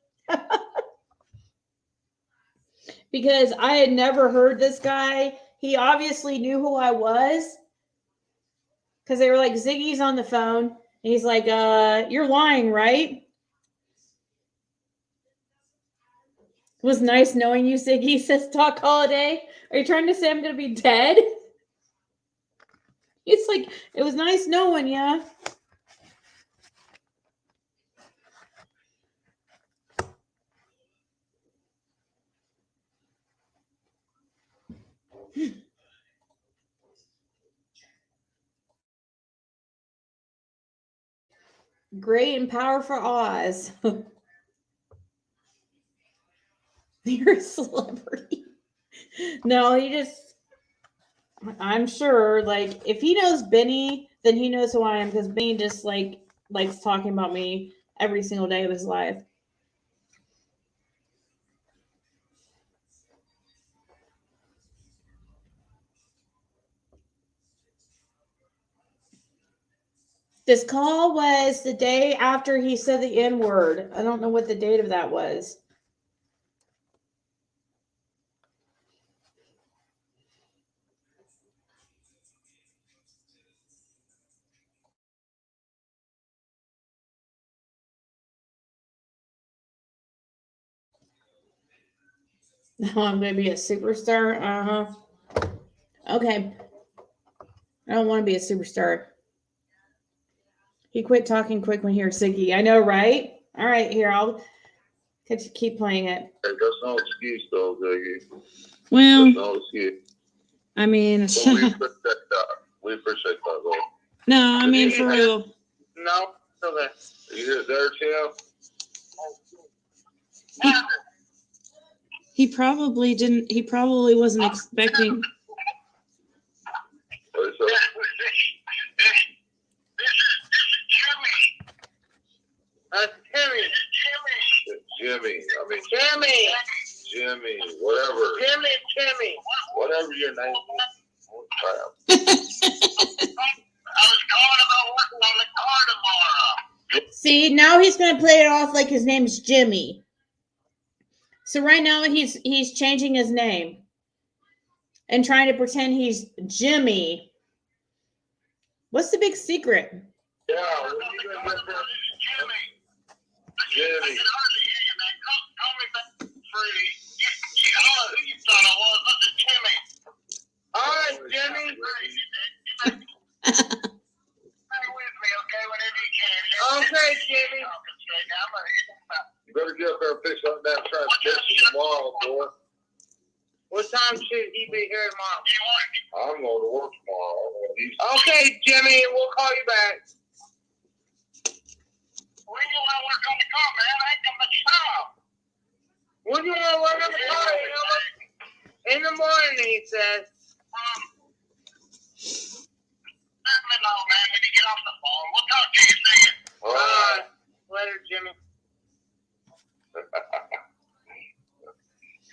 because I had never heard this guy. He obviously knew who I was because they were like, Ziggy's on the phone. And he's like, you're lying, right? It was nice knowing you, Ziggy, says Doc Holiday. Are you trying to say I'm going to be dead? It's like, it was nice knowing ya. Great and powerful Oz. You're a celebrity. No, he just, I'm sure, like, if he knows Benny, then he knows who I am, because Benny just, like, likes talking about me every single day of his life. This call was the day after he said the N-word. I don't know what the date of that was. Now I'm going to be a superstar? Uh-huh. Okay. I don't want to be a superstar. He quit talking quick when he heard Ziggy. I know, right? All right, here, I'll keep playing it. Hey, that's no excuse, though, Ziggy. Well, That's no excuse. I mean, But we appreciate that. We appreciate that, though. no, I mean, for real. No, still there. You there, Tim? He probably didn't, he probably wasn't expecting. What is that? Jimmy. I mean, Jimmy, whatever. Timmy. Whatever your name is. Oh, crap. I was calling about working on the car tomorrow. See, now he's going to play it off like his name's Jimmy. So right now he's changing his name and trying to pretend he's Jimmy. What's the big secret? Yeah, what are you going to get there? Jimmy. Call me back free. I don't know who you thought I was. This is Timmy. All right, Jimmy. Stay with me, okay, whenever you can. What time should he be here tomorrow? I'm going to work tomorrow. Okay, Jimmy, we'll call you back. When do you want to work on the car, man? I ain't got much time. When do you want to work on the car? In the morning, he says. Let me know, man, when you get off the phone. We'll talk to you later. All right. Later, Jimmy.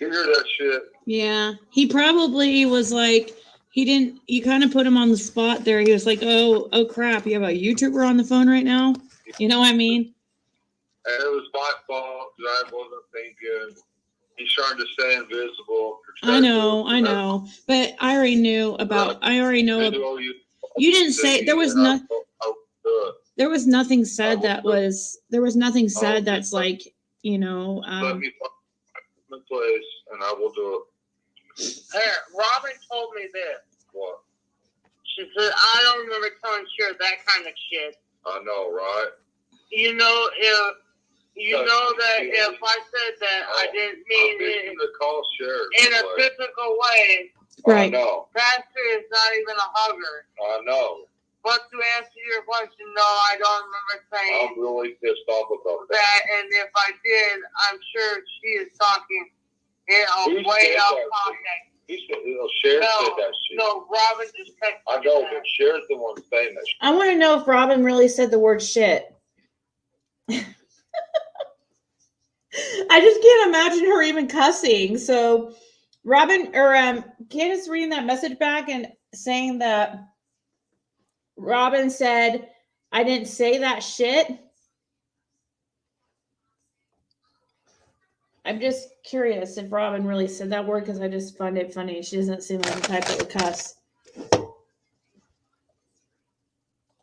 You hear that shit? Yeah. He probably was like, you kind of put him on the spot there. He was like, oh crap, you have a YouTuber on the phone right now? You know what I mean? And it was my fault that I wasn't thinking. He's trying to stay invisible. I know. But I already know about, you didn't say, there was nothing said that's like, you know. Let me find the place and I will do it. Hey, Robin told me this. What? She said, I don't remember telling Cher that kind of shit. I know, right? You know, if I said that, I didn't mean it to call Cher in a physical way. Right. I know. Pastor is not even a hugger. I know. But to answer your question, no, I don't remember saying. I'm really pissed off about that. And if I did, I'm sure she is talking way off context. Cher said that shit. No, Robin just texted. I know, but Cher's the one saying that shit. I want to know if Robin really said the word shit. I just can't imagine her even cussing. So Robin or Candace reading that message back and saying that Robin said, I didn't say that shit. I'm just curious if Robin really said that word because I just find it funny. She doesn't seem like the type that would cuss.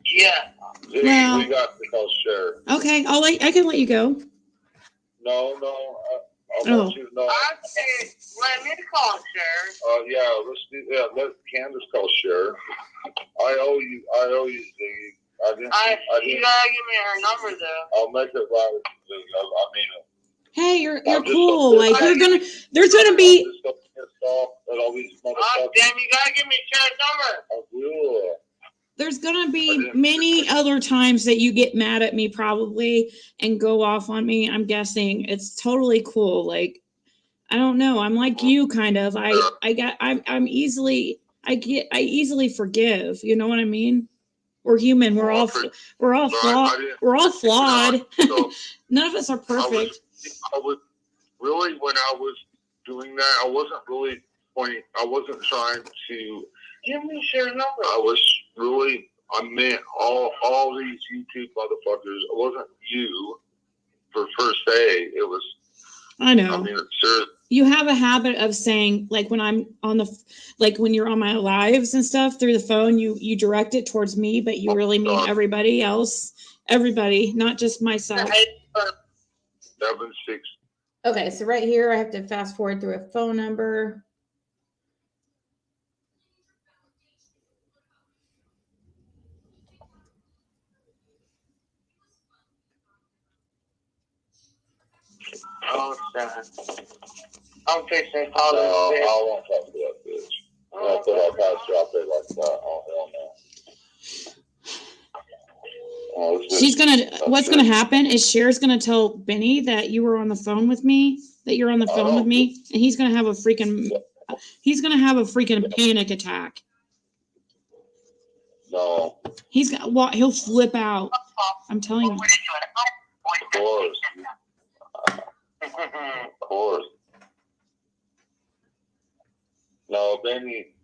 Yeah. Well, we got to call Cher. Okay, I can let you go. No, I want you to know. I said, let me call Cher. Yeah, let Candace call Cher. I owe you, Ziggy. You gotta give me her number though. I'll make it right with Ziggy. I mean it. Hey, you're cool. Like there's gonna be. Oh damn! You gotta give me Cher's number. I will. There's gonna be many other times that you get mad at me probably and go off on me. I'm guessing it's totally cool. Like I don't know. I'm like you kind of. I easily forgive. You know what I mean? We're human. We're all flawed. We're all flawed. None of us are perfect. I was really, when I was doing that, I wasn't really pointing. I wasn't trying to give me Cher's number. I meant all these YouTube motherfuckers. It wasn't you for first day. It was. I know. I mean, sure. You have a habit of saying, like when I'm on when you're on my lives and stuff through the phone, you direct it towards me, but you really mean everybody else. Everybody, not just myself. 7-6. Okay, so right here I have to fast forward through a phone number. Oh, I'm fixing to call this bitch. I won't talk to that bitch. I thought I'll pass drop it like that. Oh, hell no. What's gonna happen is Cher's gonna tell Benny that you were on the phone with me, and he's gonna have a freaking panic attack. No. He'll flip out. I'm telling you. Of course. Of course. No, Benny.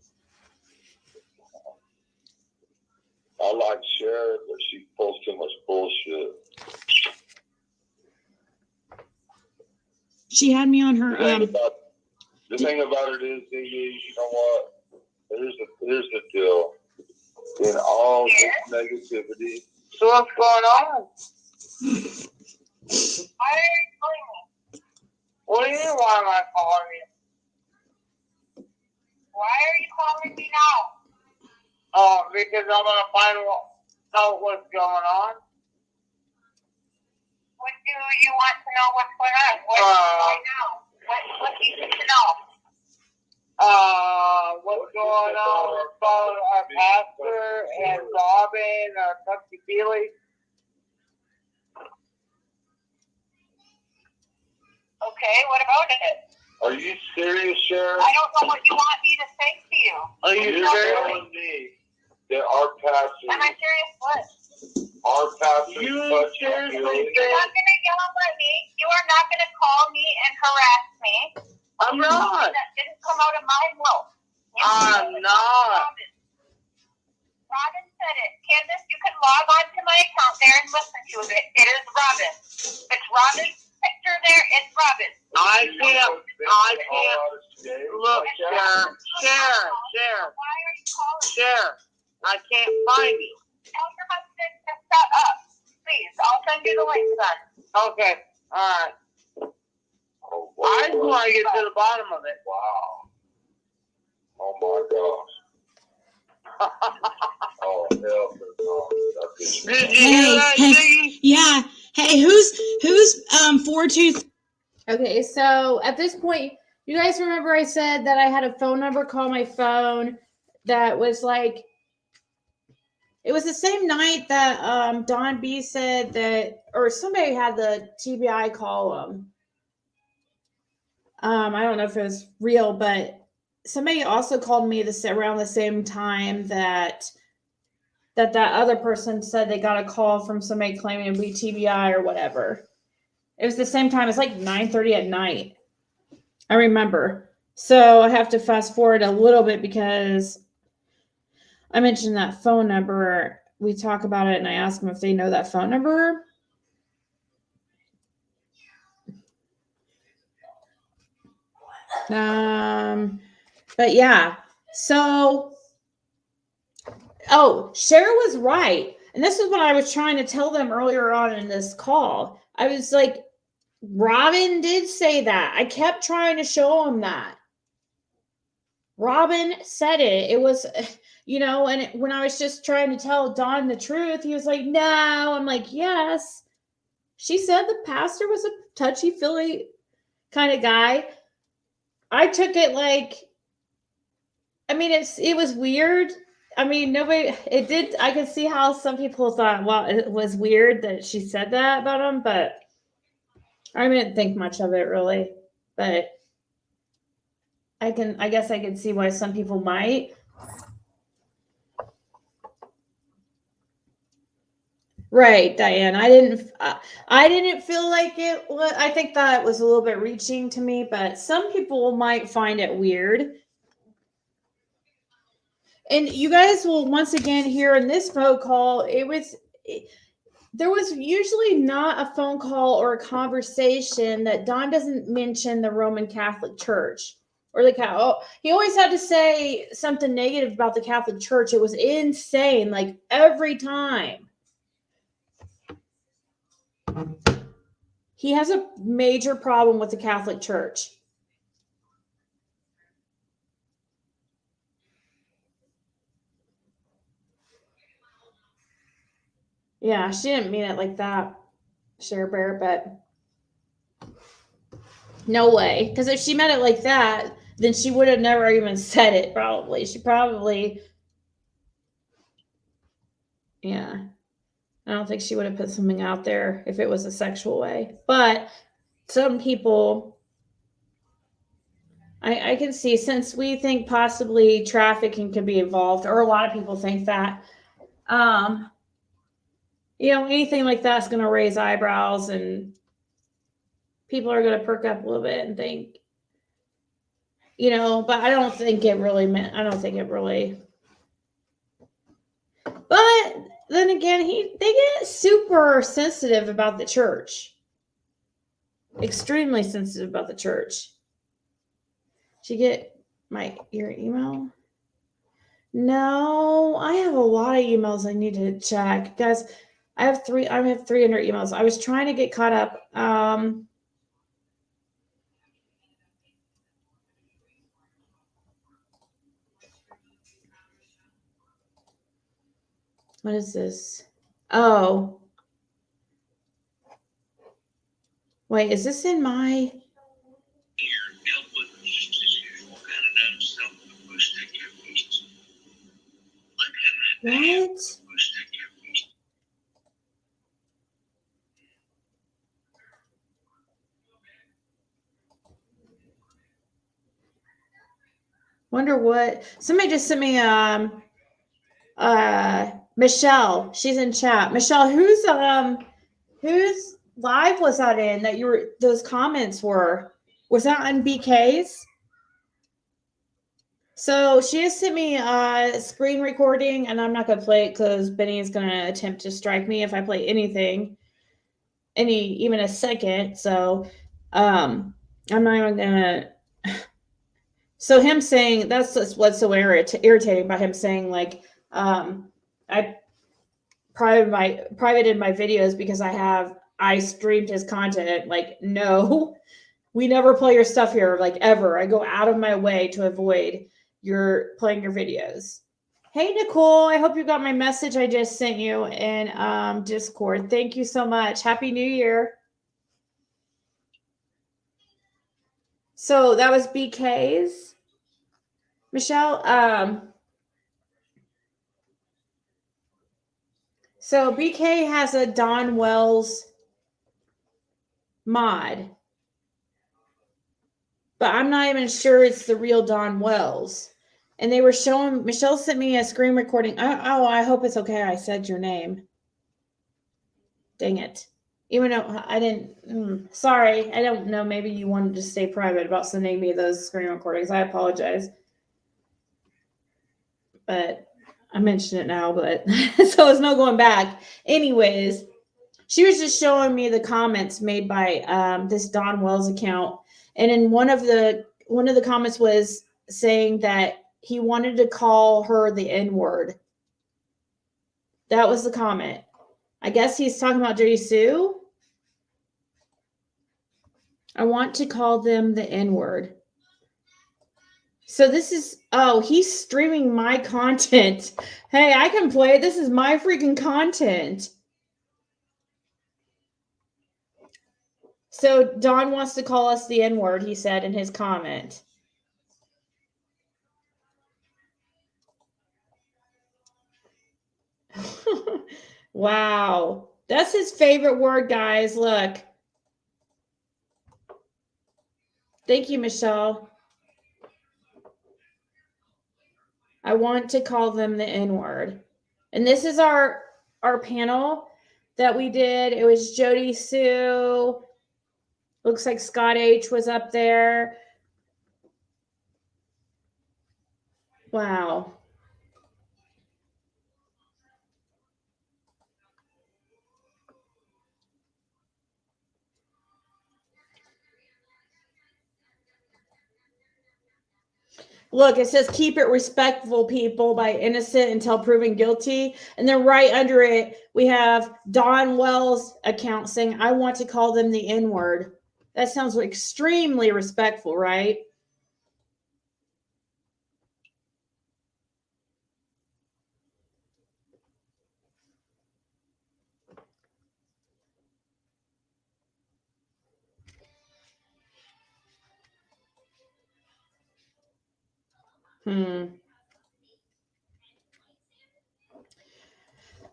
I like Cher, but she pulls too much bullshit. She had me on her. The thing about it is, you know what? Here's the deal. In all this negativity. So what's going on? Why are you calling me? What do you mean? Why am I calling you? Why are you calling me now? Oh, because I want to find out what's going on. What do you want to know what's going on? What do you want to know? What do you need to know? pastor and Robin are touchy-feely? Okay, what about it? Are you serious, Sheriff? I don't know what you want me to say to you. Are you You're serious? telling me that our pastor, Am I serious? What? our pastor, You touched seriously you? You're not going to yell at me. You are not going to call me and harass me. I'm not. That didn't come out of my mouth. I'm not. Robin said it. Candace, you can log on to my account there and listen to it. It is Robin. It's Robin's picture there. It's Robin. I can't. Look, Sheriff. Why are you calling? Sheriff, I can't find you. Tell your husband to shut up. Please, I'll send you the link then. Okay, all right. Oh, I just want to get to the bottom of it. Wow. Oh my gosh. Oh hell no. That's Did you hear that, Hey, Ziggy? Yeah. Hey, who's 423? Okay, so at this point, you guys remember I said that I had a phone number call my phone that was like, it was the same night that Don B said that, or somebody had the TBI call him. I don't know if it was real, but somebody also called me around the same time that other person said they got a call from somebody claiming to be TBI or whatever. It was the same time. It's like 9:30 at night. I remember. So I have to fast forward a little bit because I mentioned that phone number. We talk about it and I ask them if they know that phone number. But yeah. So, Cher was right. And this is what I was trying to tell them earlier on in this call. I was like, Robin did say that. I kept trying to show him that. Robin said it. It was, and when I was just trying to tell Don the truth, he was like, no. I'm like, yes. She said the pastor was a touchy-feely kind of guy. I took it like, it was weird. I could see how some people thought, well, it was weird that she said that about him, but I didn't think much of it really. But I guess I can see why some people might. Right, Diane. I didn't feel like it was, I think that was a little bit reaching to me, but some people might find it weird. And you guys will once again hear in this phone call, there was usually not a phone call or a conversation that Don doesn't mention the Roman Catholic Church or he always had to say something negative about the Catholic Church. It was insane, like every time. He has a major problem with the Catholic Church. Yeah, she didn't mean it like that, Cher Bear, but no way. Because if she meant it like that, then she would have never even said it, probably. Yeah. I don't think she would have put something out there if it was a sexual way. But some people, I can see, since we think possibly trafficking could be involved, or a lot of people think that, anything like that's going to raise eyebrows and people are going to perk up a little bit and think, but I don't think it really. But then again, they get super sensitive about the church. Extremely sensitive about the church. Did you get your email? No, I have a lot of emails I need to check. Guys, I have 300 emails. I was trying to get caught up. What is this? Oh. Wait, is this in my... What? Wonder what somebody just sent me Michelle. She's in chat. Michelle, whose live was that in that those comments were? Was that on BK's? So she has sent me a screen recording, and I'm not gonna play it because Benny is gonna attempt to strike me if I play anything, even a second. So I'm not even gonna. So him saying that's just what's so irritating about him saying like I privated my videos because I streamed his content. Like, no, we never play your stuff here, like ever. I go out of my way to avoid your playing your videos. Hey Nicole, I hope you got my message I just sent you in Discord. Thank you so much. Happy New Year. So that was BK's. Michelle, so BK has a Don Wells mod, but I'm not even sure it's the real Don Wells. And they were showing, Michelle sent me a screen recording. Oh, I hope it's okay. I said your name. Dang it. Even though I didn't, sorry. I don't know. Maybe you wanted to stay private about sending me those screen recordings. I apologize. But I mentioned it now, but so there's no going back. Anyways, she was just showing me the comments made by this Don Wells account. And in one of the comments was saying that he wanted to call her the N-word. That was the comment. I guess he's talking about Jody Sue. I want to call them the N-word. So this is, oh, he's streaming my content. Hey, I can play it. This is my freaking content. So Don wants to call us the N-word, he said in his comment. Wow. That's his favorite word, guys. Look. Thank you, Michelle. I want to call them the N-word. And this is our panel that we did. It was Jody Sue. Looks like Scott H was up there. Wow. Look, it says keep it respectful, people, by innocent until proven guilty. And then right under it, we have Don Wells' account saying, I want to call them the N-word. That sounds extremely respectful, right?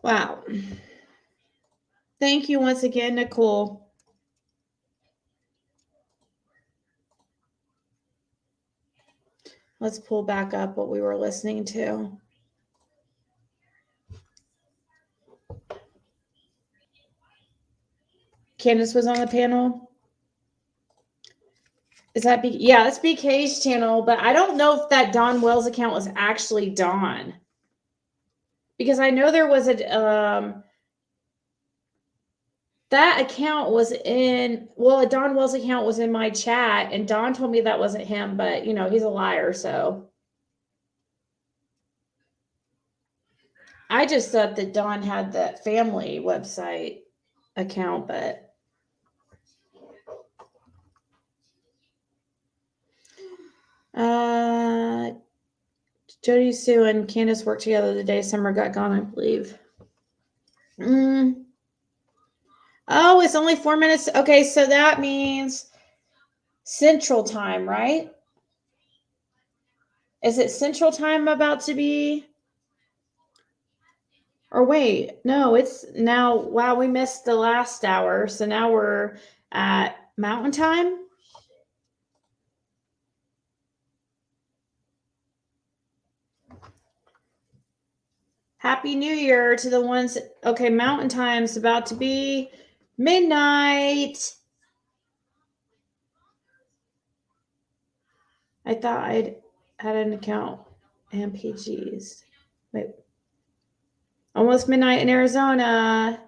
Wow. Thank you once again, Nicole. Let's pull back up what we were listening to. Candace was on the panel. Is that yeah, that's BK's channel, but I don't know if that Don Wells account was actually Don. Because I know there was a that account was in, well, a Don Wells account was in my chat, and Don told me that wasn't him, but you know, he's a liar, so. I just thought that Don had that family website account, but. Jody Sue and Candace worked together the day Summer got gone, I believe. Oh, it's only 4 minutes. Okay, so that means Central Time, right? Is it Central Time about to be? Or wait, no, it's now, wow, we missed the last hour. So now we're at Mountain Time. Happy New Year to the ones. Okay, Mountain Time's about to be midnight. I thought I'd had an account and PGs. Wait. Almost midnight in Arizona.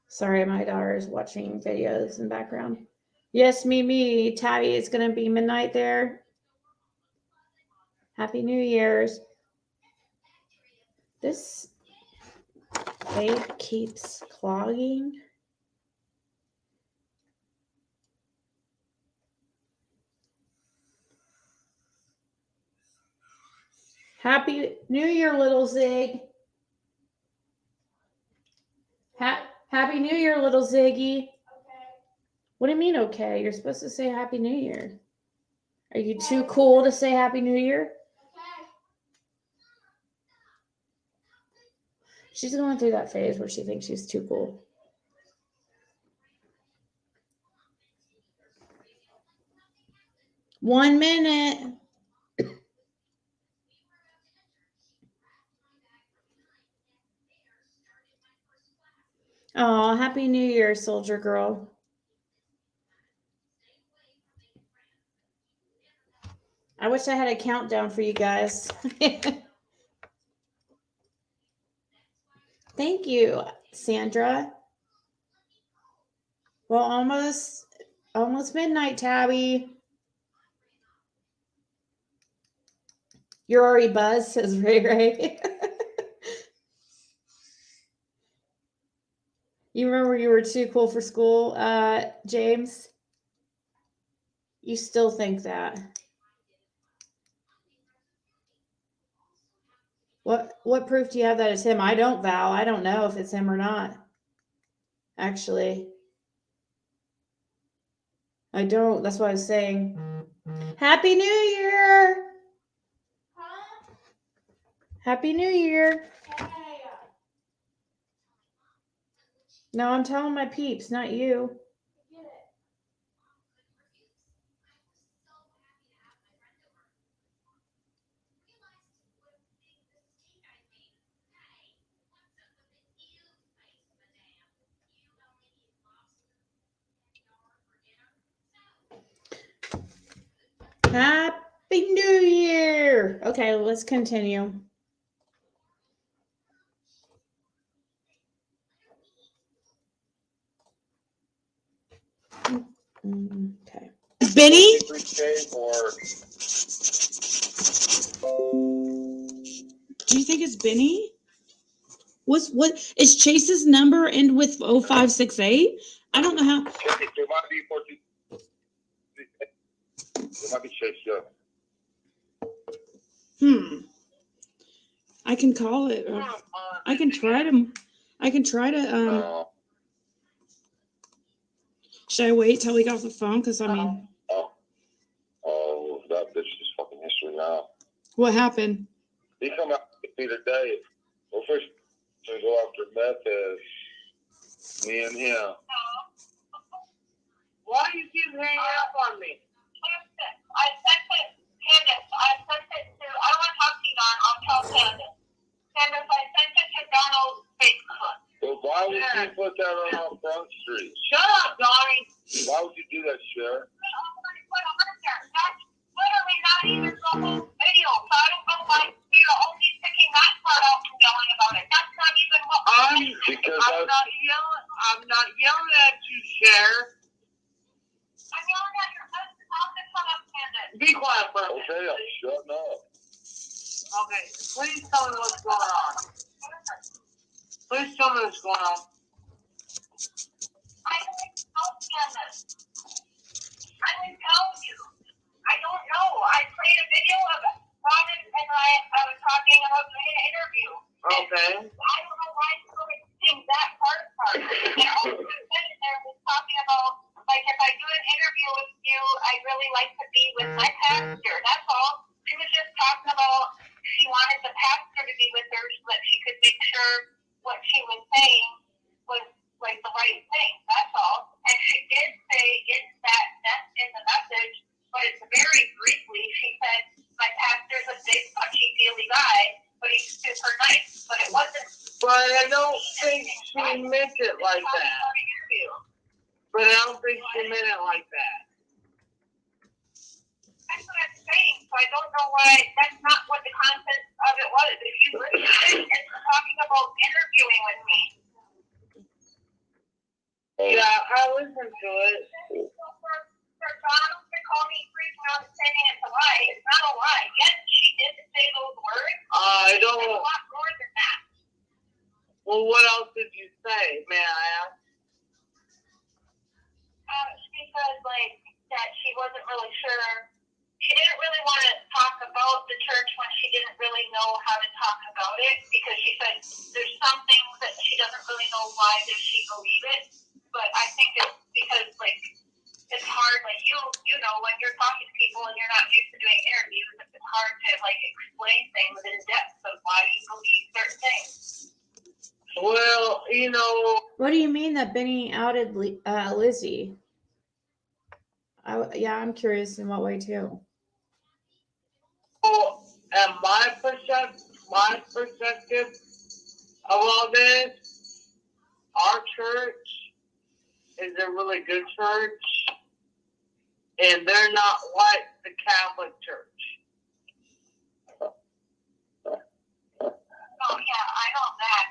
Sorry, my daughter is watching videos in the background. Yes, me. Tabby, it's going to be midnight there. Happy New Year's. This page keeps clogging. Happy New Year, little Zig. Happy New Year, little Ziggy. Okay. What do you mean, okay? You're supposed to say Happy New Year. Are you too cool to say Happy New Year? Okay. She's going through that phase where she thinks she's too cool. One minute. Oh, Happy New Year, soldier girl. I wish I had a countdown for you guys. Thank you, Sandra. Well, almost midnight, Tabby. You're already buzzed, says Ray Ray. You remember you were too cool for school, James? You still think that? What proof do you have that it's him? I don't, Val. I don't know if it's him or not. Actually. I don't. That's what I was saying. Happy New Year! Huh? Happy New Year. Hey. No, I'm telling my peeps, not you. Happy New Year. Okay, let's continue. Okay. Benny? Do you think it's Benny? What is Chase's number end with 0568? I don't know how. It might be Chase, yeah. I can call it. I can try to. Should I wait till we get off the phone? Because I mean. Oh, that bitch is fucking history now. What happened? He come out with me today. Well, first to go after meth is me and him. Why do you keep hanging up on me? I sent it, Candace. I sent it to, I don't want to talk to you, Don. I'll tell Candace. Candace, I sent it to Donald's Facebook. But why would you put that on our front street? Shut up, Donnie. Why would you do that, Cher? That's literally not even the whole video. So I don't know why you're only picking that part out and yelling about it. That's not even what I'm not yelling at you, Cher. I'm yelling at your husband. I'll just shut up, Candace. Be quiet for a minute. Okay, I'm shutting up. Okay, please tell me what's going on. Please tell me what's going on. I don't know, Candace. I didn't tell you. I don't know. I played a video of it. Robin and I was talking about doing an interview. Okay. I don't know why you're repeating that part. And also, there was talking about like if I do an interview with you, I really like to be with my pastor. That's all. She was just talking about she wanted the pastor to be with her so that she could make sure what she was saying was like the right thing. That's all. And she did say in the message, but it's very briefly. She said my pastor's a big, touchy, feely guy, but he's super nice. But it wasn't. But I don't think she meant it like that. But I don't think she meant it like that. That's what I'm saying. So I don't know why. That's not what the content of it was. If you listen, it's talking about interviewing with me. Yeah, I listened to it. For Donald to call me freaking out and saying it's a lie, it's not a lie. Yes, she did say those words. I don't. There's a lot more than that. Well, what else did you say, may I ask? She said like that she wasn't really sure. She didn't really want to talk about the church when she didn't really know how to talk about it, because she said there's some things that she doesn't really know why does she believe it. But I think it's because like it's hard, like you know when you're talking to people and you're not used to doing interviews, it's hard to like explain things in depth of why you believe certain things. Well, you know. What do you mean that Benny outed Lizzie? I'm curious in what way too. And my perspective of all this, our church is a really good church, and they're not like the Catholic Church. Oh yeah, I know that.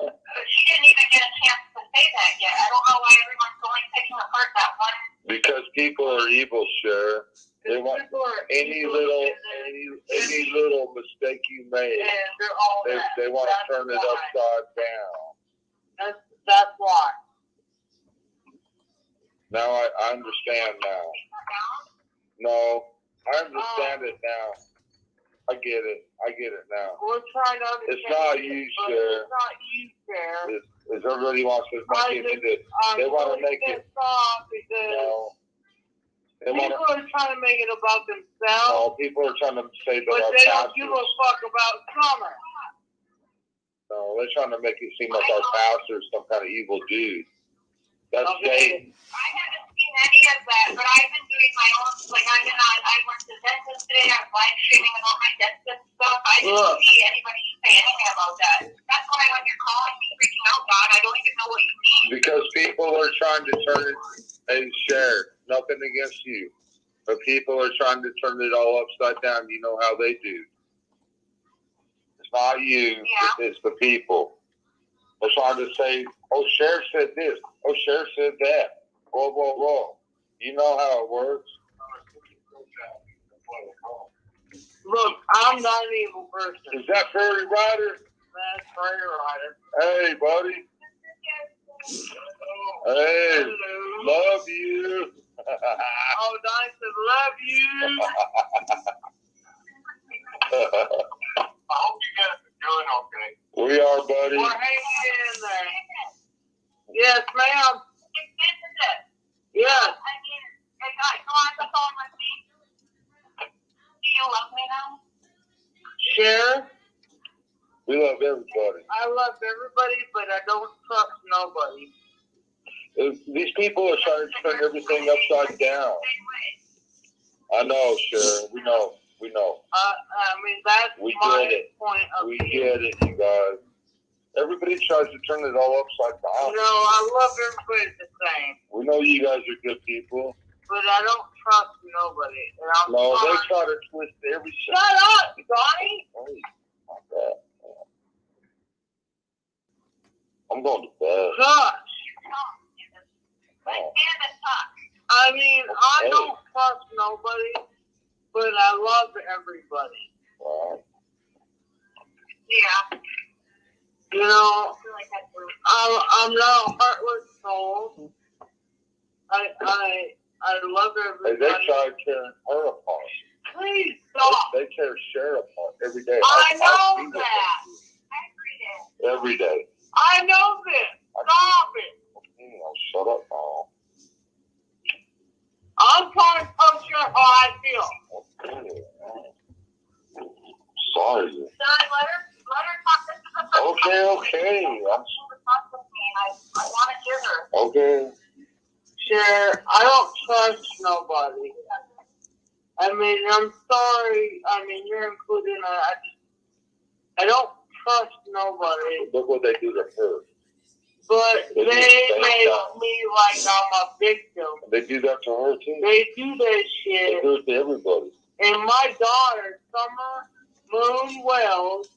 But she didn't even get a chance to say that yet. I don't know why everyone's only picking apart that one. Because people are evil, sure. They want any little mistake you made. They want to turn it upside down. That's why. Now I understand now. No, I understand it now. I get it now. We're trying to understand. It's not you, Cher. It's not you, Cher. It's everybody wants to make it into. They want to make it. Because people are trying to make it about themselves. No, people are trying to say that but our they don't pastors. give a fuck about Summer. No, they're trying to make it seem like our pastor's some kind of evil dude. That's okay. I haven't seen any of that, but I've been doing my own. Like I went to the dentist today. I was live streaming about my dentist stuff. I didn't see anybody say anything about that. That's why when you're calling me freaking out, God, I don't even know what you mean. Because people are trying to turn it and share. Nothing against you, but people are trying to turn it all upside down. You know how they do. It's not you. Yeah. It's the people. They're trying to say, "Oh, Cher said this. Oh, Cher said that." Whoa, whoa, whoa. You know how it works. Look, I'm not an evil person. Is that Prairie Rider? That's Prairie Rider. Hey, buddy. Hey, love you. Oh, Donnie said, love you. I hope you guys are doing okay. We are, buddy. We're hanging in there. Yes, ma'am. Yes. I mean, go on the phone with me. Do you love me now? Sure. We love everybody. I love everybody, but I don't trust nobody. These people are trying to turn everything upside down. I know, Cher. We know. I mean, that's we my get it. point of We view. get it, you guys. Everybody tries to turn it all upside down. No, I love everybody the same. We know you guys are good people. But I don't trust nobody. And I'm No, sorry. they try to twist every shit. Shut up, Donnie! Oh, my God. I'm going to bed. Gosh. Let's stand and talk. I mean, I don't trust nobody, but I love everybody. Wow. Yeah. You know, I feel like that's really I'm not a heartless soul. I love Hey, everybody. they try tearing her apart. Please stop. They tear Cher apart every day. I know see that. Every day. I know this. Stop it. Shut up now. Okay. I want to hear her. Okay. Sure, I don't trust nobody. I mean, I'm sorry. I mean, you're included. I don't trust nobody. Look what they do to her. But they make me like I'm a victim. They do that to her too. They do that shit. They do it to everybody. And my daughter, Summer Moon Wells,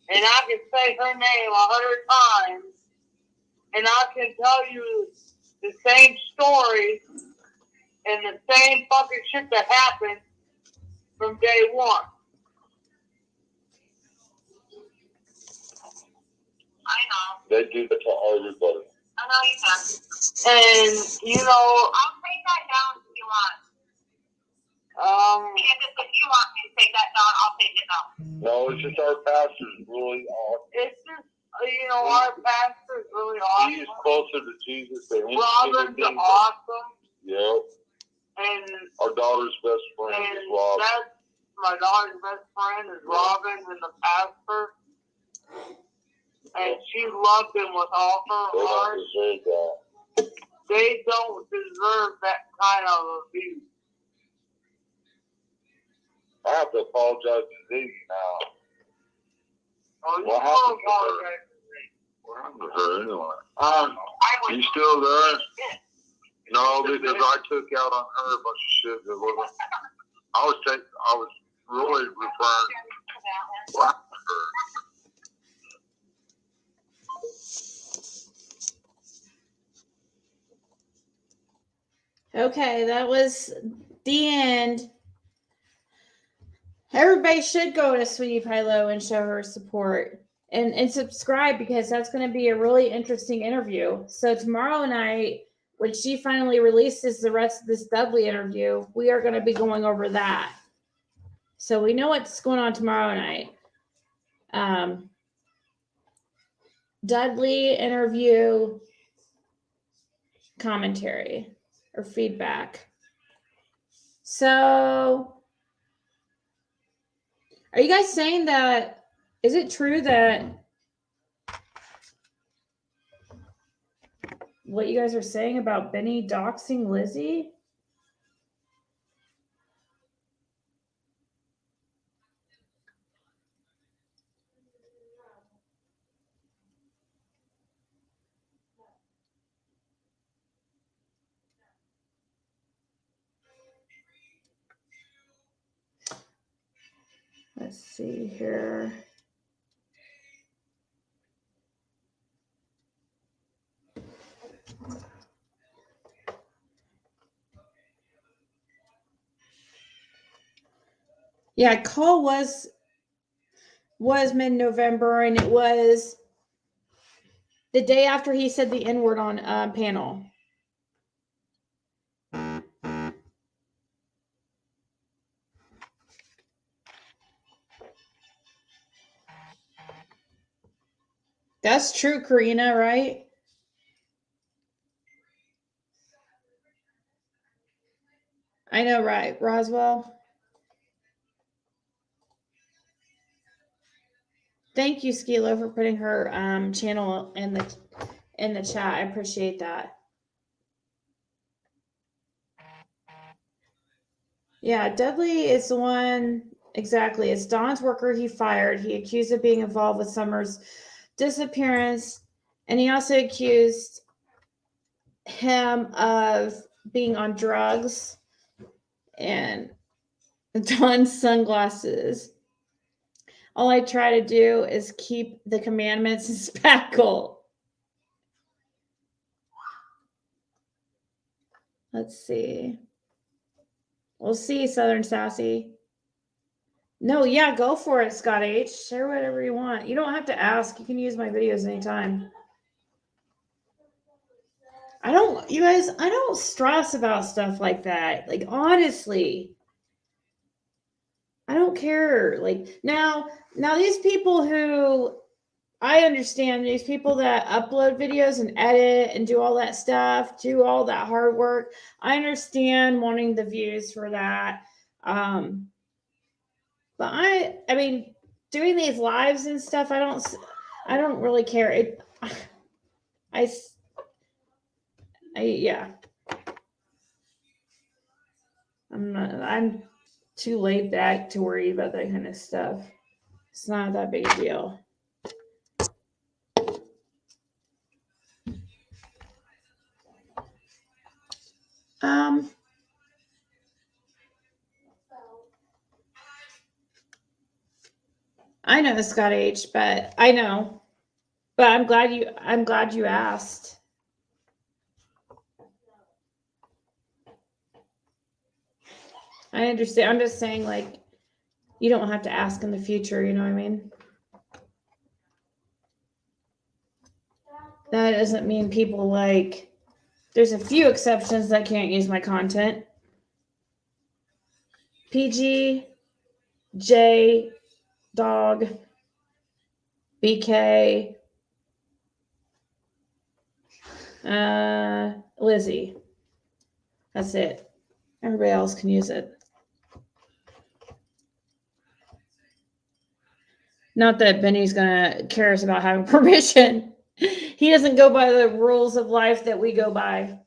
and I can say her name 100 times, and I can tell you the same story and the same fucking shit that happened from day one. I know. They do that to everybody. I know you can. And, you know, I'll take that down if you want. If you want me to take that down, I'll take it down. No, it's just our pastor's really awesome. it's just, you know, our pastor's really awesome. He is closer to Jesus than any Robin's human being. awesome. Yep. And Our daughter's best friend is Robin. that's my daughter's best friend is Robin and the pastor. And she loved him with all her They don't heart. deserve that. They don't deserve that kind of abuse. I have to apologize to Ziggy now. Oh, you What don't happened to her? apologize to me. What happened to her anyway? I don't know. You still there? No, because I took out on her a bunch of shit that wasn't. I was really referring. What happened to her? Okay, that was the end. Everybody should go to Sweetie Pie Low and show her support and subscribe, because that's going to be a really interesting interview. So tomorrow night, when she finally releases the rest of this Dudley interview, we are going to be going over that. So we know what's going on tomorrow night. Dudley interview commentary or feedback. So are you guys saying that, is it true that what you guys are saying about Benny doxing Lizzie? Let's see here. Yeah, call was mid-November, and it was the day after he said the N-word on panel. That's true, Karina, right? I know, right, Roswell? Thank you, Skilo, for putting her channel in the chat. I appreciate that. Yeah, Dudley is the one, exactly. It's Don's worker he fired. He accused of being involved with Summer's disappearance, and he also accused him of being on drugs and Don's sunglasses. All I try to do is keep the commandments and spackle. Let's see. We'll see, Southern Sassy. No, yeah, go for it, Scott H. Share whatever you want. You don't have to ask. You can use my videos anytime. I don't stress about stuff like that. Like, honestly, I don't care. Like, now these people who, I understand, these people that upload videos and edit and do all that stuff, do all that hard work. I understand wanting the views for that. But I mean, doing these lives and stuff, I I don't really care. Yeah. I'm too laid back to worry about that kind of stuff. It's not that big a deal. I know Scott H, but I know. But I'm glad you asked. I understand. I'm just saying, like, you don't have to ask in the future, you know what I mean? That doesn't mean people like, there's a few exceptions that can't use my content. PG, J, Dog, BK, Lizzie. That's it. Everybody else can use it. Not that Benny's cares about having permission. He doesn't go by the rules of life that we go by.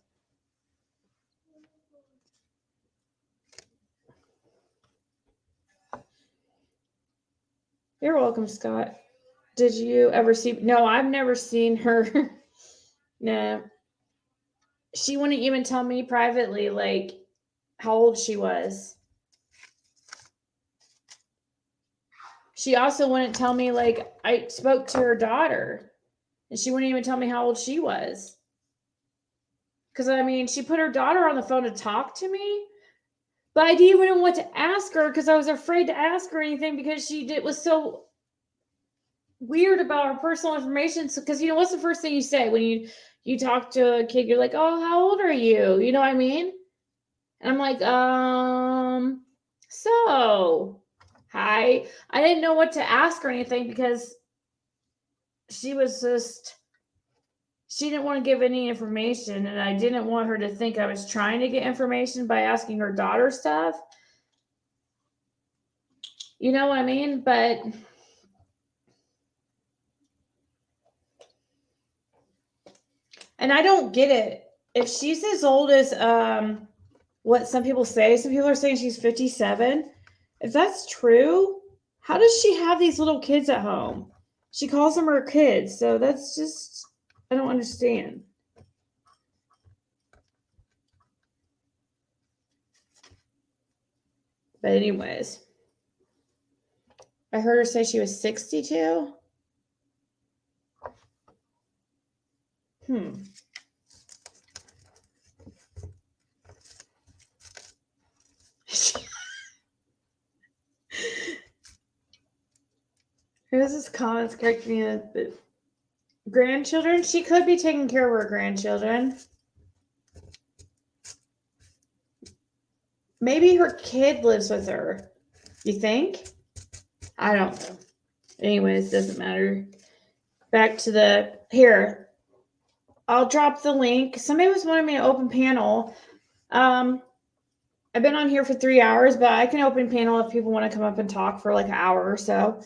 You're welcome, Scott. Did you ever see? No, I've never seen her. No. She wouldn't even tell me privately, like, how old she was. She also wouldn't tell me, like, I spoke to her daughter, and she wouldn't even tell me how old she was. Because, I mean, she put her daughter on the phone to talk to me, but I didn't even know what to ask her because I was afraid to ask her anything because was so weird about her personal information. So, because, what's the first thing you say when you talk to a kid? You're like, oh, how old are you? You know what I mean? And I'm like, so, hi. I didn't know what to ask or anything because she didn't want to give any information, and I didn't want her to think I was trying to get information by asking her daughter stuff. You know what I mean? But and I don't get it. If she's as old as what some people say, some people are saying she's 57. If that's true, how does she have these little kids at home? She calls them her kids, so that's just, I don't understand. But anyways, I heard her say she was 62. Who's this comments correcting me? Grandchildren? She could be taking care of her grandchildren. Maybe her kid lives with her. You think? I don't know. Anyways, doesn't matter. Back to here. I'll drop the link. Somebody was wanting me to open panel. I've been on here for 3 hours, but I can open panel if people want to come up and talk for like an hour or so.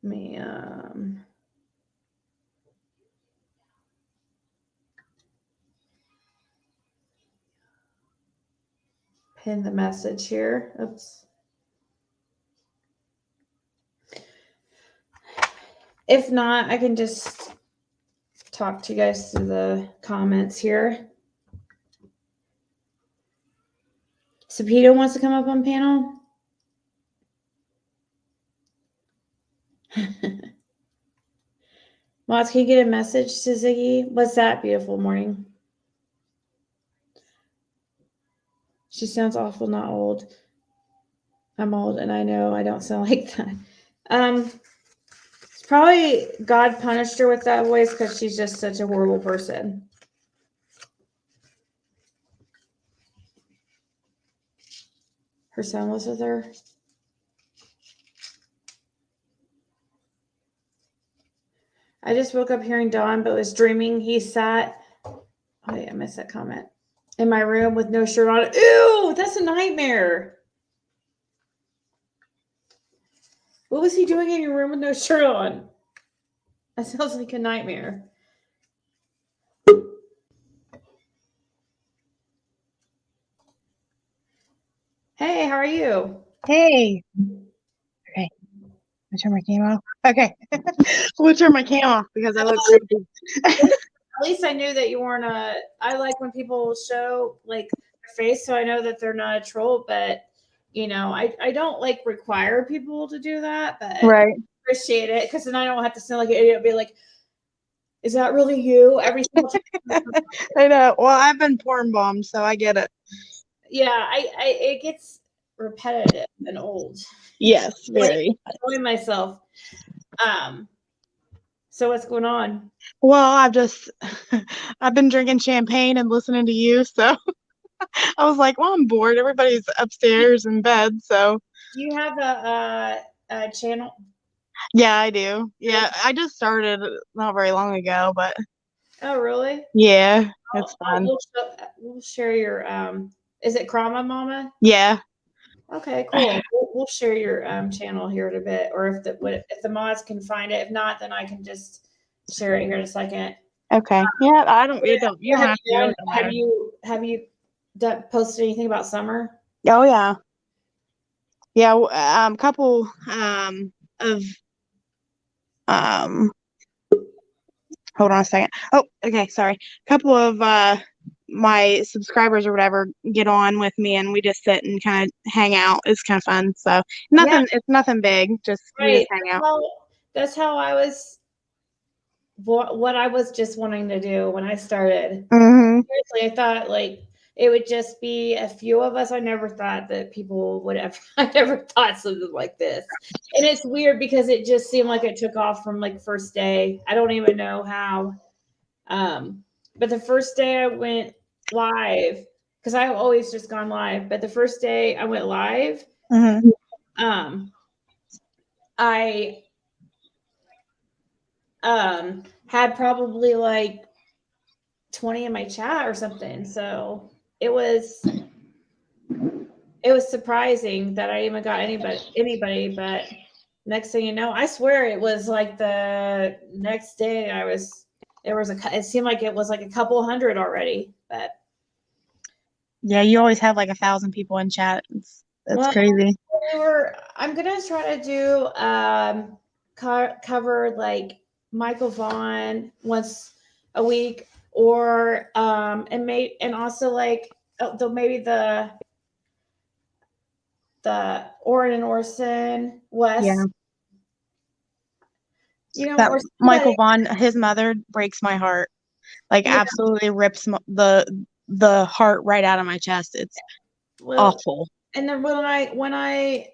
Let me pin the message here. Oops. If not, I can just talk to you guys through the comments here. Sapito wants to come up on panel. Mods, can you get a message to Ziggy? What's that, beautiful morning? She sounds awful, not old. I'm old, and I know I don't sound like that. It's probably God punished her with that voice because she's just such a horrible person. Her son was with her. I just woke up hearing Dawn, but was dreaming. He sat. Oh, yeah, I missed that comment. in my room with no shirt on. Ew, that's a nightmare. What was he doing in your room with no shirt on? That sounds like a nightmare. Hey, how are you? Hey. Okay. I turn my cam off. Okay. We'll turn my cam off because I look creepy. At least I knew that you weren't I like when people show like their face, so I know that they're not a troll, but you know, I don't like require people to do that, but Right. I appreciate it because then I don't have to sound like an idiot, be like, is that really you? Every single time. I know. Well, I've been porn bombed, so I get it. Yeah, I it gets repetitive and old. Yes, very. Like, enjoying myself. So what's going on? Well, I've been drinking champagne and listening to you, so I was like, well, I'm bored. Everybody's upstairs in bed, so. Do you have a channel? Yeah, I do. Yeah, I just started not very long ago, but. Oh, really? Yeah, it's fun. We'll share your is it Krama Mama? Yeah. Okay, cool. We'll share your channel here in a bit, or if the mods can find it. If not, then I can just share it here in a second. Okay. Yeah, I don't. You don't have to do it. Have you posted anything about summer? Oh yeah. Yeah. Couple of hold on a second. Oh, okay. Sorry. Couple of my subscribers or whatever get on with me, and we just sit and kind of hang out. It's kind of fun. So nothing. Yeah. It's nothing big. Just we just hang out. That's how I was. What I was just wanting to do when I started. Mm-hmm. Seriously, I thought like it would just be a few of us. I never thought that people would have. I never thought something like this. And it's weird because it just seemed like it took off from like first day. I don't even know how. But the first day I went live, because I've always just gone live. But the first day I went live, Mm-hmm. I had probably like 20 in my chat or something. So it was surprising that I even got anybody, but next thing you know, I swear it was like the next day it seemed like it was like a couple hundred already, but yeah, you always have like 1,000 people in chat. That's crazy. I'm gonna try to do cover like Michael Vaughn once a week, or and also like maybe the Orrin and Orson West. Yeah. You know, that Michael Vaughn, his mother breaks my heart. Like absolutely rips the heart right out of my chest. It's awful. And then when I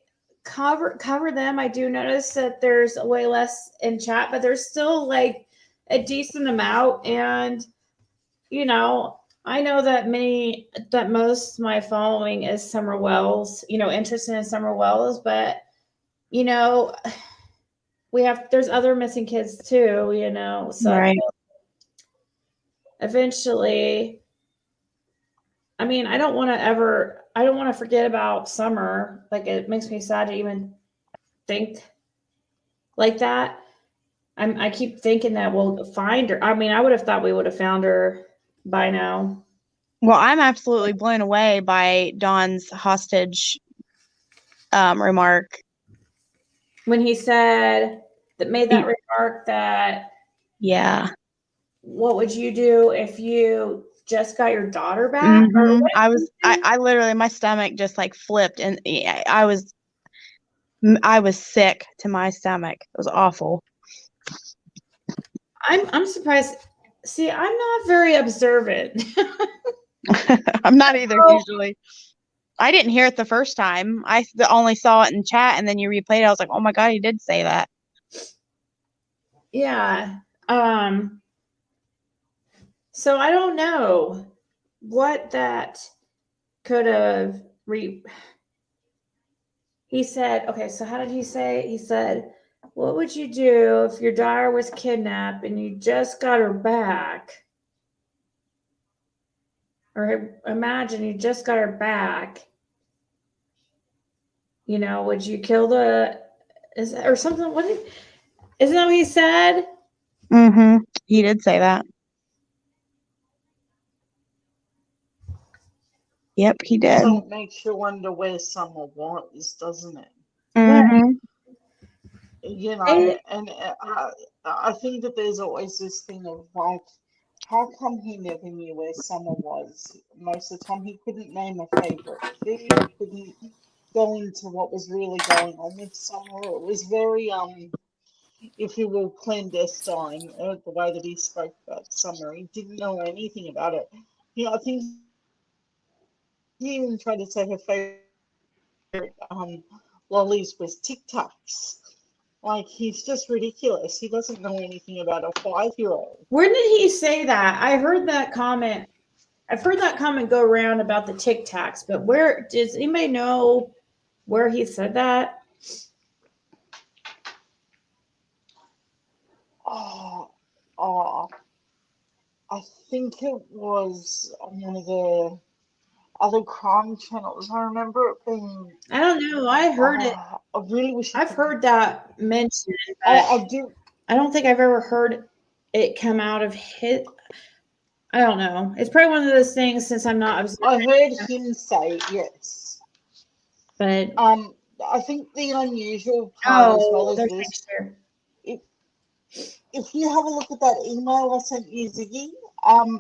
cover them, I do notice that there's way less in chat, but there's still like a decent amount. And you know, I know that most of my following is Summer Wells, you know, interested in Summer Wells, but you know, there's other missing kids too, you know, so right. Eventually, I mean, I don't want to forget about Summer. Like, it makes me sad to even think like that. I keep thinking that we'll find her. I mean, I would have thought we would have found her by now. Well, I'm absolutely blown away by Don's hostage remark. When he made that remark that, yeah, what would you do if you just got your daughter back? Mm-hmm. I literally, my stomach just like flipped, and I was sick to my stomach. It was awful. I'm surprised. See, I'm not very observant. I'm not either usually. I didn't hear it the first time. I only saw it in chat, and then you replayed it. I was like, oh my God, he did say that. Yeah. So I don't know what that could have he said, okay, so how did he say? He said, what would you do if your daughter was kidnapped and you just got her back? or imagine you just got her back. You know, would you kill or something? Isn't that what he said? Mm-hmm. He did say that. Yep, he did. So it makes you wonder where Summer was, doesn't it? Mm-hmm. You know, and I think that there's always this thing of, like, how come he never knew where Summer was? Most of the time, he couldn't name a favorite food. He couldn't go into what was really going on with Summer. It was very, if you will, clandestine, the way that he spoke about Summer. He didn't know anything about it. You know, I think he even tried to say her favorite lollies was Tic Tacs. Like, he's just ridiculous. He doesn't know anything about a 5-year-old. Where did he say that? I heard that comment. I've heard that comment go around about the Tic Tacs, but where does anybody know where he said that? I think it was on one of the other crime channels. I remember it being. I don't know. I heard it. I really wish I've heard that mentioned. But I do. I don't think I've ever heard it come out of his. I don't know. It's probably one of those things since I'm not observing. I heard him say yes. But I think the unusual part as well is there's this. Shakespeare. If you have a look at that email I sent you, Ziggy,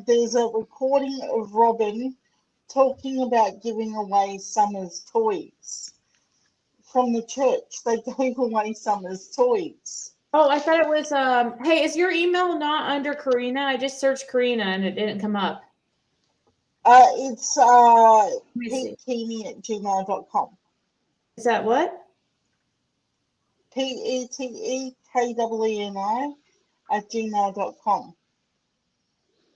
there's a recording of Robin talking about giving away Summer's toys from the church. They gave away Summer's toys. Oh, I thought it was. Hey, is your email not under Karina? I just searched Karina and it didn't come up. It's petekeeney@gmail.com. Is that what? petekeeney@gmail.com.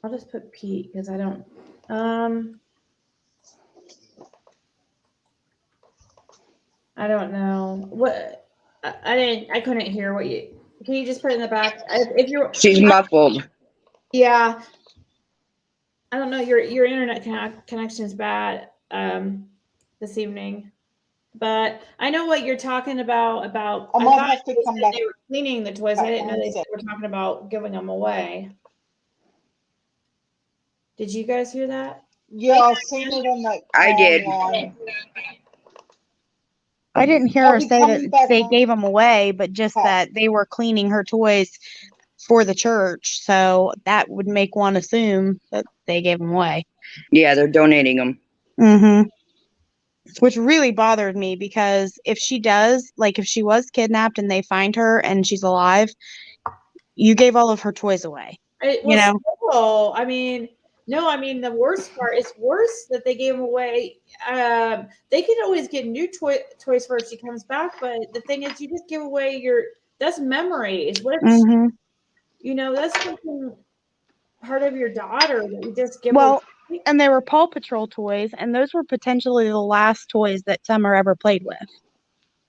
I'll just put Pete because I don't. I don't know what. I couldn't hear what you. Can you just put it in the back? If you're. She's muffled. Yeah. I don't know. Your internet connection is bad this evening, but I know what you're talking about. I might have to come back. They were cleaning the toys. I didn't know they were talking about giving them away. Did you guys hear that? Yeah, I've seen it on that. I did. I didn't hear her say that they gave them away, but just that they were cleaning her toys for the church. So that would make one assume that they gave them away. Yeah, they're donating them. Mm-hmm. Which really bothered me because if she does, like if she was kidnapped and they find her and she's alive, you gave all of her toys away. You know? Still, I mean, no, I mean, the worst part is worse that they gave them away. They could always get new toys for if she comes back, but the thing is, you just give away that's memories. What if you know, that's something part of your daughter that you just give away. And they were Paw Patrol toys, and those were potentially the last toys that Summer ever played with.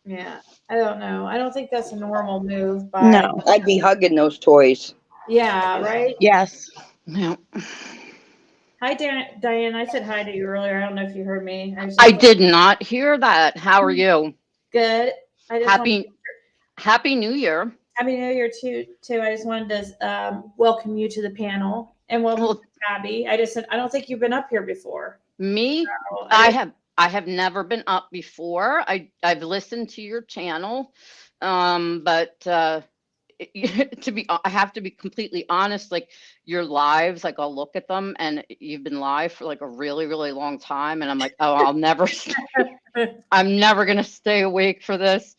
Yeah, I don't know. I don't think that's a normal move. But no, I'd be hugging those toys. Yeah, right? Yes. Yeah. Hi, Diane. I said hi to you earlier. I don't know if you heard me. I did not hear that. How are you? Good. Happy New Year. Happy New Year too. I just wanted to welcome you to the panel and welcome Tabby. I don't think you've been up here before. Me? So, I have never been up before. I've listened to your channel, but I have to be completely honest. Like your lives, like I'll look at them, and you've been live for like a really, really long time, and I'm like, oh, I'm never gonna stay awake for this.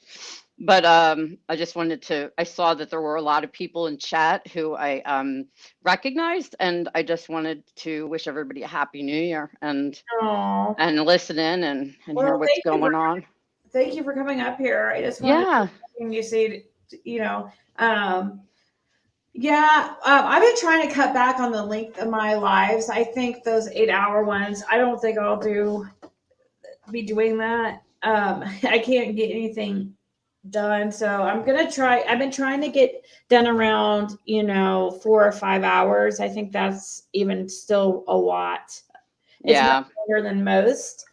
But I just wanted to. I saw that there were a lot of people in chat who I recognized, and I just wanted to wish everybody a happy New Year and listen in and hear what's going on. Thank you for coming up here. I just wanted to see, you know. I've been trying to cut back on the length of my lives. I think those 8-hour ones, I don't think I'll be doing that. I can't get anything done. So I'm going to try. I've been trying to get done around, 4 or 5 hours. I think that's even still a lot It's Yeah. much longer than most.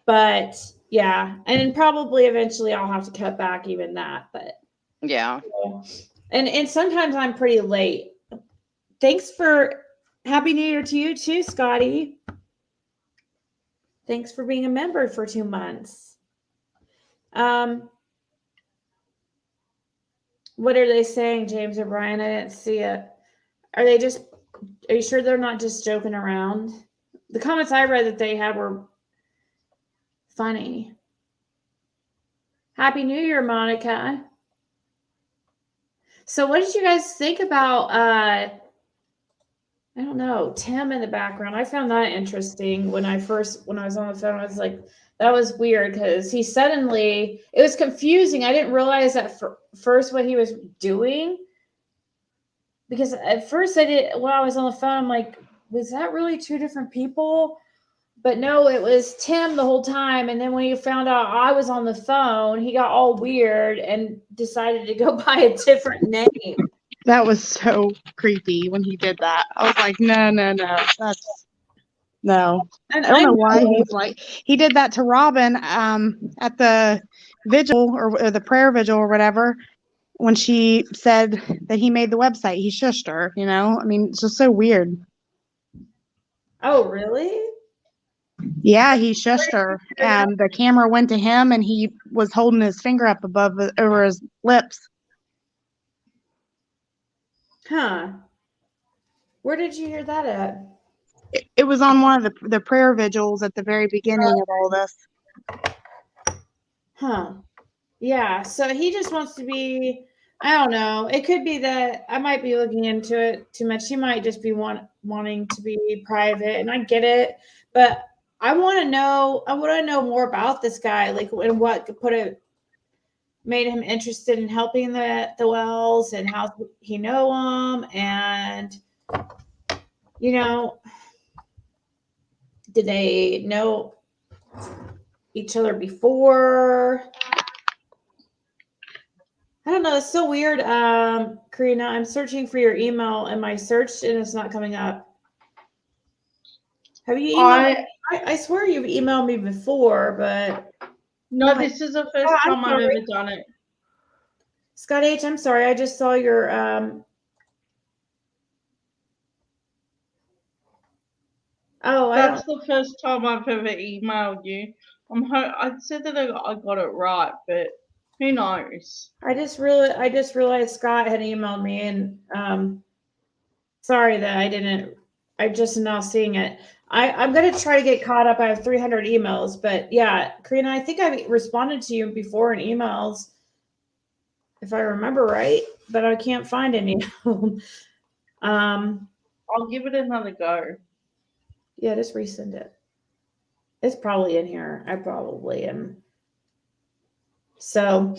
But yeah, and then probably eventually I'll have to cut back even that. But Yeah. and sometimes I'm pretty late. Thanks for Happy New Year to you too, Scotty. Thanks for being a member for 2 months. What are they saying, James O'Brien? I didn't see it. Are you sure they're not just joking around? The comments I read that they had were funny. Happy New Year, Monica. So what did you guys think about I don't know, Tim in the background? I found that interesting when I was on the phone. I was like, that was weird because it was confusing. I didn't realize at first what he was doing. Because at first when I was on the phone, I'm like, was that really 2 different people? But no, it was Tim the whole time. And then when he found out I was on the phone, he got all weird and decided to go by a different name. That was so creepy when he did that. I was like, no, no. And I don't know why he did that to Robin at the vigil or the prayer vigil or whatever, when she said that he made the website. He shushed her, I mean, it's just so weird. Oh, really? Yeah, he shushed her, and the camera went to him, and he was holding his finger up over his lips. Huh. Where did you hear that at? It was on one of the prayer vigils at the very beginning of all this. Huh. Yeah. So he just wants to be, I don't know. It could be that I might be looking into it too much. He might just be wanting to be private, and I get it. But I want to know more about this guy, like, and what made him interested in helping the Wells, and how he know them, and did they know each other before? I don't know. It's so weird. Karina, I'm searching for your email in my search and it's not coming up. Have you emailed me? I swear you've emailed me before, but No, this is the first time I've ever done it. Scott H, I'm sorry. I just saw your That's the first time I've ever emailed you. I said that I got it right, but who knows? I just realized Scott had emailed me, and sorry that I just now seeing it. I'm gonna try to get caught up. I have 300 emails, but yeah, Karina, I think I responded to you before in emails, if I remember right, but I can't find any. I'll give it another go. Yeah, just resend it. It's probably in here. I probably am. So,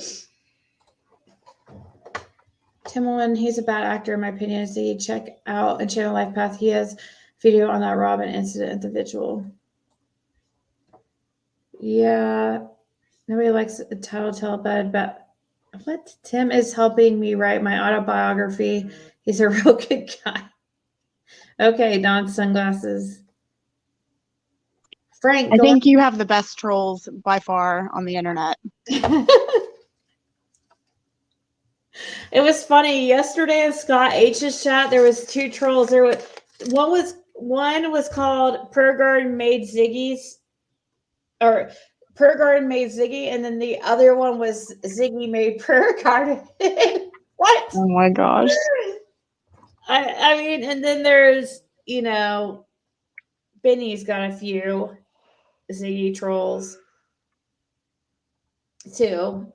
Timmerman, he's a bad actor in my opinion. So check out and Channel Life Path. He has video on that Robin incident at the vigil. Yeah, nobody likes the tell bed, but what? Tim is helping me write my autobiography. He's a real good guy. Okay, Don Sunglasses. Frank, I think you have the best trolls by far on the internet. It was funny yesterday in Scott H's chat. There was 2 trolls. One was called Prayer Garden Made Ziggy's, or Prayer Garden Made Ziggy, and then the other one was Ziggy Made Prayer Garden. What? Oh my gosh! I mean, and then there's Benny's got a few Ziggy trolls too.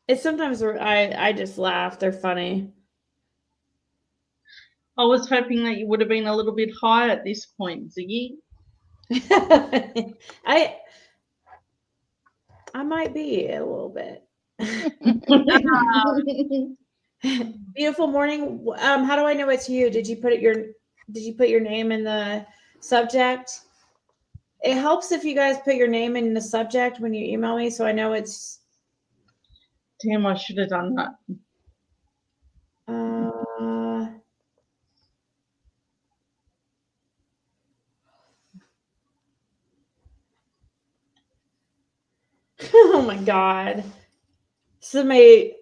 It's sometimes I just laugh. They're funny. I was hoping that you would have been a little bit higher at this point, Ziggy. I might be a little bit. Beautiful morning. How do I know it's you? Did you put your name in the subject? It helps if you guys put your name in the subject when you email me, so I know it's. Damn, I should have done that. Oh my God. Somebody.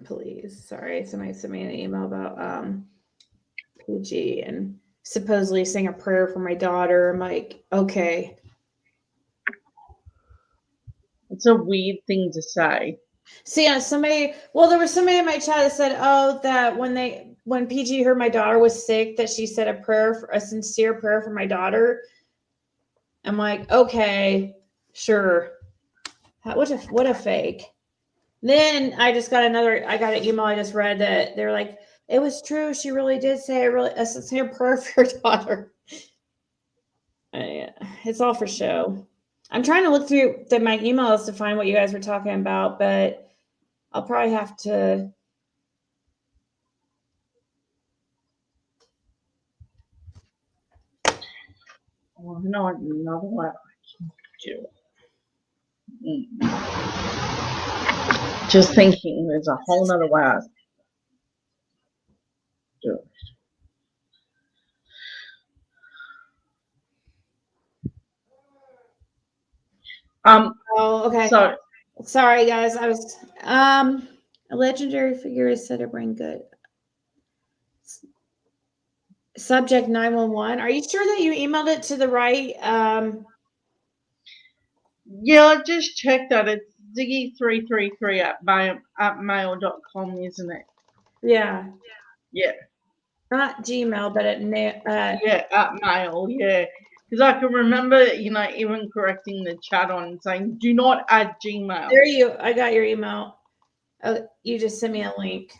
Please, sorry. Somebody sent me an email about PG and supposedly saying a prayer for my daughter. I'm like, okay. It's a weird thing to say. See, there was somebody in my chat that said, oh, that when PG heard my daughter was sick, that she said a sincere prayer for my daughter. I'm like, okay, sure. What a fake. Then I got an email I just read that they're like, it was true. She really did say a sincere prayer for her daughter. It's all for show. I'm trying to look through my emails to find what you guys were talking about, but I'll probably have to. Well, no, another way I can do it. Just thinking, there's a whole nother way I can do it. Oh, okay. Sorry, guys. I was a legendary figure is said to bring good. Subject 911. Are you sure that you emailed it to the right? Yeah, I just checked that. It's ziggy333 at mail.com, isn't it? Yeah. Yeah. Not Gmail, but at mail. Yeah. Because I can remember, even correcting the chat on saying, do not add Gmail. I got your email. Oh, you just sent me a link.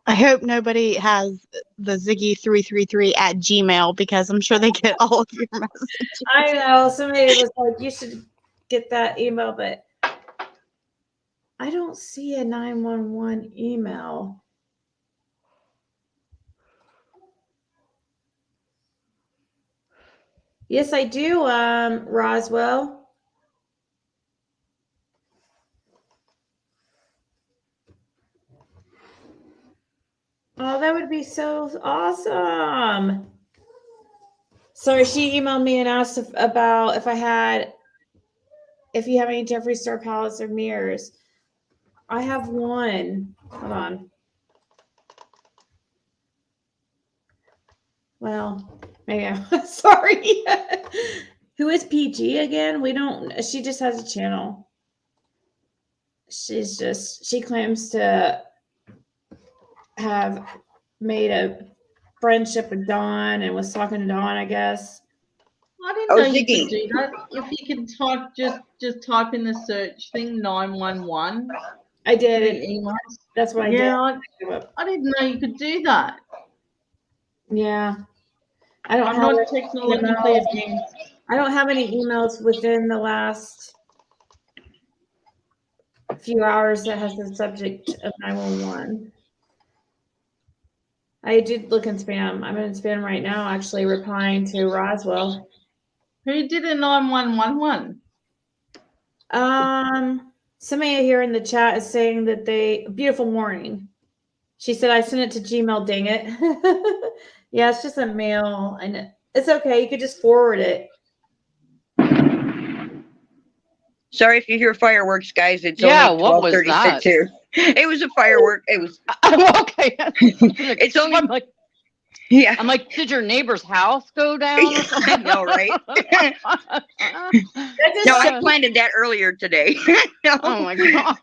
I hope nobody has the Ziggy333 at Gmail because I'm sure they get all of your messages. I know. Somebody was like, you should get that email, but I don't see a 911 email. Yes, I do, Roswell. Oh, that would be so awesome. Sorry, she emailed me and asked about if you have any Jeffree Star palettes or mirrors. I have one. Hold on. Well, maybe I'm sorry. Who is PG again? She just has a channel. She claims to have made a friendship with Dawn and was talking to Dawn, I guess. I didn't know you could do that. If you could type, just type in the search thing 911. I did. That's what I did. I didn't know you could do that. Yeah. I'm not technologically advanced. I don't have any emails within the last few hours that has the subject of 911. I did look in spam. I'm in spam right now, actually replying to Roswell. Who did a 911? Somebody here in the chat is saying that beautiful morning. She said I sent it to Gmail, dang it. Yeah, it's just a mail. And it's okay. You could just forward it. Sorry if you hear fireworks, guys. It's only what was 12:36 that? here. It was a firework. It was. Okay. It's only. I'm like, yeah. I'm like, did your neighbor's house go down or something? I know, right? No, I planted that earlier today. No. Oh my gosh.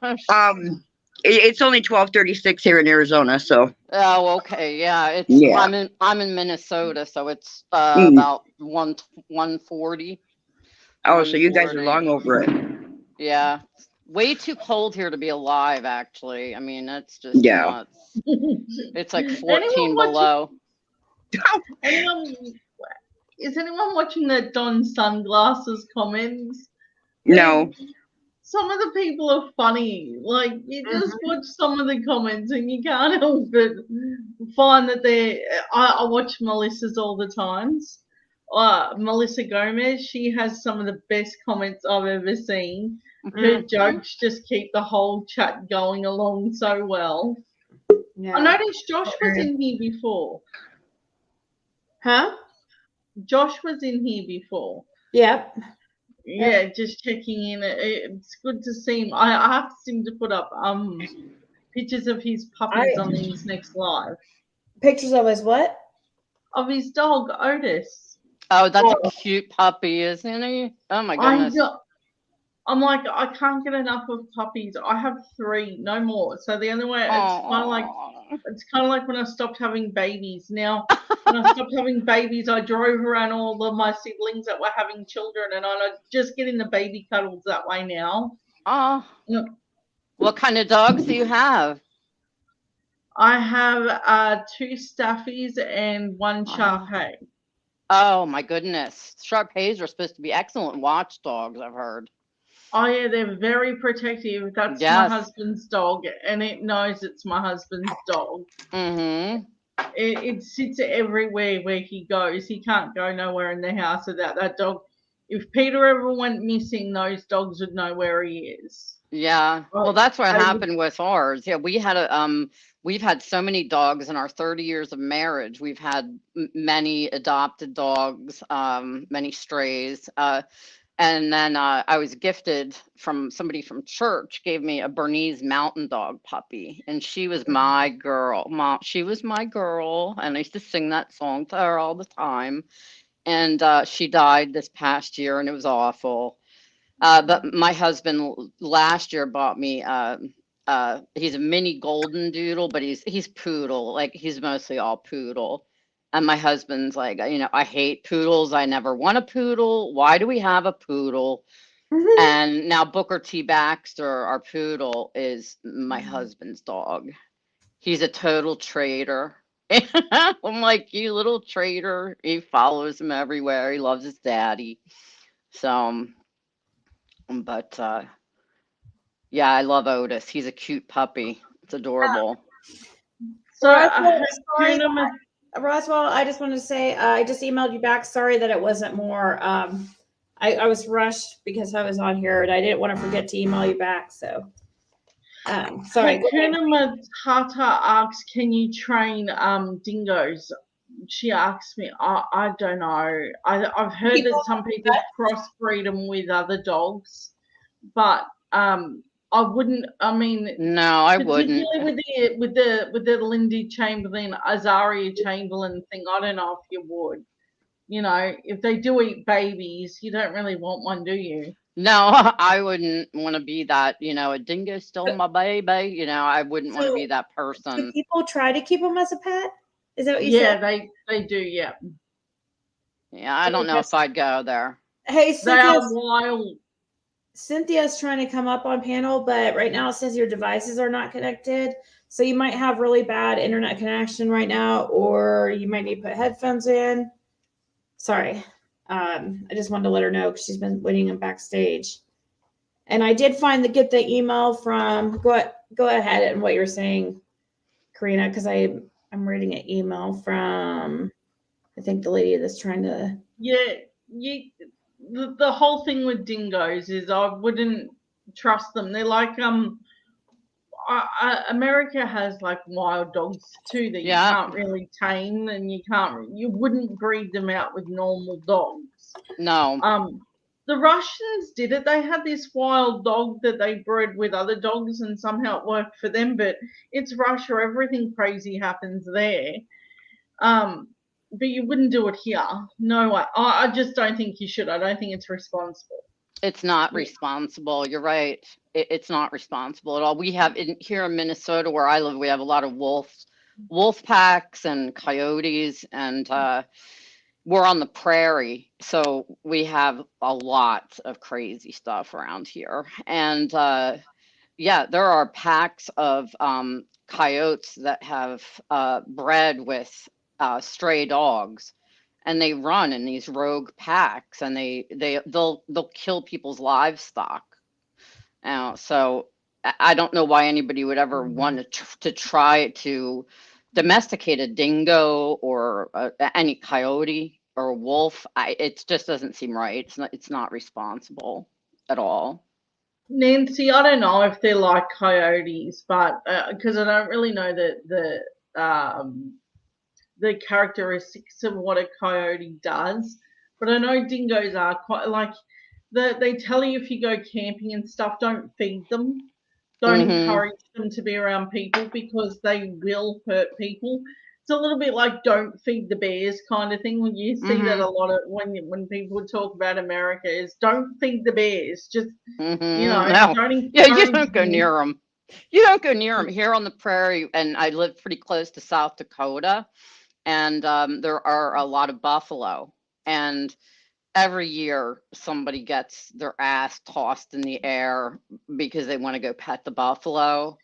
It's only 12:36 here in Arizona, so. Oh, okay. Yeah, I'm in Minnesota, so it's about 140. Oh, so you guys are long over it. Yeah. Way too cold here to be alive, actually. I mean, that's just nuts. It's like 14 below. Is anyone watching that Don Sunglasses comments? No. Some of the people are funny. Like, you just watch some of the comments and you can't help but find that I watch Melissa's all the times. Melissa Gomez, she has some of the best comments I've ever seen. Her jokes just keep the whole chat going along so well. Yeah. I noticed Josh was in here before. Huh? Josh was in here before. Yep. Yeah, just checking in. It's good to see him. I asked him to put up pictures of his puppies on his next live. Pictures of his what? Of his dog, Otis. Oh, that's a cute puppy, isn't he? Oh my goodness. I'm like, I can't get enough of puppies. I have 3, no more. So the only way it's kind of like when I stopped having babies. Now, when I stopped having babies, I drove around all of my siblings that were having children, and I'm just getting the baby cuddles that way now. Oh. What kind of dogs do you have? I have 2 Staffies and 1 Shar-Pei. Oh my goodness. Shar-Peis are supposed to be excellent watchdogs, I've heard. Oh yeah, they're very protective. That's my husband's dog, and it knows it's my husband's dog. Mm-hmm. It sits everywhere where he goes. He can't go nowhere in the house without that dog. If Peter ever went missing, those dogs would know where he is. Yeah. Well, that's what happened with ours. Yeah, we had we've had so many dogs in our 30 years of marriage. We've had many adopted dogs, many strays. And then I was gifted from somebody from church, gave me a Bernese mountain dog puppy, and she was my girl. She was my girl, and I used to sing that song to her all the time. And she died this past year, and it was awful. But my husband last year bought me he's a mini golden doodle, but he's poodle, like he's mostly all poodle. And my husband's like, I hate poodles. I never want a poodle. Why do we have a poodle? And now Booker T. Baxter, our poodle, is my husband's dog. He's a total traitor. I'm like, you little traitor. He follows him everywhere. He loves his daddy. So, but yeah, I love Otis. He's a cute puppy. It's adorable. So Roswell, I just wanted to say I just emailed you back. Sorry that it wasn't more. I was rushed because I was on here and I didn't want to forget to email you back. So sorry. Kuna Matata asks, can you train dingoes? She asked me, I don't know. I've heard that some people crossbreed them with other dogs, but I wouldn't. I mean, no, I wouldn't. Particularly with the Lindy Chamberlain, Azaria Chamberlain thing, I don't know if you would. If they do eat babies, you don't really want one, do you? No, I wouldn't want to be that. A dingo stole my baby. I wouldn't want to be that person. Do people try to keep them as a pet? Is that what you said? Yeah, they do. Yeah. Yeah, I don't know if I'd go there. Hey, they are wild. Cynthia's trying to come up on panel, but right now it says your devices are not connected. So you might have really bad internet connection right now, or you might need to put headphones in. Sorry. I just wanted to let her know because she's been waiting in backstage. And I did get the email from, go ahead and what you're saying, Karina, because I'm reading an email from, I think the lady that's trying to. Yeah, the whole thing with dingoes is I wouldn't trust them. They're like America has like wild dogs too that you can't really tame, and you wouldn't breed them out with normal dogs. No. The Russians did it. They had this wild dog that they bred with other dogs, and somehow it worked for them. But it's Russia; everything crazy happens there. But you wouldn't do it here. No way. I just don't think you should. I don't think it's responsible. It's not responsible. You're right. It's not responsible at all. We have here in Minnesota where I live, we have a lot of wolf packs and coyotes, and we're on the prairie. So we have a lot of crazy stuff around here. And yeah, there are packs of coyotes that have bred with stray dogs. And they run in these rogue packs, and they'll kill people's livestock. So I don't know why anybody would ever want to try to domesticate a dingo or any coyote or a wolf. It just doesn't seem right. It's not responsible at all. Nancy, I don't know if they're like the characteristics of what a coyote does, but I know dingoes are quite like they tell you if you go camping and stuff, don't feed them, don't encourage them to be around people because they will hurt people. It's a little bit like don't feed the bears kind of thing. When you see that a lot of when people talk about America is don't feed the bears. Just No. don't encourage Yeah, you don't go them. near them. You don't go near them. Here on the prairie, and I live pretty close to South Dakota, and there are a lot of buffalo. And every year somebody gets their ass tossed in the air because they want to go pet the buffalo.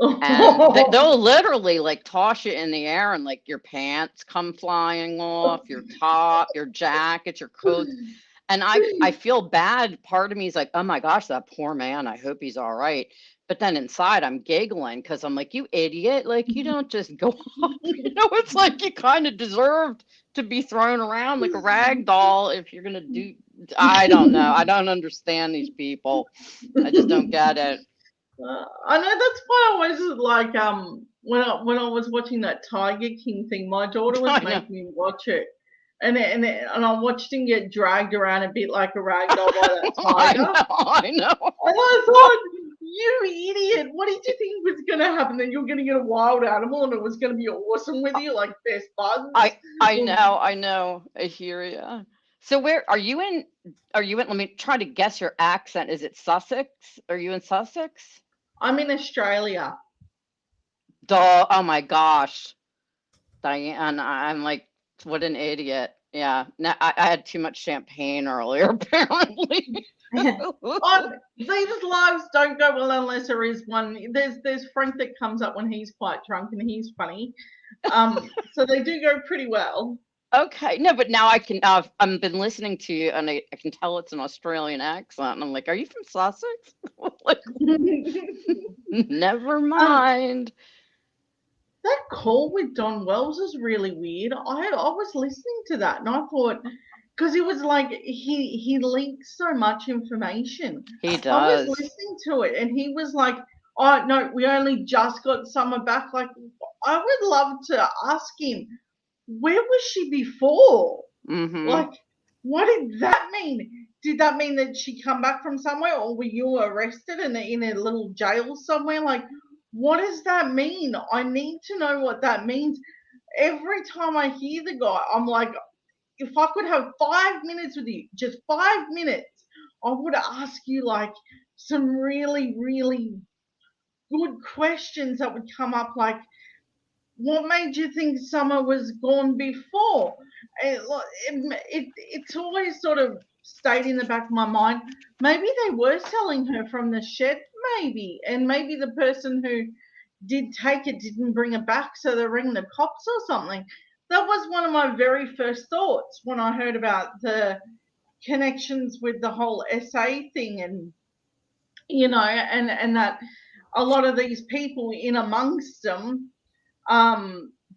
And they'll literally like toss you in the air and like your pants come flying off, your top, your jacket, your coat. And I feel bad. Part of me is like, oh my gosh, that poor man. I hope he's all right. But then inside I'm giggling because I'm like, you idiot. Like, you don't just go off. It's like you kind of deserved to be thrown around like a rag doll if you're going to do. I don't know. I don't understand these people. I just don't get it. I know that's why I always like when I was watching that Tiger King thing, my daughter was making me watch it, and I watched him get dragged around a bit like a rag doll by that tiger. I know. And I thought, you idiot! What did you think was going to happen? That you're going to get a wild animal and it was going to be awesome with you, like best buds. I know. I hear you. So where are you in? Are you in? Let me try to guess your accent. Is it Sussex? Are you in Sussex? I'm in Australia. Duh. Oh my gosh. Diane, I'm like, what an idiot. Yeah. No, I had too much champagne earlier, apparently. These lives don't go well unless there is one. There's Frank that comes up when he's quite drunk and he's funny. So they do go pretty well. Okay. No, but now I've been listening to you and I can tell it's an Australian accent. And I'm like, are you from Sussex? Like, never mind. That call with Don Wells is really weird. I was listening to that and I thought, because it was like he leaks so much information. He does. I was listening to it and he was like, oh no, we only just got Summer back. Like, I would love to ask him, where was she before? Like, what did that mean? Did that mean that she come back from somewhere, or were you arrested and in a little jail somewhere? Like, what does that mean? I need to know what that means. Every time I hear the guy, I'm like, if I could have 5 minutes with you, just 5 minutes, I would ask you like some really, really good questions that would come up, like, what made you think Summer was gone before? It's always sort of stayed in the back of my mind. Maybe they were selling her from the shed, maybe. And maybe the person who did take it didn't bring it back, so they're ringing the cops or something. That was one of my very first thoughts when I heard about the connections with the whole SA thing and, and that a lot of these people in amongst them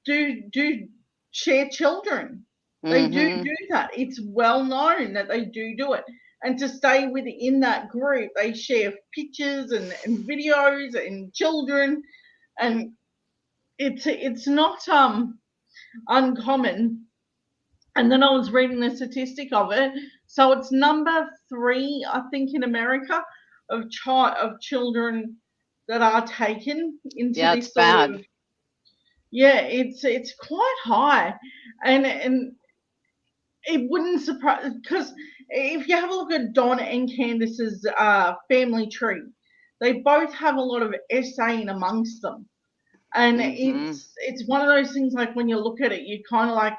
do share children. They do that. It's well known that they do it. And to stay within that group, they share pictures and videos and children, and it's not uncommon. And then I was reading the statistic of it. So it's number 3, I think, in America of children that are taken into this it's bad. It's quite high, and it wouldn't surprise, because if you have a look at Don and Candace's family tree, they both have a lot of SA in amongst them, and it's one of those things, like when you look at it, you're kind of like,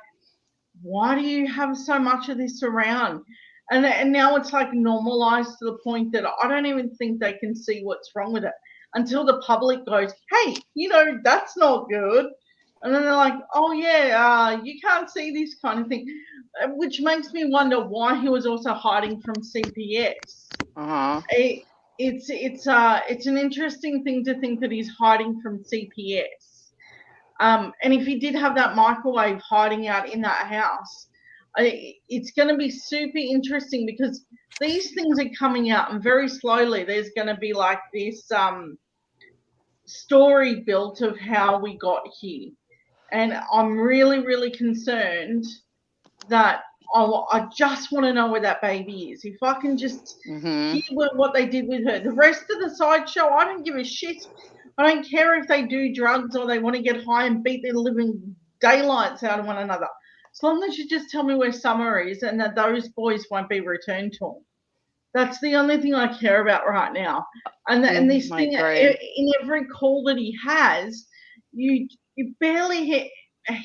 why do you have so much of this around? And now it's like normalized to the point that I don't even think they can see what's wrong with it until the public goes, hey, that's not good. And then they're like, oh yeah, you can't see this kind of thing, which makes me wonder why he was also hiding from CPS. It's an interesting thing to think that he's hiding from CPS. And if he did have that microwave hiding out in that house, it's going to be super interesting, because these things are coming out, and very slowly there's going to be like this story built of how we got here. And I'm really, really concerned that I just want to know where that baby is. If I can just hear what they did with her. The rest of the sideshow, I don't give a shit. I don't care if they do drugs or they want to get high and beat their living daylights out of one another. As long as you just tell me where Summer is and that those boys won't be returned to them. That's the only thing I care about right now. And this thing, in every call that he has, you barely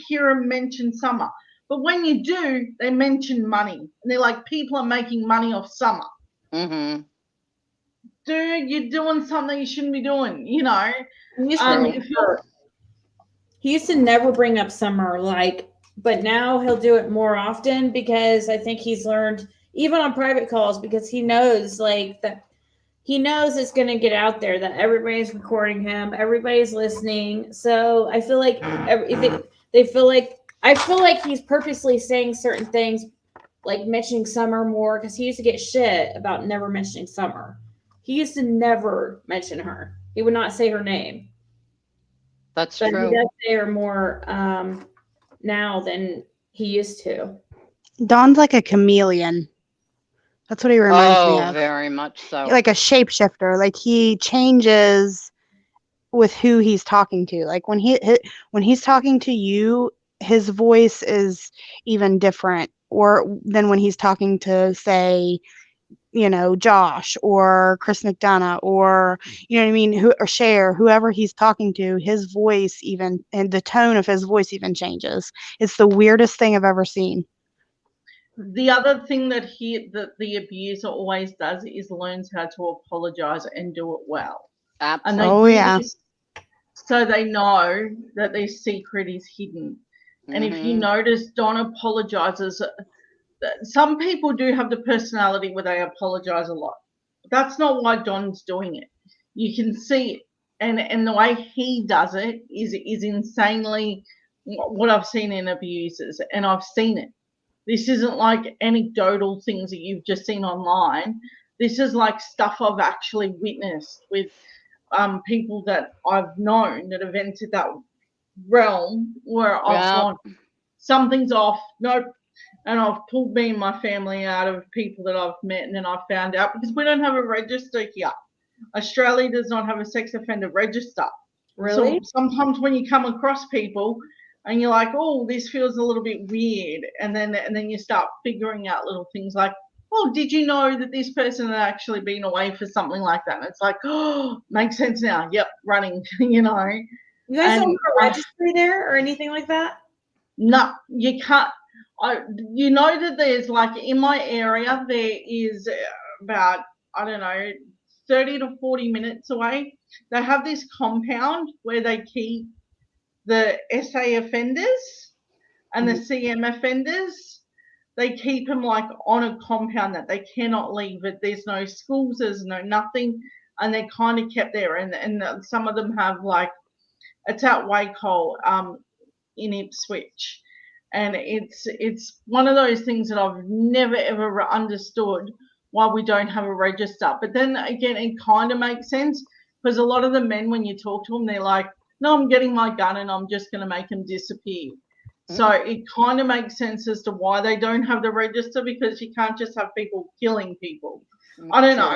hear him mention Summer. But when you do, they mention money. And they're like, people are making money off Summer. Mm-hmm. Dude, you're doing something you shouldn't be doing, you know. He used to never bring up Summer, like, but now he'll do it more often because I think he's learned, even on private calls, because he knows, like, that he knows it's going to get out there, that everybody's recording him, everybody's listening. So I feel like they feel like, I feel like he's purposely saying certain things, like mentioning Summer more, because he used to get shit about never mentioning Summer. He used to never mention her. He would not say her name. That's but true. He does say her more now than he used to. Don's like a chameleon. That's what he reminds me of. Oh, very much so. Like a shapeshifter. Like he changes with who he's talking to. Like when he's talking to you, his voice is even different than when he's talking to, say, you know, Josh or Chris McDonough or, you know what I mean, or Cher, whoever he's talking to, his voice even, and the tone of his voice even changes. It's the weirdest thing I've ever seen. The other thing that the abuser always does is learns how to apologize and do it well. Absolutely. And so they know that their secret is hidden. And if you notice, Don apologizes. Some people do have the personality where they apologize a lot. That's not why Don's doing it. You can see it. And the way he does it is insanely what I've seen in abusers. And I've seen it. This isn't like anecdotal things that you've just seen online. This is like stuff I've actually witnessed with people that I've known that have entered that realm where I've gone, something's off. Nope. And I've pulled me and my family out of people that I've met, and then I found out, because we don't have a register here. Australia does not have a sex offender register. Really? So sometimes when you come across people and you're like, oh, this feels a little bit weird, and then you start figuring out little things like, oh, did you know that this person had actually been away for something like that? And it's like, oh, makes sense now. Yep, running, you know. You guys don't have a registry there or anything like that? No, you can't. You know that there's, like, in my area, there is about, I don't know, 30 to 40 minutes away. They have this compound where they keep the SA offenders and the CM offenders. They keep them, like, on a compound that they cannot leave it. There's no schools, there's no nothing, and they're kind of kept there. And some of them have, like, it's at Wacol in Ipswich. And it's one of those things that I've never, ever understood why we don't have a register. But then again, it kind of makes sense, because a lot of the men, when you talk to them, they're like, no, I'm getting my gun and I'm just going to make them disappear. So it kind of makes sense as to why they don't have the register, because you can't just have people killing people. I don't know.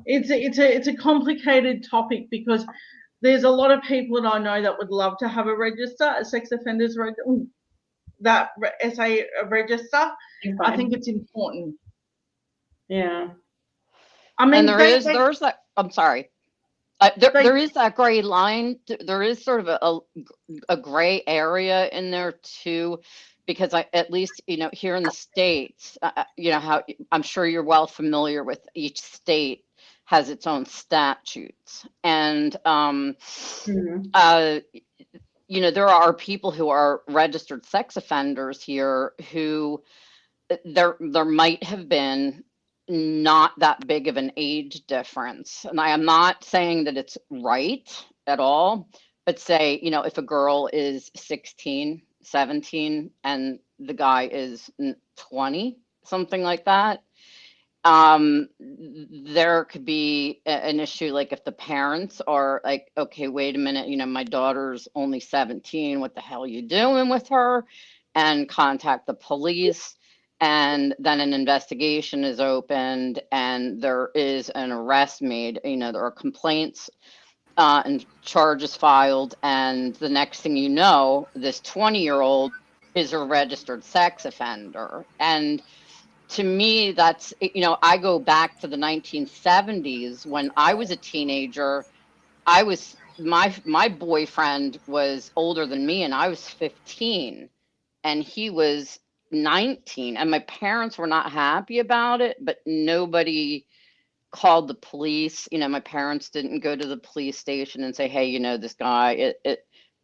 It's a complicated topic, because there's a lot of people that I know that would love to have a register, a sex offenders register, that SA register. I think it's important. Yeah. I mean, and there's that. I'm sorry. There is that gray line. There is sort of a gray area in there too, because at least, you know, here in the States, you know, how I'm sure you're well familiar with, each state has its own statutes. And, you know, there are people who are registered sex offenders here who there might have been not that big of an age difference. And I am not saying that it's right at all, but say, you know, if a girl is 16, 17, and the guy is 20, something like that, there could be an issue, like if the parents are like, okay, wait a minute, my daughter's only 17, what the hell are you doing with her? And contact the police, and then an investigation is opened and there is an arrest made, there are complaints and charges filed, and the next thing you know, this 20-year-old is a registered sex offender. And to me, that's, I go back to the 1970s when I was a teenager. My boyfriend was older than me, and I was 15 and he was 19, and my parents were not happy about it, but nobody called the police. My parents didn't go to the police station and say, hey, this guy,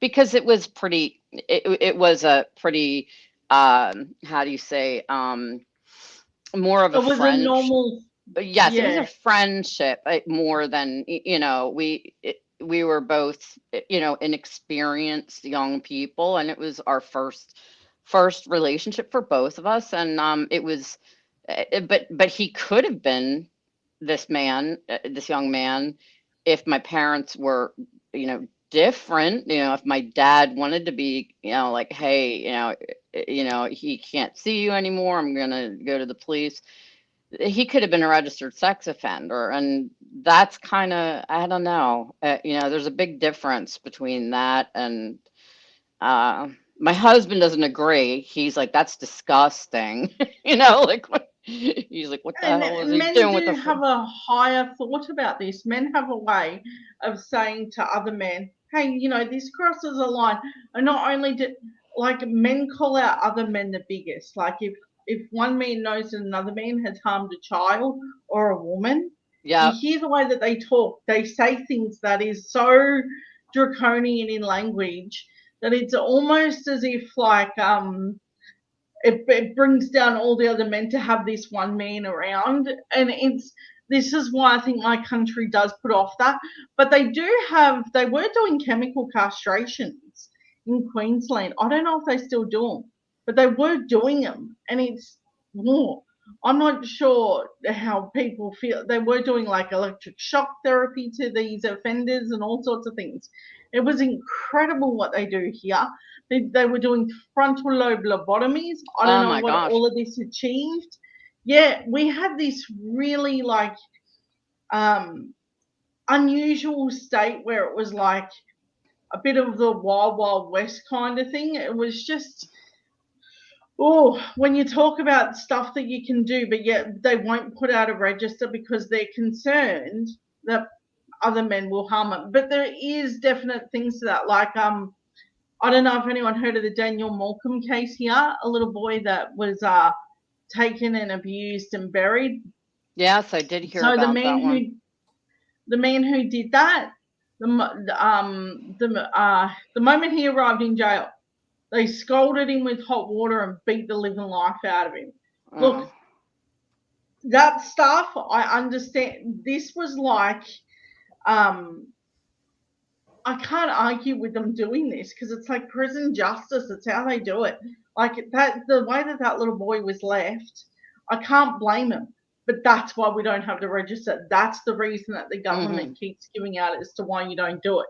because it was pretty, it was a pretty, how do you say, more of It a was a friendship. normal. Yes, it was Yeah. a friendship more than, we were both, inexperienced young people, and it was our first relationship for both of us. And it was, but he could have been this young man, if my parents were, different, if my dad wanted to be, like, hey, he can't see you anymore, I'm gonna go to the police. He could have been a registered sex offender, and that's kind of, I don't know, there's a big difference between that and my husband doesn't agree. He's like, that's disgusting. Like, he's like, what the hell is he Men doing with do the have a higher thought about this. Men have a way of saying to other men, hey, this crosses a line. And not only do, like, men call out other men the biggest. Like, if one man knows that another man has harmed a child or a woman, yeah, you hear the way that they talk. They say things that is so draconian in language that it's almost as if, like, it brings down all the other men to have this one man around. And this is why I think my country does put off that. But they were doing chemical castrations in Queensland. I don't know if they still do them, but they were doing them. And it's more. I'm not sure how people feel. They were doing like electric shock therapy to these offenders and all sorts of things. It was incredible what they do here. They were doing frontal lobe lobotomies. I don't know what all of this achieved. Yeah, we had this really like unusual state where it was like a bit of the Wild Wild West kind of thing. It was just, when you talk about stuff that you can do, but yet they won't put out a register because they're concerned that other men will harm them. But there is definite things to that, like I don't know if anyone heard of the Daniel Malcolm case here, a little boy that was taken and abused and buried. Yes, I did hear about that one. The man who did that, the moment he arrived in jail, they scalded him with hot water and beat the living life out of him. Look, that stuff, I understand. This was like, I can't argue with them doing this because it's like prison justice. It's how they do it. Like that, the way that little boy was left, I can't blame him. But that's why we don't have the register. That's the reason that the government keeps giving out as to why you don't do it.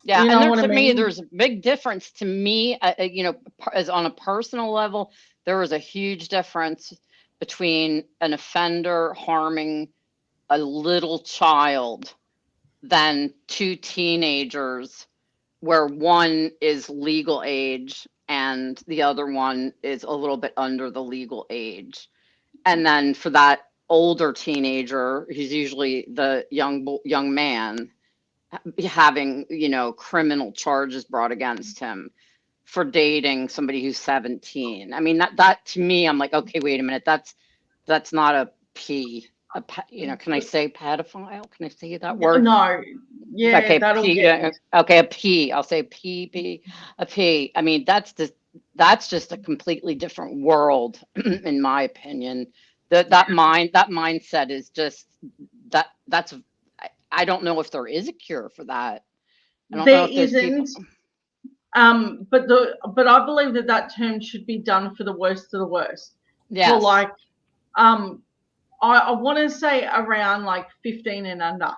Yeah, and there, to me, there's a big difference. To me, as on a personal level, there was a huge difference between an offender harming a little child than two teenagers where one is legal age and the other one is a little bit under the legal age. And then for that older teenager, he's usually the young man, having, criminal charges brought against him for dating somebody who's 17. I mean, that to me, I'm like, okay, wait a minute, that's not a P. Can I say pedophile? Can I say that word? No. Yeah. Okay. P. Okay. A P. I'll say P. A P. I mean, that's just a completely different world, in my opinion. That mindset is just that's. I don't know if there is a cure for that. There isn't. But I believe that term should be done for the worst of the worst. Yes. For like, I want to say around like 15 and under.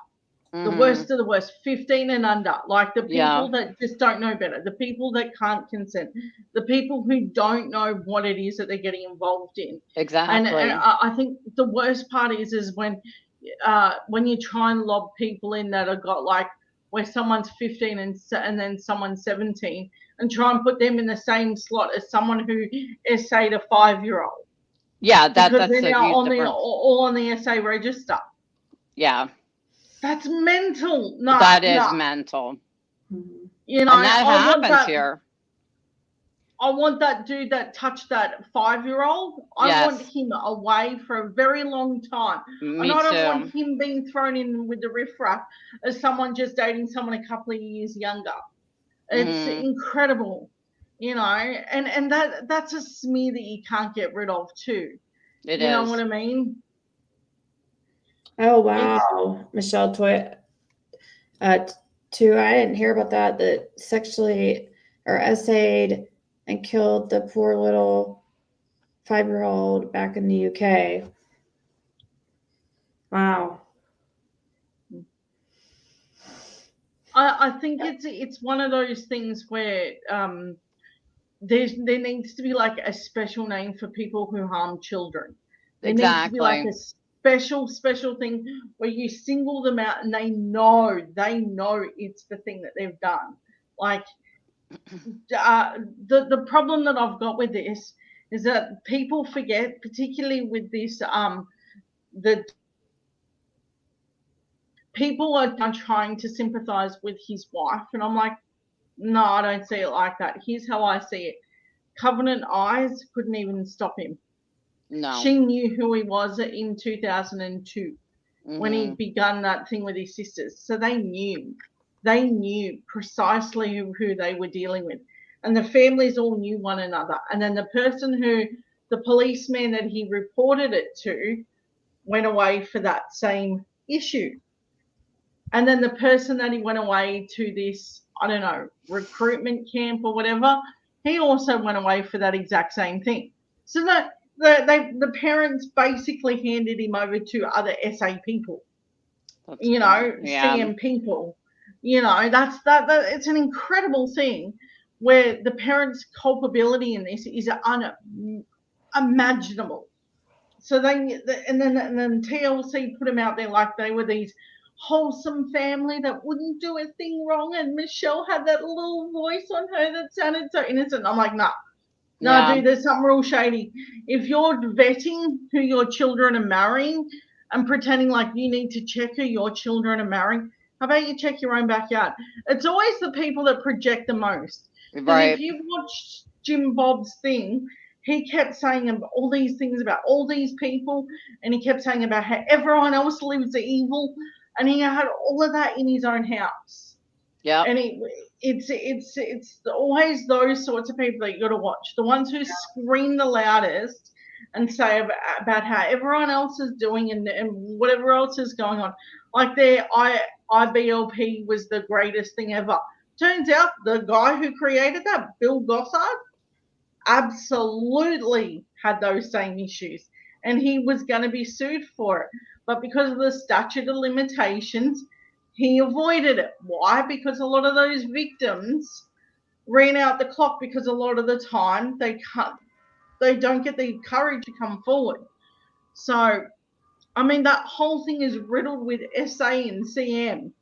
The Mhm. worst of the worst, 15 and under. Like the people Yeah. that just don't know better, the people that can't consent, the people who don't know what it is that they're getting involved in. And Exactly. I think the worst part is when you try and lob people in that have got like where someone's 15 and then someone's 17 and try and put them in the same slot as someone who essayed a 5-year-old. Yeah, Because that's they're a now huge on the difference. all on the SA register. Yeah, That's mental. No, that is no. mental. You know, And that I want happens that. here. I want that dude that touched that 5-year-old. I want Yes. him away for a very long time. Me And I don't want too. him being thrown in with the riffraff as someone just dating someone a couple of years younger. It's Mhm. incredible, you know, and that's a smear that you can't get rid of too. It You know is. what I mean? Oh wow, Michelle Toy. Too, I didn't hear about that. That sexually or essayed and killed the poor little 5-year-old back in the UK. Wow. I think it's one of those things where there needs to be like a special name for people who harm children. There needs to be like Exactly. a special thing where you single them out and they know it's the thing that they've done. Like the problem that I've got with this is that people forget, particularly with this the people are trying to sympathize with his wife, and I'm like, no, I don't see it like that. Here's how I see it. Covenant Eyes couldn't even stop him. No. She knew who he was in 2002 when he Mhm. begun that thing with his sisters. So they knew precisely who they were dealing with. And the families all knew one another. And then the policeman that he reported it to went away for that same issue. And then the person that he went away to this, I don't know, recruitment camp or whatever, he also went away for that exact same thing. So the parents basically handed him over to other SA people, you know, Yeah. CM people. You know, that's that it's an incredible thing where the parents' culpability in this is unimaginable. So and then TLC put him out there like they were these wholesome family that wouldn't do a thing wrong, and Michelle had that little voice on her that sounded so innocent. I'm like, no, Yeah. dude, there's something real shady. If you're vetting who your children are marrying and pretending like you need to check who your children are marrying, how about you check your own backyard? It's always the people that project the most. Because Right. if you watched Jim Bob's thing, he kept saying all these things about all these people, and he kept saying about how everyone else lives evil, and he had all of that in his own house. Yeah. And it's always those sorts of people that you got to watch. The ones who scream the loudest and say about how everyone else is doing and whatever else is going on. Like their IBLP was the greatest thing ever. Turns out the guy who created that, Bill Gossard, absolutely had those same issues. And he was going to be sued for it. But because of the statute of limitations, he avoided it. Why? Because a lot of those victims ran out the clock because a lot of the time they don't get the courage to come forward. So, I mean, that whole thing is riddled with SA and CM.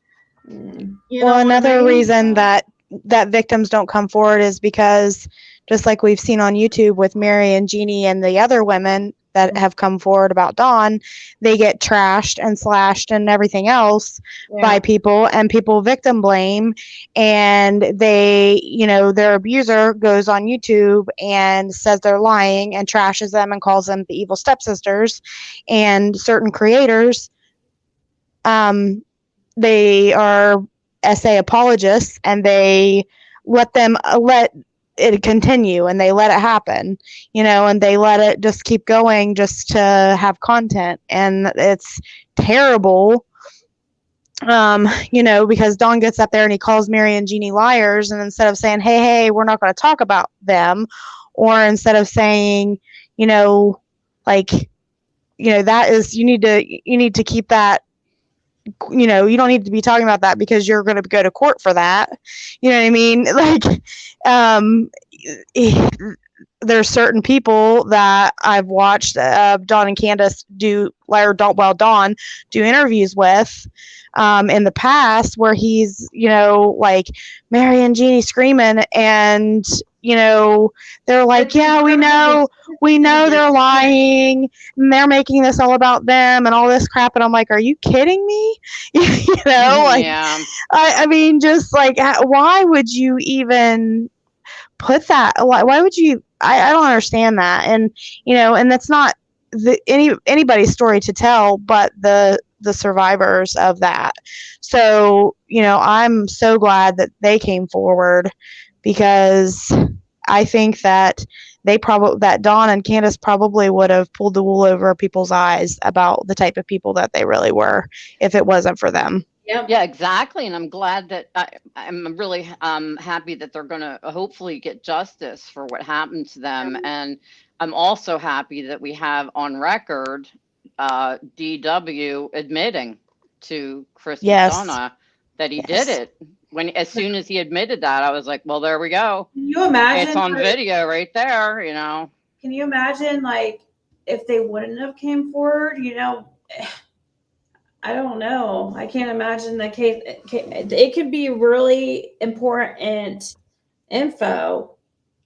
Well, another reason that victims don't come forward is because, just like we've seen on YouTube with Mary and Jeannie and the other women that have come forward about Dawn, they get trashed and slashed and everything else by people, and people victim blame, and they, their abuser goes on YouTube and says they're lying and trashes them and calls them the evil stepsisters, and certain creators, they are SA apologists, and they let it continue, and they let it happen, and they let it just keep going just to have content, and it's terrible. Because Don gets up there and he calls Mary and Jeannie liars, and instead of saying, hey, we're not going to talk about them, or instead of saying, like, that is, you need to keep that, you don't need to be talking about that because you're going to go to court for that. You know what I mean? Like, there's certain people that I've watched Dawn and Candace Dawn do interviews with in the past where he's, like Mary and Jeannie screaming, and they're like, yeah, we know they're lying and they're making this all about them and all this crap, and I'm like, are you kidding me? Like, Yeah. I mean, just like, why would you even put that? Why would you? I don't understand that. And and that's not anybody's story to tell but the survivors of that. So I'm so glad that they came forward, because I think that that Dawn and Candace probably would have pulled the wool over people's eyes about the type of people that they really were if it wasn't for them. Yeah, exactly. And I'm glad that I'm really happy that they're going to hopefully get justice for what happened to them. And I'm also happy that we have on record DW admitting to Chris McDonough that he did it. As soon as he admitted that, I was like, well, there we go. Can you imagine? It's on video right there, Can you imagine, like, if they wouldn't have came forward, I don't know. I can't imagine the case. It could be really important info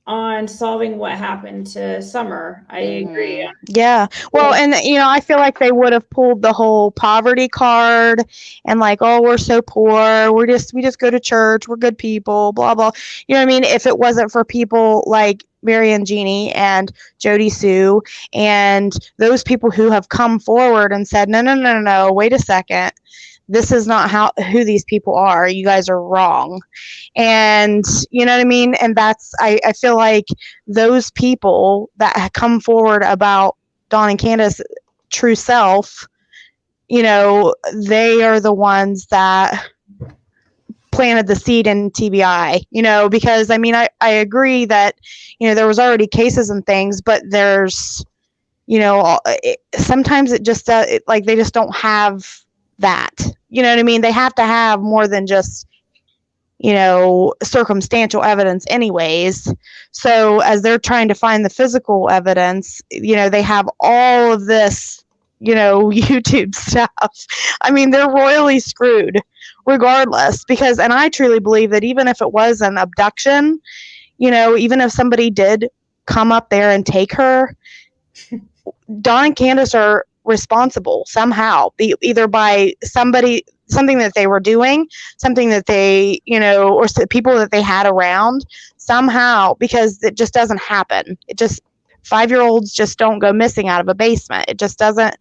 on solving what happened to Summer. I agree. Yeah. Well, and I feel like they would have pulled the whole poverty card and like, oh, we're so poor. We just go to church. We're good people, blah, blah. You know what I mean? If it wasn't for people like Mary and Jeannie and Jody Sue and those people who have come forward and said, no, wait a second. This is not who these people are. You guys are wrong. And you know what I mean? And that's, I feel like those people that come forward about Dawn and Candace true self, they are the ones that planted the seed in TBI, because I mean, I agree that, there was already cases and things, but there's, sometimes it just, like they just don't have that, you know what I mean? They have to have more than just, circumstantial evidence anyways. So as they're trying to find the physical evidence, they have all of this, YouTube stuff. I mean, they're royally screwed regardless, and I truly believe that even if it was an abduction, even if somebody did come up there and take her, Dawn and Candace are responsible somehow, either by something that they were doing, something that they, or people that they had around somehow, because it just doesn't happen. It just, 5-year-olds just don't go missing out of a basement. It just doesn't,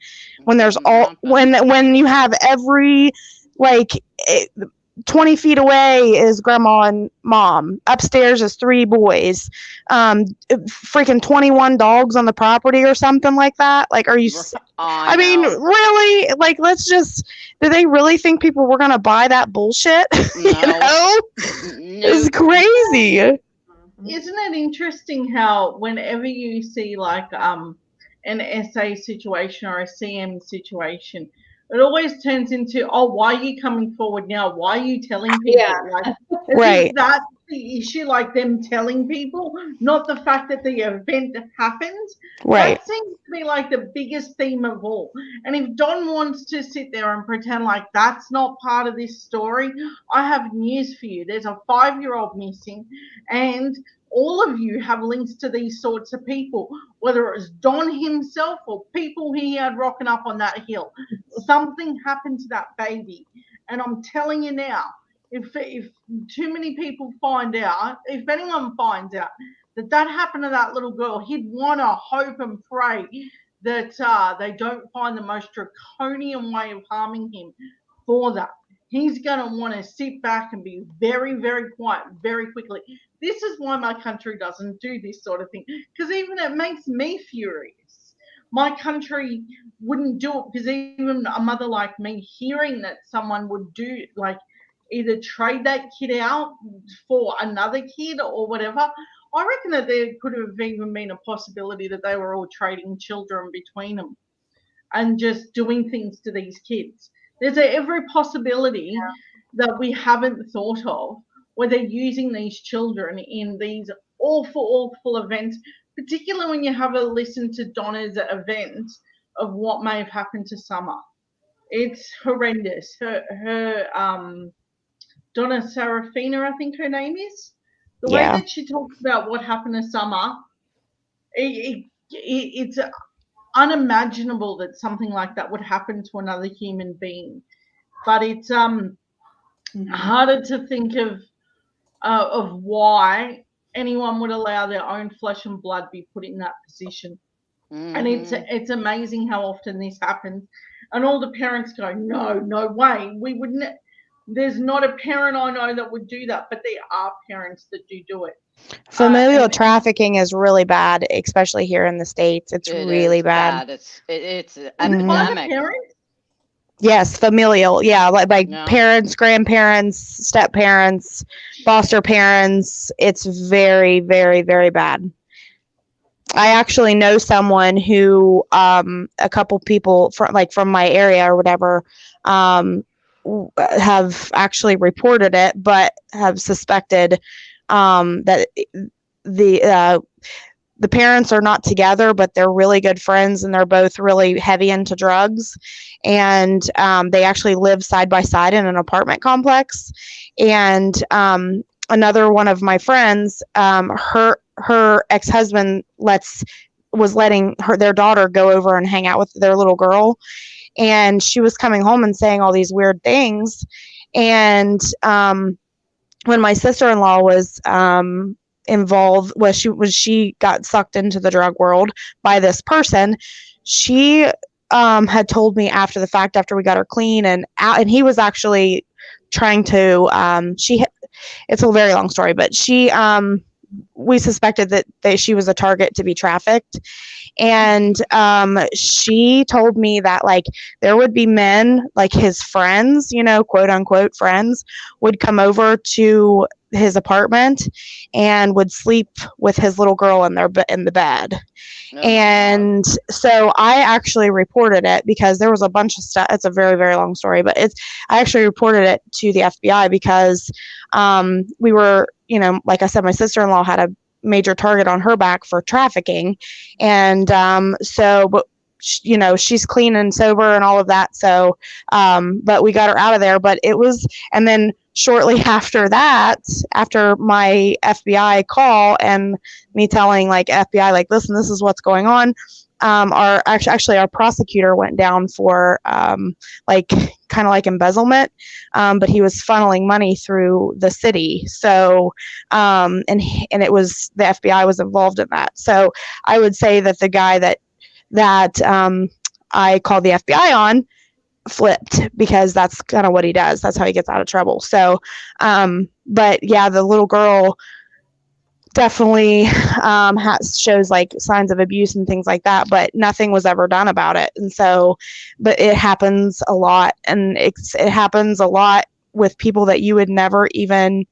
when there's when you have every, 20 feet away is grandma and mom. Upstairs is 3 boys. Freaking 21 dogs on the property or something like that. Like, are you? I mean, really? Like, let's just. Do they really think people were gonna buy that bullshit? No. It's crazy. Isn't it interesting how whenever you see like an SA situation or a CM situation, it always turns into, oh, why are you coming forward now? Why are you telling people? Yeah. Like, Right. That's the issue, like them telling people, not the fact that the event happened. Right. That seems to be like the biggest theme of all. And if Don wants to sit there and pretend like that's not part of this story, I have news for you. There's a 5-year-old missing, and all of you have links to these sorts of people, whether it was Don himself or people he had rocking up on that hill. Something happened to that baby. And I'm telling you now, if too many people find out, if anyone finds out that happened to that little girl, he'd want to hope and pray that they don't find the most draconian way of harming him for that. He's going to want to sit back and be very, very quiet very quickly. This is why my country doesn't do this sort of thing, because even it makes me furious. My country wouldn't do it, because even a mother like me hearing that someone would do, like, either trade that kid out for another kid or whatever, I reckon that there could have even been a possibility that they were all trading children between them. and just doing things to these kids. There's every possibility that we haven't thought of where they're using these children in these awful events, particularly when you have a listen to Donna's event of what may have happened to Summer. It's horrendous. Her Donna Serafina, I think her name is. The way that she talks about what happened to Summer, it's unimaginable that something like that would happen to another human being. But it's harder to think of why anyone would allow their own flesh and blood be put in that position. And it's amazing how often this happens. And all the parents go, no way, we wouldn't. There's not a parent I know that would do that, but there are parents that do it. Familial trafficking is really bad, especially here in the States. It's really bad. It's epidemic. Yes, familial. Yeah, like parents, grandparents, step parents, foster parents. It's very, very, very bad. I actually know someone who, a couple people from my area or whatever, have actually reported it, but have suspected that the parents are not together, but they're really good friends, and they're both really heavy into drugs, and they actually live side by side in an apartment complex. And another one of my friends, her ex-husband was letting their daughter go over and hang out with their little girl, and she was coming home and saying all these weird things. And when my sister-in-law was involved, she got sucked into the drug world by this person. She had told me after the fact, after we got her clean and out, and he was actually trying to it's a very long story, but we suspected that she was a target to be trafficked. And she told me that there would be men, his friends, quote unquote friends, would come over to his apartment and would sleep with his little girl in the bed. And so I actually reported it because there was a bunch of stuff. It's a very, very long story, but I actually reported it to the FBI because we were, like I said, my sister-in-law had a major target on her back for trafficking. And but she's clean and sober and all of that. So, but we got her out of there. But and then shortly after that, after my FBI call and me telling FBI, listen, this is what's going on. Our prosecutor went down for kind of like embezzlement, but he was funneling money through the city. So, and it was the FBI was involved in that. So I would say that the guy that I called the FBI on flipped, because that's kind of what he does. That's how he gets out of trouble. So, but yeah, the little girl definitely shows signs of abuse and things like that, but nothing was ever done about it. And so, but it happens a lot, and it happens a lot with people that you would never even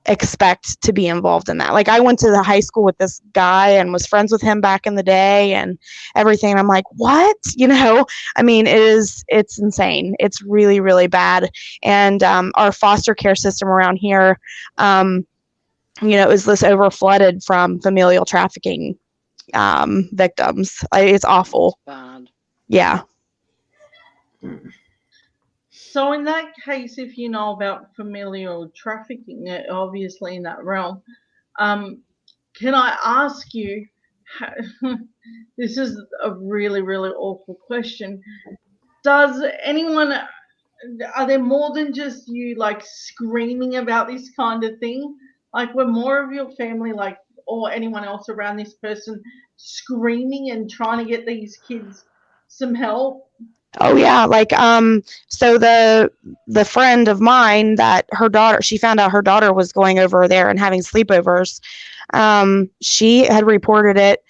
expect to be involved in that. I went to the high school with this guy and was friends with him back in the day and everything. And I'm like, what? I mean, it's insane. It's really, really bad. And our foster care system around here, is this over flooded from familial trafficking victims. It's awful. Bad. Yeah. So in that case, if you know about familial trafficking, obviously in that realm, can I ask you, this is a really, really awful question. Are there more than just you screaming about this kind of thing? Were more of your family or anyone else around this person screaming and trying to get these kids some help? Oh yeah, so the friend of mine that she found out her daughter was going over there and having sleepovers. She had reported it.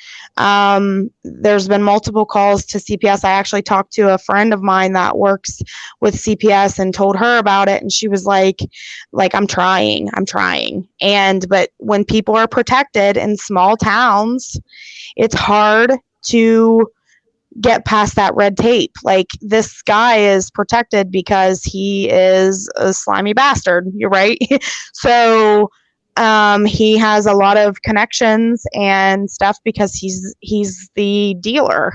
There's been multiple calls to CPS. I actually talked to a friend of mine that works with CPS and told her about it, and she was like I'm trying. But when people are protected in small towns, it's hard to get past that red tape. Like, this guy is protected because he is a slimy bastard. You're right. So he has a lot of connections and stuff because he's the dealer.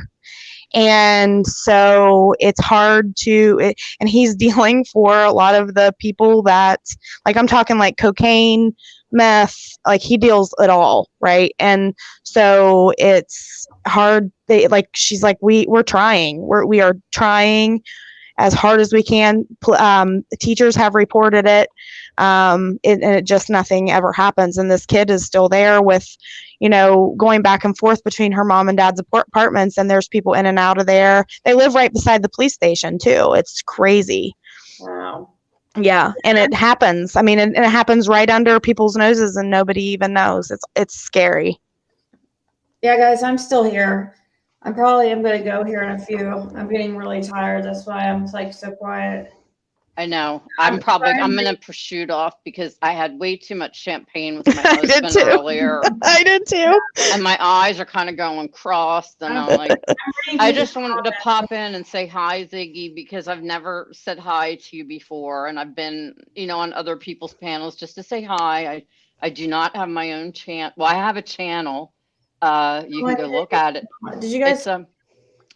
And so it's hard to, and he's dealing for a lot of the people that, like, I'm talking like cocaine, meth, like he deals it all, right? And so it's hard. She's like, we're trying, we are trying as hard as we can. Teachers have reported it, and it just, nothing ever happens. And this kid is still there with, going back and forth between her mom and dad's apartments, and there's people in and out of there. They live right beside the police station too. It's crazy. Wow. Yeah, and it happens. I mean, and it happens right under people's noses, and nobody even knows. It's scary. Yeah, guys, I'm still here. I'm going to go here in a few. I'm getting really tired. That's why I'm like so quiet. I know. I'm going to shoot off because I had way too much champagne with my husband earlier. I did too. And my eyes are kind of going crossed. And I'm like, I just wanted to pop in and say hi, Ziggy, because I've never said hi to you before. And I've been, on other people's panels just to say hi. I do not have my own channel. Well, I have a channel. You can go look at it. Did you guys?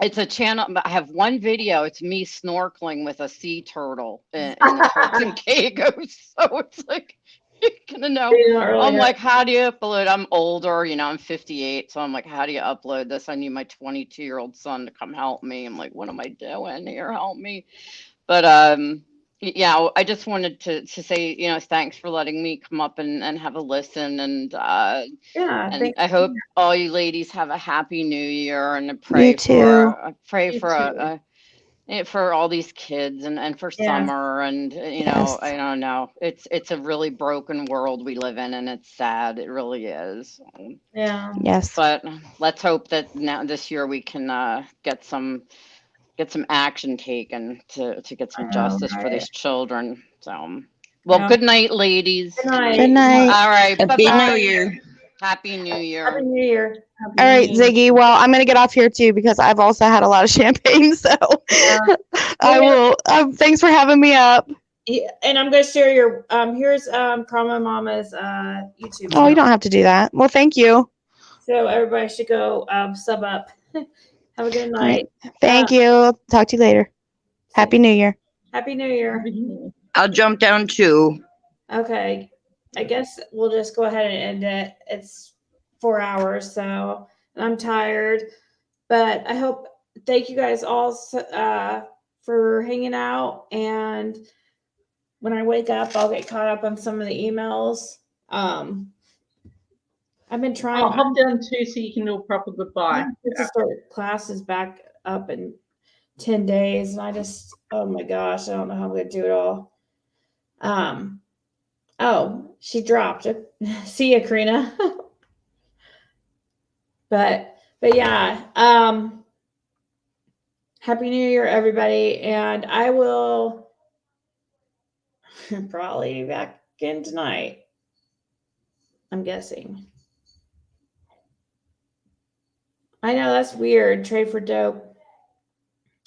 It's a channel. I have one video. It's me snorkeling with a sea turtle in the Turks and Caicos. So it's like, you're gonna know. I'm like, how do you upload? I'm older, I'm 58. So I'm like, how do you upload this? I need my 22-year-old son to come help me. I'm like, what am I doing here? Help me. But yeah, I just wanted to say, thanks for letting me come up and have a listen. And yeah, and I hope all you ladies have a happy new year, and I pray for all these kids and for summer. And I don't know, it's a really broken world we live in, and it's sad. It really is. Yeah. Yes. But let's hope that now this year we can get some action taken to get some justice for these children. So, well, good night, ladies. Good night. Good night. All right. Happy Bye-bye. New Year. Happy New Year. Happy New Year. All right, Ziggy. Well, I'm gonna get off here too because I've also had a lot of champagne. So I will. Thanks for having me up. Yeah, and I'm gonna share your. Here's Karma Mama's YouTube. Oh, you don't have to do that. Well, thank you. So everybody should go sub up. Have a good night. Thank you. Talk to you later. Happy New Year. Happy New Year. I'll jump down too. Okay. I guess we'll just go ahead and end it. It's 4 hours, so I'm tired. But I hope, thank you guys all for hanging out. And when I wake up, I'll get caught up on some of the emails. I've been trying. I'll hop down too so you can do a proper goodbye. To start classes back up in 10 days. And oh my gosh, I don't know how I'm going to do it all. Oh, she dropped it. See ya, Karina. but yeah, Happy New Year, everybody. And I will probably be back in tonight. I'm guessing. I know, that's weird. Trade for dope.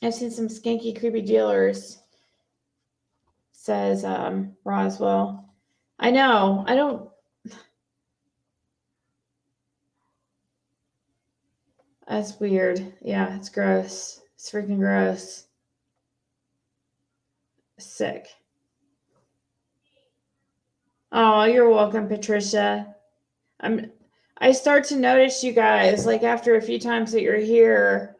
I've seen some skanky, creepy dealers, says Roswell. I know. I don't. That's weird. Yeah, it's gross. It's freaking gross. Sick. Oh, you're welcome, Patricia. I start to notice you guys, like after a few times that you're here,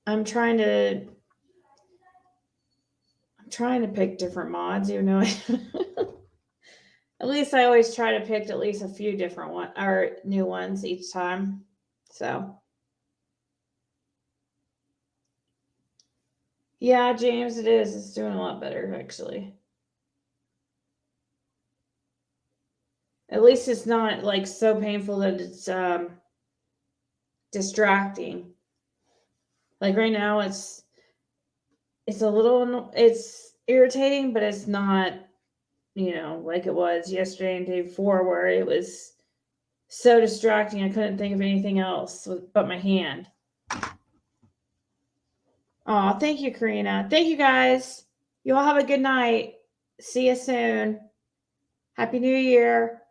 I'm trying to pick different mods, even though at least I always try to pick at least a few different ones or new ones each time. So yeah, James, it is. It's doing a lot better, actually. At least it's not like so painful that it's distracting. Like right now, it's a little, it's irritating, but it's not, like it was yesterday and day before, where it was so distracting. I couldn't think of anything else but my hand. Oh, thank you, Karina. Thank you, guys. You all have a good night. See you soon. Happy New Year.